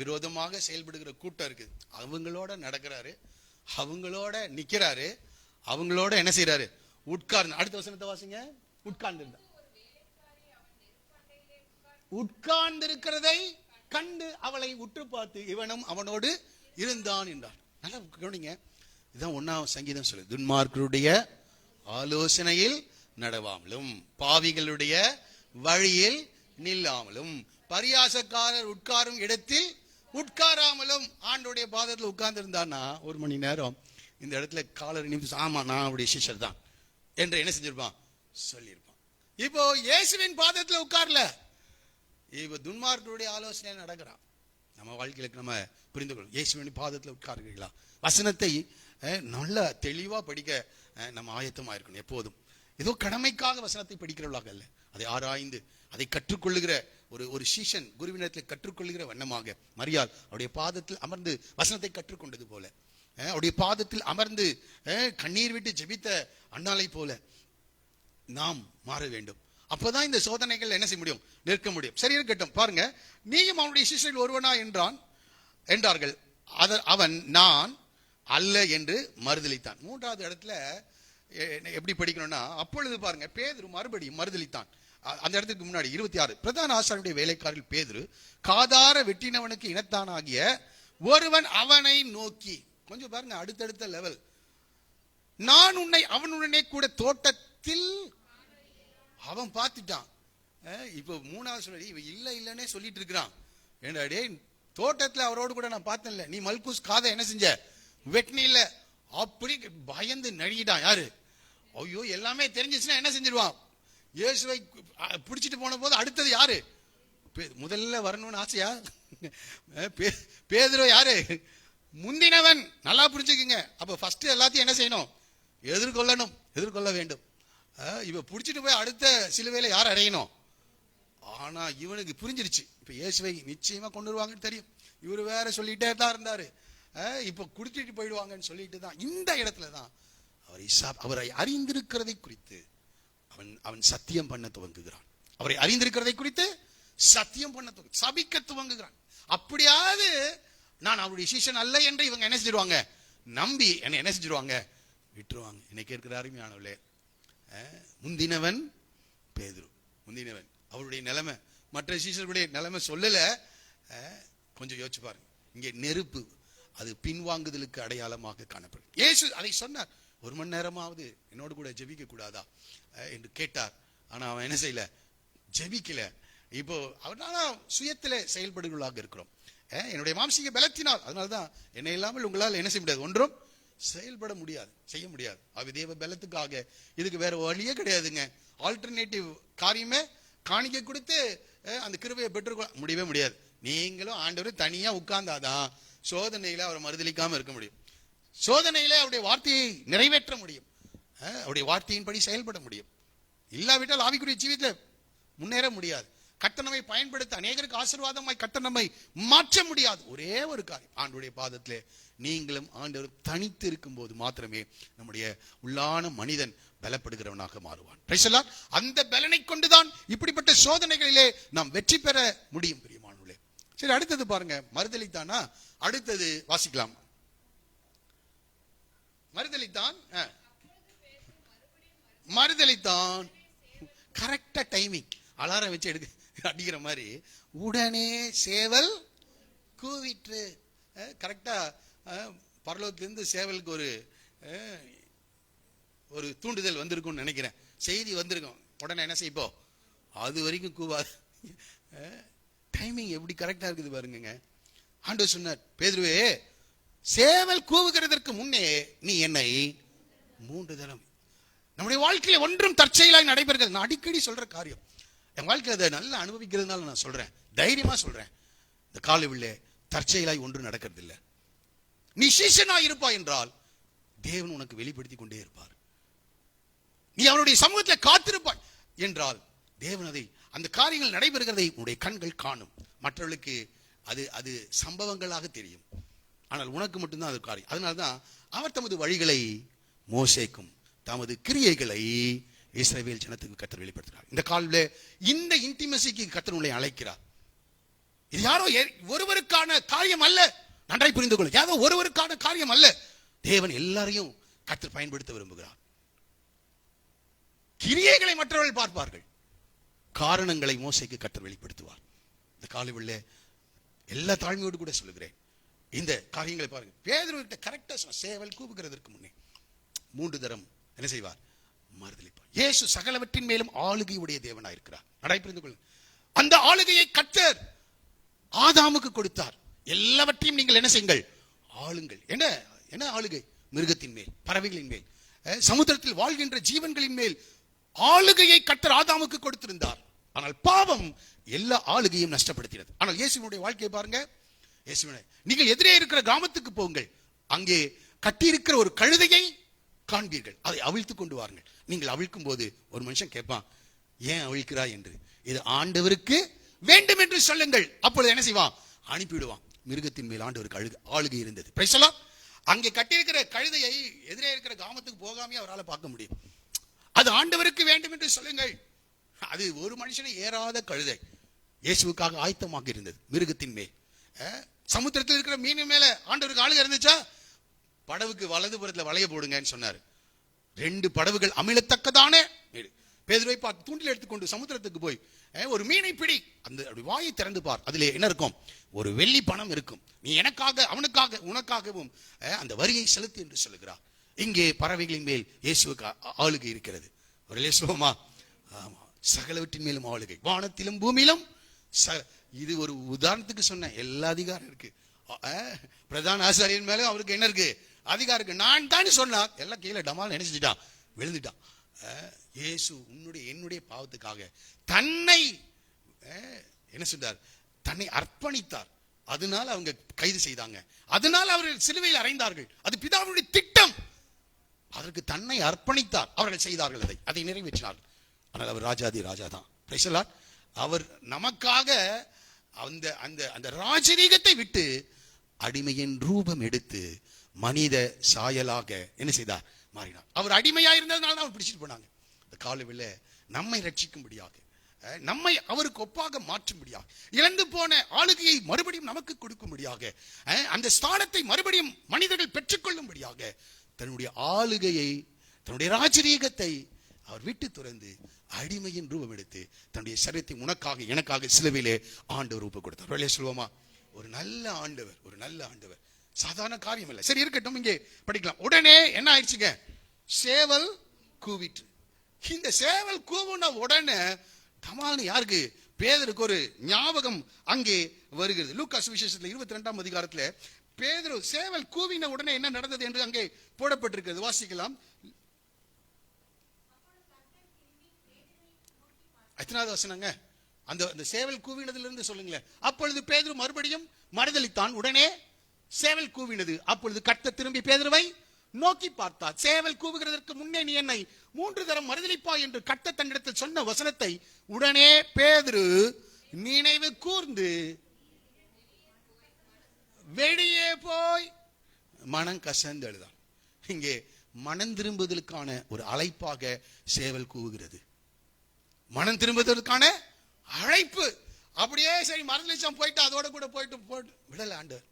விரோதமாக செயல்படுகிற கூட்டம் இருக்கு. அவங்களோட நடக்கிறாரு, அவங்களோட நிக்கிறாரு, அவங்களோட என்ன செய்யறாரு? உட்கார்ந்து. அடுத்த வசனத்தை வாசிங்க. உட்கார்ந்து இருக்கிறதை கண்டு அவளை உற்று பார்த்து இவனும் அவனோடு இருந்தான் என்றார். நல்லா கவனிங்க. இதுதான் 1ஆம் சங்கீதம் சொல்லுது. துன்மார்க்கருடைய ஆலோசனையில் நடவாமலும், பாவிகளுடைய வழியில் நில்லாமலும், பரியாசக்காரர் உட்காரும் இடத்தில் உட்காராமலும். ஆண்டோடைய பாதத்தில் உட்கார்ந்து இருந்தான்னா 1 மணி நேரம் இந்த இடத்துல காலர் நிமிஷம், ஆமா நான் அவருடைய சிஷ்யர் தான் என்று என்ன செஞ்சிருப்பான்? சொல்லியிருப்பான். இப்போ இயேசுவின் பாதத்தில் உட்கார்ல, இப்ப துன்மார்க்கருடைய ஆலோசனை நடக்கிறான். நம்ம வாழ்க்கையில நம்ம புரிந்து கொள்ளும். இயேசுவின் பாதத்தில் உட்காருங்களா? வசனத்தை நல்ல தெளிவா படிக்க நம்ம ஆயத்தமா இருக்கணும். எப்போதும் ஏதோ கடமைக்காக வசனத்தை படிக்கிறவர்களாக அல்ல, அதை ஆராய்ந்து அதை கற்றுக்கொள்ளுகிற ஒரு சீஷன் குருவினத்தில் கற்றுக்கொள்ளுகிற வண்ணமாக மரியாள் அவருடைய பாதத்தில் அமர்ந்து வசனத்தை கற்றுக்கொண்டது போல, அவருடைய பாதத்தில் அமர்ந்து கண்ணீர் விட்டு ஜெபித்த அண்ணாலை போல நாம் மாற வேண்டும். அப்பதான் இந்த சோதனைகள் என்ன செய்ய முடியும்? நிற்க முடியும். சரி, இருக்கட்டும். பாருங்க, நீயும் அவனுடைய சீஷரில் ஒருவனா என்றார்கள். அவன் நான் அல்ல என்று மறுதலித்தான். 3வது இடத்துல எப்படி படிக்கணும்னா, அப்பொழுது பாருங்க, பேதுரு மறுபடியும் மறுதலித்தான். அந்த இடத்துக்கு முன்னாடி 26, பிரதான ஆசாரியனுடைய வேலைக்காரில் பேதுரு காதார வெட்டினவனுக்கு இனத்தானாகிய ஒருவன் அவனை நோக்கி. கொஞ்சம் பாருங்க, அடுத்தடுத்த லெவல். நான் உன்னை அவனுடனே கூட தோட்டத்தில், அவன் பார்த்துட்டான். இப்ப 3வது சொல்லி இவன் இல்லைன்னே சொல்லிட்டு இருக்கிறான். ஏண்டா டே, தோட்டத்துல அவரோடு கூட நான் பார்த்தேன்ல, நீ மல்குஸ் காதை என்ன செஞ்ச? வெட்டினில்ல. அப்படி பயந்து நடிக்கிட்டான். யாரு? ஐயோ, எல்லாமே தெரிஞ்சிச்சுன்னா என்ன செஞ்சிருவான்? இயேசுவை பிடிச்சிட்டு போன போது அடுத்தது யாரு? முதல்ல வரணும்னு ஆசையா? பேதுரு யாரு? முந்தினவன். நல்லா புரிஞ்சுக்குங்க. அப்ப ஃபர்ஸ்ட் எல்லாத்தையும் என்ன செய்யணும்? எதிர்கொள்ள வேண்டும். இவ பிடிச்சிட்டு போய் அடுத்த சிலுவையில யார் அடையணும்? ஆனா இவனுக்கு புரிஞ்சிருச்சு, இப்ப இயேசுவை நிச்சயமா கொண்டு வருவாங்கன்னு தெரியும். இவரு வேற சொல்லிட்டே தான் இருந்தாரு, இப்ப குடிச்சிட்டு போயிடுவாங்கன்னு சொல்லிட்டு தான் இந்த இடத்துலதான் அவரை அறிந்திருக்கிறதை குறித்து அவன் சத்தியம் பண்ண துவங்குகிறான். அவரை அறிந்திருக்கிறதை குறித்து சத்தியம் பண்ண சபிக்க துவங்குகிறான். அப்படியாவது நான் அவருடைய சீஷன் அல்ல என்று இவங்க என்ன செஞ்சிருவாங்க? நம்பி என்ன என்ன செஞ்சிருவாங்க? விட்டுருவாங்க. இன்னைக்கு இருக்கிற அருமையானவர்களே, முந்தினவன் பேதுரு. முந்தினவன் அவருடைய நிலைமை மற்ற சீஷர்களுடைய நிலைமை சொல்லல. கொஞ்சம் யோசிச்சு பாருங்க. இங்கே நெருப்பு, அது பின்வாங்குதலுக்கு அடையாளமாக காணப்படும். இயேசு அதை சொன்னார், 1 மணி நேரமாவது என்னோடு கூட ஜெபிக்க கூடாதா என்று கேட்டார். ஆனா அவன் என்ன செய்யல, ஜெபிக்கல. இப்போ அவனால சுயத்திலே செயல்படுகளாக இருக்கிறோம். என்னுடைய மாம்சீக பலத்தினால், அதனால்தான் என்னை இல்லாமல் உங்களால் என்ன செய்ய முடியாது, ஒன்றும் செயல்பட முடியாது, செய்ய முடியாது. அது தேவ பலத்துக்காக, இதுக்கு வேற வழியே கிடையாதுங்க. ஆல்டர்னேட்டிவ் காரியமே காணிக்கை கொடுத்து அந்த கிருபையை பெற்றுக்கொள்ள முடியவே முடியாது. நீங்களும் ஆண்டவரும் தனியா உட்கார்ந்தாதான் சோதனையில அவரை மறுதலிக்காம இருக்க முடியும். சோதனையில அவருடைய வார்த்தையை நிறைவேற்ற முடியும், அவருடைய வார்த்தையின்படி செயல்பட முடியும். இல்லாவிட்டால் ஆவிக்குரிய ஜீவிதத்தில் முன்னேற முடியாது. கர்த்தர் நம்மை பயன்படுத்த, அநேகருக்கு ஆசீர்வாதமாய் கர்த்தர் நம்மை மாற்ற முடியாது. ஒரே ஒரு காரியம், ஆண்டவருடைய பாதத்திலே நீங்களும் ஆண்டவரும் தனித்து இருக்கும் போது மாத்திரமே நம்முடைய உள்ளான மனிதன் பலப்படுகிறவனாக மாறுவான். Price the Lord. அந்த பலனை கொண்டுதான் இப்படிப்பட்ட சோதனைகளிலே நாம் வெற்றி பெற முடியும் பிரியமானவர்களே. சரி, அடுத்தது பாருங்க, மறுதலித்தானா? அடுத்தது வாசிக்கலாம். மறுதலித்தான் கரெக்டா டைமிங், அலாரம் வச்சு அடிக்கிற மாதிரி உடனே சேவல் கூவிற்று. கரெக்டா பரலோகத்திலிருந்து சேவலுக்கு ஒரு தூண்டுதல் வந்திருக்கும்னு நினைக்கிறேன், செய்தி வந்திருக்கும். உடனே என்ன செய்ப்போ, அது வரைக்கும் கூவாது. டைமிங் எப்படி கரெக்டா இருக்குது பாருங்க. ஆண்டவர் சொன்னார், பேதுருவே, சேவல் கூவுகிறதற்கு முன்னே நீ என்னை 3 தரம். நம்முடைய வாழ்க்கையில ஒன்றும் தற்செயலாய் நடைபெறுகிறது. நான் அடிக்கடி சொல்ற காரியம், என் வாழ்க்கையில அதை நல்லா அனுபவிக்கிறதுனால நான் சொல்றேன், தைரியமா சொல்றேன். இந்த காலையிலே தற்செயலாய் ஒன்று நடக்கிறது இல்லை. நீ சீசனாய் இருப்பாய் என்றால் தேவன் உனக்கு வெளிப்படுத்தி கொண்டே இருப்பார். நீ அவருடைய சமூகத்தில் காத்திருப்பாய் என்றால் தேவன் அந்த காரியங்கள் நடைபெறுகிறதை உன்னுடைய கண்கள் காணும். மற்றவர்களுக்கு அது சம்பவங்களாக தெரியும், ஆனால் உனக்கு மட்டும்தான் அது காரியம். அதனால்தான் அவர் தமது வழிகளை மோசேக்கும் தமது கிரியைகளை இஸ்ரவேல் ஜனத்துக்கு கர்த்தர் வெளிப்படுத்துகிறார். இந்த காலிலே இந்த இன்டிமசிக்கு கர்த்தர் உங்களை அழைக்கிறார். இது யாரோ ஒருவருக்கான காரியம் அல்ல, நன்றாய் புரிந்து கொள்ள. யாரோ ஒருவருக்கான காரியம் அல்ல, தேவன் எல்லாரையும் கர்த்தர் பயன்படுத்த விரும்புகிறார். கிரியைகளை மற்றவர்கள் பார்ப்பார்கள், காரணங்களை மோசேக்கு கர்த்தர் வெளிப்படுத்துவார். இந்த காலையிலே எல்லா தாழ்மையோடு கூட சொல்லுகிறேன், இந்த காரியங்களை பாருங்க. பேதுருவிட்ட கரெக்டா சேவல் கூவுகிறதற்கு முன்னே 3 தரம் என்ன செய்வார், மறுதலிப்பார். இயேசு சகலவற்றின் மேலும் ஆளுகையுடைய தேவனாய் இருக்கிறார். நன்றாய் புரிந்து கொள்ளுங்கள். அந்த ஆளுகையை கர்த்தர் ஆதாமுக்கு கொடுத்தார். எல்லாவற்றையும் நீங்கள் என்ன செய்யுங்கள், ஆளுங்கள். என்ன ஆளுகை? மிருகத்தின் மேல், பறவைகளின் மேல், சமுத்திரத்தில் வாழ்கின்ற ஜீவன்களின் மேல் ஆளுகையை கர்த்தர் ஆதாமுக்கு கொடுத்திருந்தார். ஆனால் பாவம் எல்லா ஆளுகையும் நஷ்டப்படுத்தினது. ஆனால் இயேசுவினுடைய வாழ்க்கையை பாருங்க. இயேசுவினை, நீங்கள் எதிரே இருக்கிற கிராமத்துக்கு போங்கள், அங்கே கட்டியிருக்கிற ஒரு கழுதையை காண்பீர்கள், அதை அவிழ்த்து கொண்டு வாருங்கள். நீங்கள் அவிழ்க்கும் போது ஒரு மனுஷன் கேட்பான், ஏன் அவிழ்க்கிறாய் என்று. இது ஆண்டவருக்கு வேண்டும் என்று சொல்லுங்கள். அப்பொழுது என்ன செய்வான், அனுப்பிவிடுவான். மிருகத்தின் மேல் ஆண்டவருக்கு ஆளுகை இருந்தது. Price the Lord. அங்கே கட்டியிருக்கிற கழுதையை எதிரே இருக்கிற கிராமத்துக்கு போகாமே அவரால் பார்க்க முடியும். அது ஆண்டவருக்கு வேண்டும் என்று சொல்லுங்கள். அது ஒரு மனுஷனை ஏறாத கழுதை இயேசுவுக்காக ஆயத்தமாக இருந்தது. மிருகத்தின் மேல், சமுத்திரத்தில் இருக்கிற மீன் மேல ஆண்டவருக்கு ஆளுகை இருந்துச்சா, படவுக்கு வலது புறத்துல வளைய போடுங்கன்னு சொன்னார். 2 படவுகள் அமிழத்தக்கதான பேதுருவை பார்த்து தூண்டில் எடுத்துக்கொண்டு சமுத்திரத்துக்கு போய் ஒரு மீனை பிடி, அந்த வாயை திறந்து பார், அதிலே என்ன இருக்கும், ஒரு வெள்ளி பணம் இருக்கும், நீ எனக்காக அவனுக்காக உனக்காகவும் அந்த வரியை செலுத்து என்று சொல்லுகிறார். இங்கே பறவைகளின் மேல் இயேசுவுக்கு ஆளுகை இருக்கிறது. ஒரு இயேசுவமா, ஆமா, சகலவற்றின் மேலும் ஆளுகை, வானத்திலும் பூமியிலும். இது ஒரு உதாரணத்துக்கு சொன்ன, எல்லா அதிகாரம் இருக்கு. பிரதான ஆசாரியன் மேல அவருக்கு என்ன இருக்கு, அதிகாரம் இருக்கு. நான் தான் சொன்னா எல்லாம் கீழே டமால் நினைச்சுட்டான், விழுந்துட்டான். இயேசு என்னுடைய பாவத்துக்காக தன்னை என்ன சொல்றார், தன்னை அர்ப்பணித்தார். அதனால அவங்க கைது செய்தாங்க, அதனால அவர்கள் சிலுவையில் அறைந்தார்கள். அது பிதாவுடைய திட்டம். அதற்கு தன்னை அர்ப்பணித்தார், அவர்கள் செய்தார்கள், அதை நிறைவேற்றினார்கள். ஆனால் அவர் ராஜாதி ராஜா தான். Price the Lord. அவர் நமக்காக அந்த ராஜரீகத்தை விட்டு அடிமையின் ரூபம் எடுத்து மனித சாயலாக என்ன செய்தார், மாறினார். அவர் அடிமையா இருந்ததுனால தான் அவர் பிடிச்சிட்டு போனாங்க. இந்த காலையில நம்மை ரட்சிக்கும்படியாக, நம்மை அவருக்கு ஒப்பாக மாற்றும்படியாக, இழந்து போன ஆளுகையை மறுபடியும் நமக்கு கொடுக்கும்படியாக, அந்த ஸ்தானத்தை மறுபடியும் மனிதர்கள் பெற்றுக்கொள்ளும்படியாக தன்னுடைய ஆளுகையை, தன்னுடைய ராஜரீகத்தை அவர் விட்டு துறந்து அடிமையின் ரூபம் எடுத்து தன்னுடைய சரீரத்தை உனக்காக எனக்காக சிலுவையிலே ஆண்டவர் ஒப்பு கொடுத்தார். சொல்லுவோமா, ஒரு நல்ல ஆண்டவர், ஒரு நல்ல ஆண்டவர். சாதாரண காரியம் இல்லை. சரி இருக்கட்டும், இங்கே படிக்கலாம். உடனே என்ன ஆயிடுச்சுங்க? சேவல் கூவிட்டு. இந்த சேவல் கூவுன உடனே தமால்னு யாருக்கு? பேதுருக்கு ஒரு ஞாபகம் அங்கே வருகிறது. லூக்கா சுவிசேஷத்துல 22ஆம் அதிகாரத்துல பேதுரு சேவல் கூவின உடனே என்ன நடந்தது என்று அங்கே போடப்பட்டிருக்கிறது. வாசிக்கலாம். எத்தனாவது வசனங்க? அந்த சேவல் கூவினதுல இருந்து சொல்லுங்களேன். அப்பொழுது பேதுரு மறுபடியும் மறுதலித்தான். உடனே சேவல் கூவினது. அப்பொழுது கர்த்தர் திரும்பி பேதுருவை நோக்கி பார்த்தார். சேவல் கூவுகிறதற்கு முன்னே நீ என்னை 3 தரம் மறுதலிப்பாய் என்று கர்த்தர் தன்னிடத்தில் சொன்ன வசனத்தை உடனே பேதுரு நினைவு கூர்ந்து வெளியே போய் மனம் கசந்து அழுதான். இங்கே மனம் திரும்புவதற்கான ஒரு அழைப்பாக சேவல் கூவுகிறது. மனம் திரும்புவதற்கான அழைப்பு. அப்படியே சரி மறுதலிச்சான் போயிட்டு அதோட கூட போயிட்டு விடல ஆண்டவர்.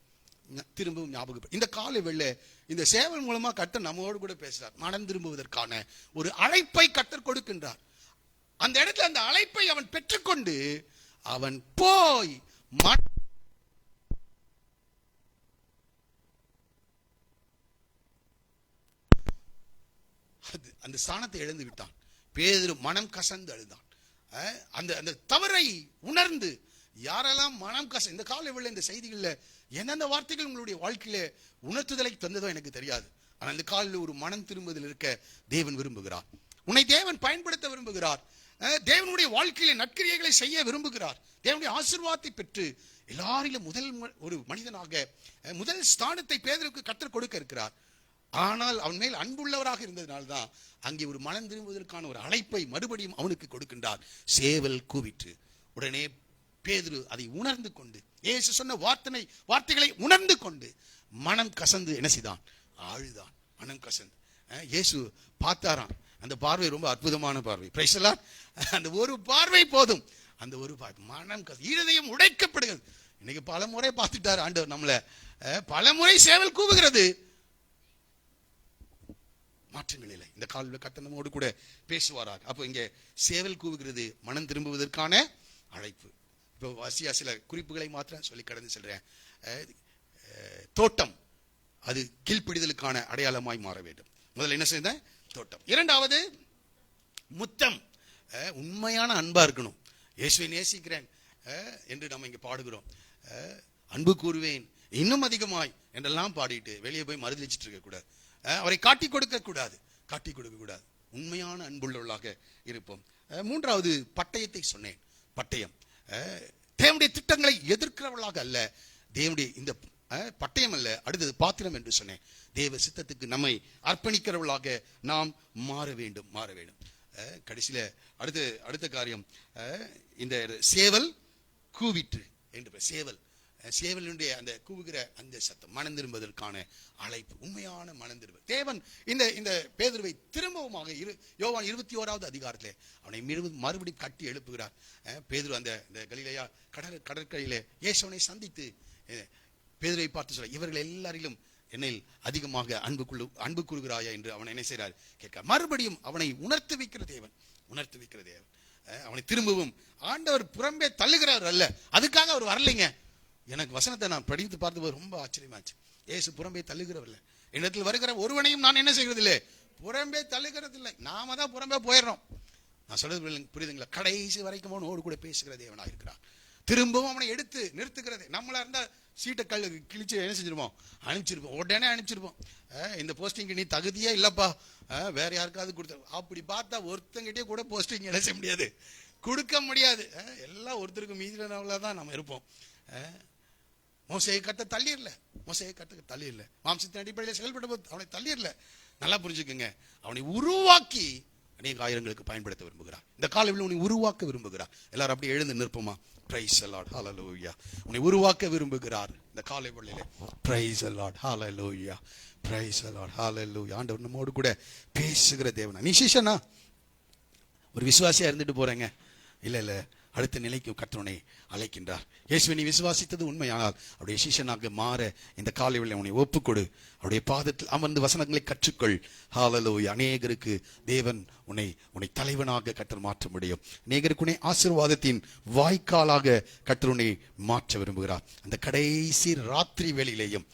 திரும்பவும் ஞாபகம். இந்த காலை வெள்ள இந்த சேவல் மூலமா கர்த்தர் நம்மோடு கூட பேசுறார். மனம் திரும்புவதற்கான ஒரு அழைப்பை கர்த்தர் கொடுக்கின்றார். அந்த இடத்துல அந்த அழைப்பை அவன் பெற்றுக்கொண்டு அவன் போய் அந்த ஸ்தானத்தை இழந்து விட்டான். பேதுரு மனம் கசந்து அழுதான். அந்த தவறை உணர்ந்து யாரெல்லாம் மனம் கசந்து, இந்த காலை வேளை இந்த செய்திகள்ல எந்தெந்த வார்த்தைகள் உங்களுடைய வாழ்க்கையில உணர்த்துதலை தந்ததோ எனக்கு தெரியாது. ஆனால் இந்த காலில் ஒரு மனம் திரும்புதல் இருக்க தேவன் விரும்புகிறார். உன்னை தேவன் பயன்படுத்த விரும்புகிறார். தேவனுடைய வாழ்க்கையில நற்கிரியைகளை செய்ய விரும்புகிறார். தேவனுடைய ஆசீர்வாதத்தை பெற்று எல்லாரிலும் ஒரு மனிதனாக முதல் ஸ்தானத்தை பேதுருக்கு கர்த்தர் கொடுக்க இருக்கிறார். ஆனால் அவன் மேல் அன்புள்ளவராக இருந்ததுனால்தான் அங்கே ஒரு மனம் திரும்புவதற்கான ஒரு அழைப்பை மறுபடியும் அவனுக்கு கொடுக்கின்றார். சேவல் கூவிட்டு. உடனே பேதுரு அதை உணர்ந்து கொண்டு, இயேசு சொன்ன வார்த்தைகளை உணர்ந்து கொண்டு மனம் கசந்து என்ன செய்தான்? ஆழுதான். மனம் கசந்து இயேசு பார்த்தாராம். அந்த பார்வை ரொம்ப அற்புதமான பார்வை. Price the Lord. அந்த ஒரு பார்வை போதும். அந்த ஒரு பார்வை மனம் இருதயம் உடைக்கப்படுகிறது. இன்னைக்கு பல முறை பார்த்துட்டார் ஆண்டவர் நம்மள. பல முறை சேவல் கூவுகிறது, மாற்றங்கள் இல்லை. இந்த காலில் கர்த்தர் நம்மோடு கூட பேசுவாராக. அப்போ இங்கே சேவல் கூவுகிறது மனம் திரும்புவதற்கான அழைப்பு. இப்போ வசியா சில குறிப்புகளை மாத்திரம் சொல்லி கடந்து செல்றேன். தோட்டம் அது கீழ்ப்பிடிதலுக்கான அடையாளமாய் மாற வேண்டும். முதல்ல என்ன செய்த? தோட்டம். இரண்டாவது முத்தம். உண்மையான அன்பா இருக்கணும். இயேசுவை நேசிக்கிறேன் என்று நம்ம இங்க பாடுகிறோம். அன்பு கூறுவேன் இன்னும் அதிகமாய் என்றெல்லாம் பாடிட்டு வெளியே போய் மறுதலிச்சிட்டு இருக்க கூடாது. அவரை காட்டி கொடுக்க கூடாது. உண்மையான அன்புள்ளவர்களாக இருப்போம். மூன்றாவது பட்டயத்தை சொன்னேன். பட்டயம் தேவனுடைய திட்டங்களை எதிர்க்கிறவர்களாக அல்ல, தேவனுடைய இந்த பட்டயம் அல்ல, அடுத்தது பாத்திரம் என்று சொன்னேன். தேவ சித்தத்துக்கு நம்மை அர்ப்பணிக்கிறவர்களாக நாம் மாற வேண்டும். கடைசியில அடுத்த காரியம் இந்த சேவல் கூவிட்டு என்று. சேவலுடைய அந்த கூவுகிற அந்த சத்தம் மனம் திரும்புவதற்கான அழைப்பு, உண்மையான மனம் திரும்ப. தேவன் இந்த பேதுருவை திரும்பவுமாக யோவான் 21ஆவது அதிகாரத்திலே அவனை மறுபடியும் கட்டி எழுப்புகிறார். பேதுரு அந்த கலிலேயா கடற்கரையிலே இயேசுவை சந்தித்து பேதுருவை பார்த்து சொல்ல, இவர்கள் எல்லாரிலும் என்னில் அதிகமாக அன்பு கூறுகிறாயா என்று அவனை என்ன செய்கிறார் கேட்க. மறுபடியும் அவனை உணர்த்து வைக்கிற தேவன். அவனை திரும்பவும் ஆண்டவர் புறம்பே தள்ளுகிறார் அல்ல, அதுக்காக அவர் வரலைங்க. எனக்கு வசனத்தை நான் படித்து பார்த்து ரொம்ப ஆச்சரியமாச்சு. ஏசு புறம்பே தள்ளுகிறவர்ல, என்னிடத்தில் வருகிற ஒருவனையும் நான் என்ன செய்வதில்லை, புறம்பே தள்ளுகிறதில்லை. நாம தான் புறம்பே போயிடுறோம். நான் சொல்றது புரியுதுங்களா? கடைசி வரைக்கும் அவனோடு கூட பேசுகிற தேவனாக இருக்கிறான். திரும்பவும் அவனை எடுத்து நிறுத்துகிறதே. நம்மளா இருந்தா சீட்டை கிழிச்சு என்ன செஞ்சிருப்போம், அனுப்பிச்சிருப்போம், உடனே அனுப்பிச்சிருப்போம். இந்த போஸ்டிங்கு நீ தகுதியே இல்லப்பா, வேற யாருக்காவது கொடுத்த. அப்படி பார்த்தா ஒருத்தங்கிட்டே கூட போஸ்டிங் என்ன செய்ய முடியாது, கொடுக்க முடியாது. எல்லாம் ஒருத்தருக்கு மீதினவங்களா தான் நம்ம இருப்போம். மோசேயை கட்ட தள்ளிடல, மாம்சத்தின் அடிப்படையில் செயல்பட்ட போது அவனை தள்ளிடல. நல்லா புரிஞ்சுக்குங்க, அவனை உருவாக்கி அநேக ஆயிரங்களுக்கு பயன்படுத்த விரும்புகிறார். இந்த காலையில் உன்னை உருவாக்க விரும்புகிறார். எல்லாரும் அப்படி எழுந்து நிற்போமா? பிரைஸ் தி லார்ட், ஹல்லேலூயா. உன்னை உருவாக்க விரும்புகிறார் இந்த காலை வேளையிலே. Praise the lord, hallelujah, praise the lord, hallelujah. ஆண்டவர் நம்மோடு கூட பேசுகிற தேவனா. நீ சிஷ்யனா, ஒரு விசுவாசியா இருந்துட்டு போறேங்க, இல்ல அடுத்த நிலைக்கு கர்த்தர் அழைக்கின்றார். இயேசுவை நீ விசுவாசித்தது உண்மையானால் அவருடைய சிஷ்யனாக மாற இந்த காலையில் உன்னை ஒப்புக்கொடு. அவருடைய பாதத்தில் அமர்ந்து வசனங்களை கற்றுக்கொள். ஹல்லேலூயா. அநேகருக்கு தேவன் உன்னை தலைவனாக கர்த்தர் மாற்ற முடியும். அநேகருக்கு உன்னை ஆசீர்வாதத்தின் வாய்க்காலாக கர்த்தர் உன்னை மாற்ற விரும்புகிறார். அந்த கடைசி ராத்திரி வேளையிலேயும்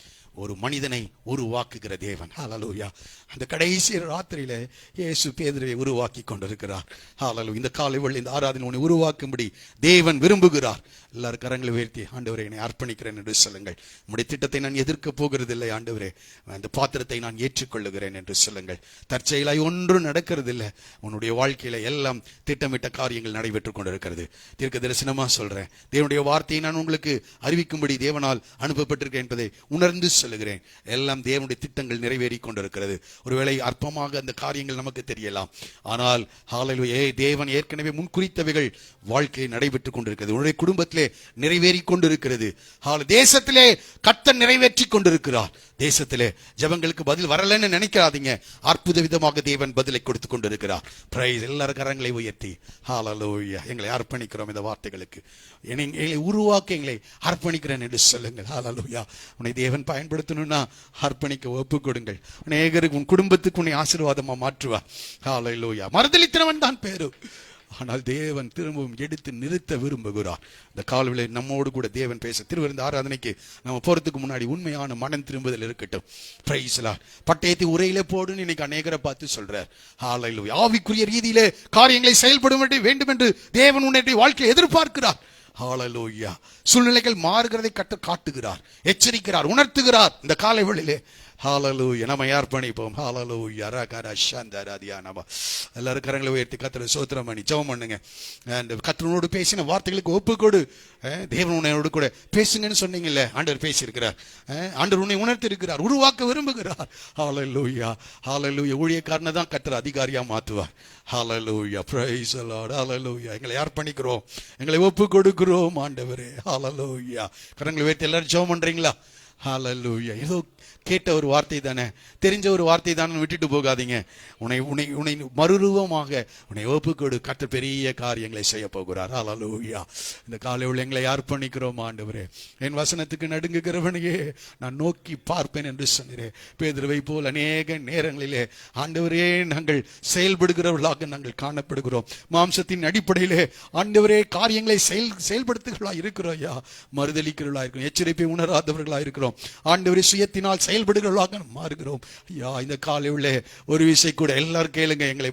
ஒரு மனிதனை உருவாக்குகிற தேவன். ஹல்லேலூயா. அந்த கடைசி ராத்திரியில இயேசு பேதுருவை உருவாக்கி கொண்டிருக்கிறார். ஹல்லேலூயா. இந்த காலை வேளையில் இந்த ஆராதனை உன்னை உருவாக்கும்படி தேவன் விரும்புகிறார். எல்லாரும் கரங்களை உயர்த்தி, ஆண்டவரே என்னை அர்ப்பணிக்கிறேன் என்று சொல்லுங்கள். உம்முடைய திட்டத்தை நான் எதிர்க்க போகிறதில்லை ஆண்டவரே, அந்த பாத்திரத்தை நான் ஏற்றுக்கொள்ளுகிறேன் என்று சொல்லுங்கள். தற்செயலாய் ஒன்றும் நடக்கிறதில்லை. உன்னுடைய வாழ்க்கையில எல்லாம் திட்டமிட்ட காரியங்கள் நடைபெற்றுக் கொண்டிருக்கிறது. தீர்க்க தரிசனமா சொல்றேன். தேவனுடைய வார்த்தையை நான் உங்களுக்கு அறிவிக்கும்படி தேவனால் அனுப்பப்பட்டிருக்கேன் என்பதை உணர்ந்து சொல்லுகிறேன். எல்லாம் தேவனுடைய திட்டங்கள் நிறைவேறி கொண்டிருக்கிறது. ஒருவேளை அற்பமாக அந்த காரியங்கள் நமக்கு தெரியலாம், ஆனால் ஹல்லேலூயா, தேவன் ஏற்கனவே முன்குறித்தவைகள் வாழ்க்கையை நடைபெற்றுக் கொண்டிருக்கிறது. உன்னுடைய குடும்பத்திலே நிறைவேறி கொண்டிருக்கிறது. தேசத்திலே கர்த்தர் நிறைவேற்றி கொண்டிருக்கிறார். தேசத்திலே ஜெபங்களுக்கு பதில் வரலன்னு நினைக்காதீங்க. அற்புத விதமாக தேவன் பதிலை கொடுத்து கொண்டிருக்கிறார். பிரைஸ். எல்லாரும் கரங்களை உயர்த்தி ஹல்லேலூயா, எங்களை அர்ப்பணிக்கிறோம் இந்த வார்த்தைகளுக்கு. எங்களை உருவாக்க எங்களை அர்ப்பணிக்கிறேன் என்று சொல்லுங்கள். ஹல்லேலூயா. உன்னை தேவன் பயன்படுத்தணும்னா அர்ப்பணிக்க ஒப்பு கொடுங்கள். அநேகருக்கு உன் குடும்பத்துக்கு உன்னை ஆசீர்வாதமா மாற்றுவா. ஹல்லேலூயா. மறுதலித்தவன் தான் பேரு, ஆனால் தேவன் திரும்பவும் எடுத்து நிறுத்த விரும்புகிறார். இந்த காலவிலை நம்மோடு கூட தேவன் பேச திருவிருந்த ஆராதனைக்கு நம்ம போறதுக்கு முன்னாடி உண்மையான மனம் திரும்புதல் இருக்கட்டும். Praise Lord. பட்டயத்தை உரையிலே போடுன்னு இன்னைக்கு அநேகரை பார்த்து சொல்றார். ஹல்லேலூயா. ஆவிக்குரிய ரீதியிலே காரியங்களை செயல்பட வேண்டும் என்று தேவன் உன்னுடைய வாழ்க்கையை எதிர்பார்க்கிறார். ஹல்லேலூயா. சூழ்நிலைகள் மாறுகிறதை காட்டுகிறார், எச்சரிக்கிறார், உணர்த்துகிறார். இந்த காலை வேளையிலே ஹல்லேலூயா நம்ம அர்ப்பணிப்போம். ஹல்லேலூயா. ரகர சந்தரதியானபா. எல்லாரும் கரங்களை உயர்த்தி கர்த்தரை ஸ்தோத்திரம் பண்ணி ஜெபம் பண்ணுங்க. கர்த்தரோடு பேசின வார்த்தைகளுக்கு ஒப்புக்கொடு. தேவன் உன்னோடு கூட பேசுங்கன்னு சொன்னீங்கல்ல, ஆண்டவர் பேசியிருக்கிறார். ஆண்டவர் உன்னை உணர்த்தி இருக்கிறார், உருவாக்க விரும்புகிறார். ஹல்லேலூயா. ஹல்லேலூயா. ஊழியக்காரனை தான் கர்த்தர் அதிகாரியா மாற்றுவார். Hallelujah. Praise the lord. Hallelujah. எங்களை அர்ப்பணிக்கிறோம், எங்களை ஒப்பு கொடுக்கிறோம் ஆண்டவரே. ஹல்லேலூயா. கரங்களை உயர்த்தி எல்லாரும் ஜெபம் பண்றீங்களா? ஹல்லேலூயா. ஏதோ கேட்ட ஒரு வார்த்தை தானே, தெரிஞ்ச ஒரு வார்த்தை தானே விட்டுட்டு போகாதீங்க. உன்னை மறுரூபமாக உன்னை ஒப்புக்கொடு. கர்த்தர் பெரிய காரியங்களை செய்ய போகிறார். ஹல்லேலூயா. இந்த காலையில் எங்களை அர்ப்பணிக்கிறோம் ஆண்டவரே. என் வசனத்துக்கு நடுங்குகிறவனையே நான் நோக்கி பார்ப்பேன் என்று சொன்னீரே. பேதுருவை போல் அநேக நேரங்களிலே ஆண்டவரே நாங்கள் செயல்படுகிறவர்களாக நாங்கள் காணப்படுகிறோம். மாம்சத்தின் அடிப்படையிலே ஆண்டவரே காரியங்களை செயல்படுத்துகிறவர்களா இருக்கிறோம். ஐயா, மறுதலிக்கிறவர்களா இருக்கிறோம், எச்சரிப்பை உணராதவர்களா இருக்கிறோம். ஆண்டவரே செயல்படுகிறவர்களாக மாறுகிறோம். ஐயா, இந்த காலையிலே ஒரு விஷயம் கூட எல்லாரும் கேளுங்க. எங்களை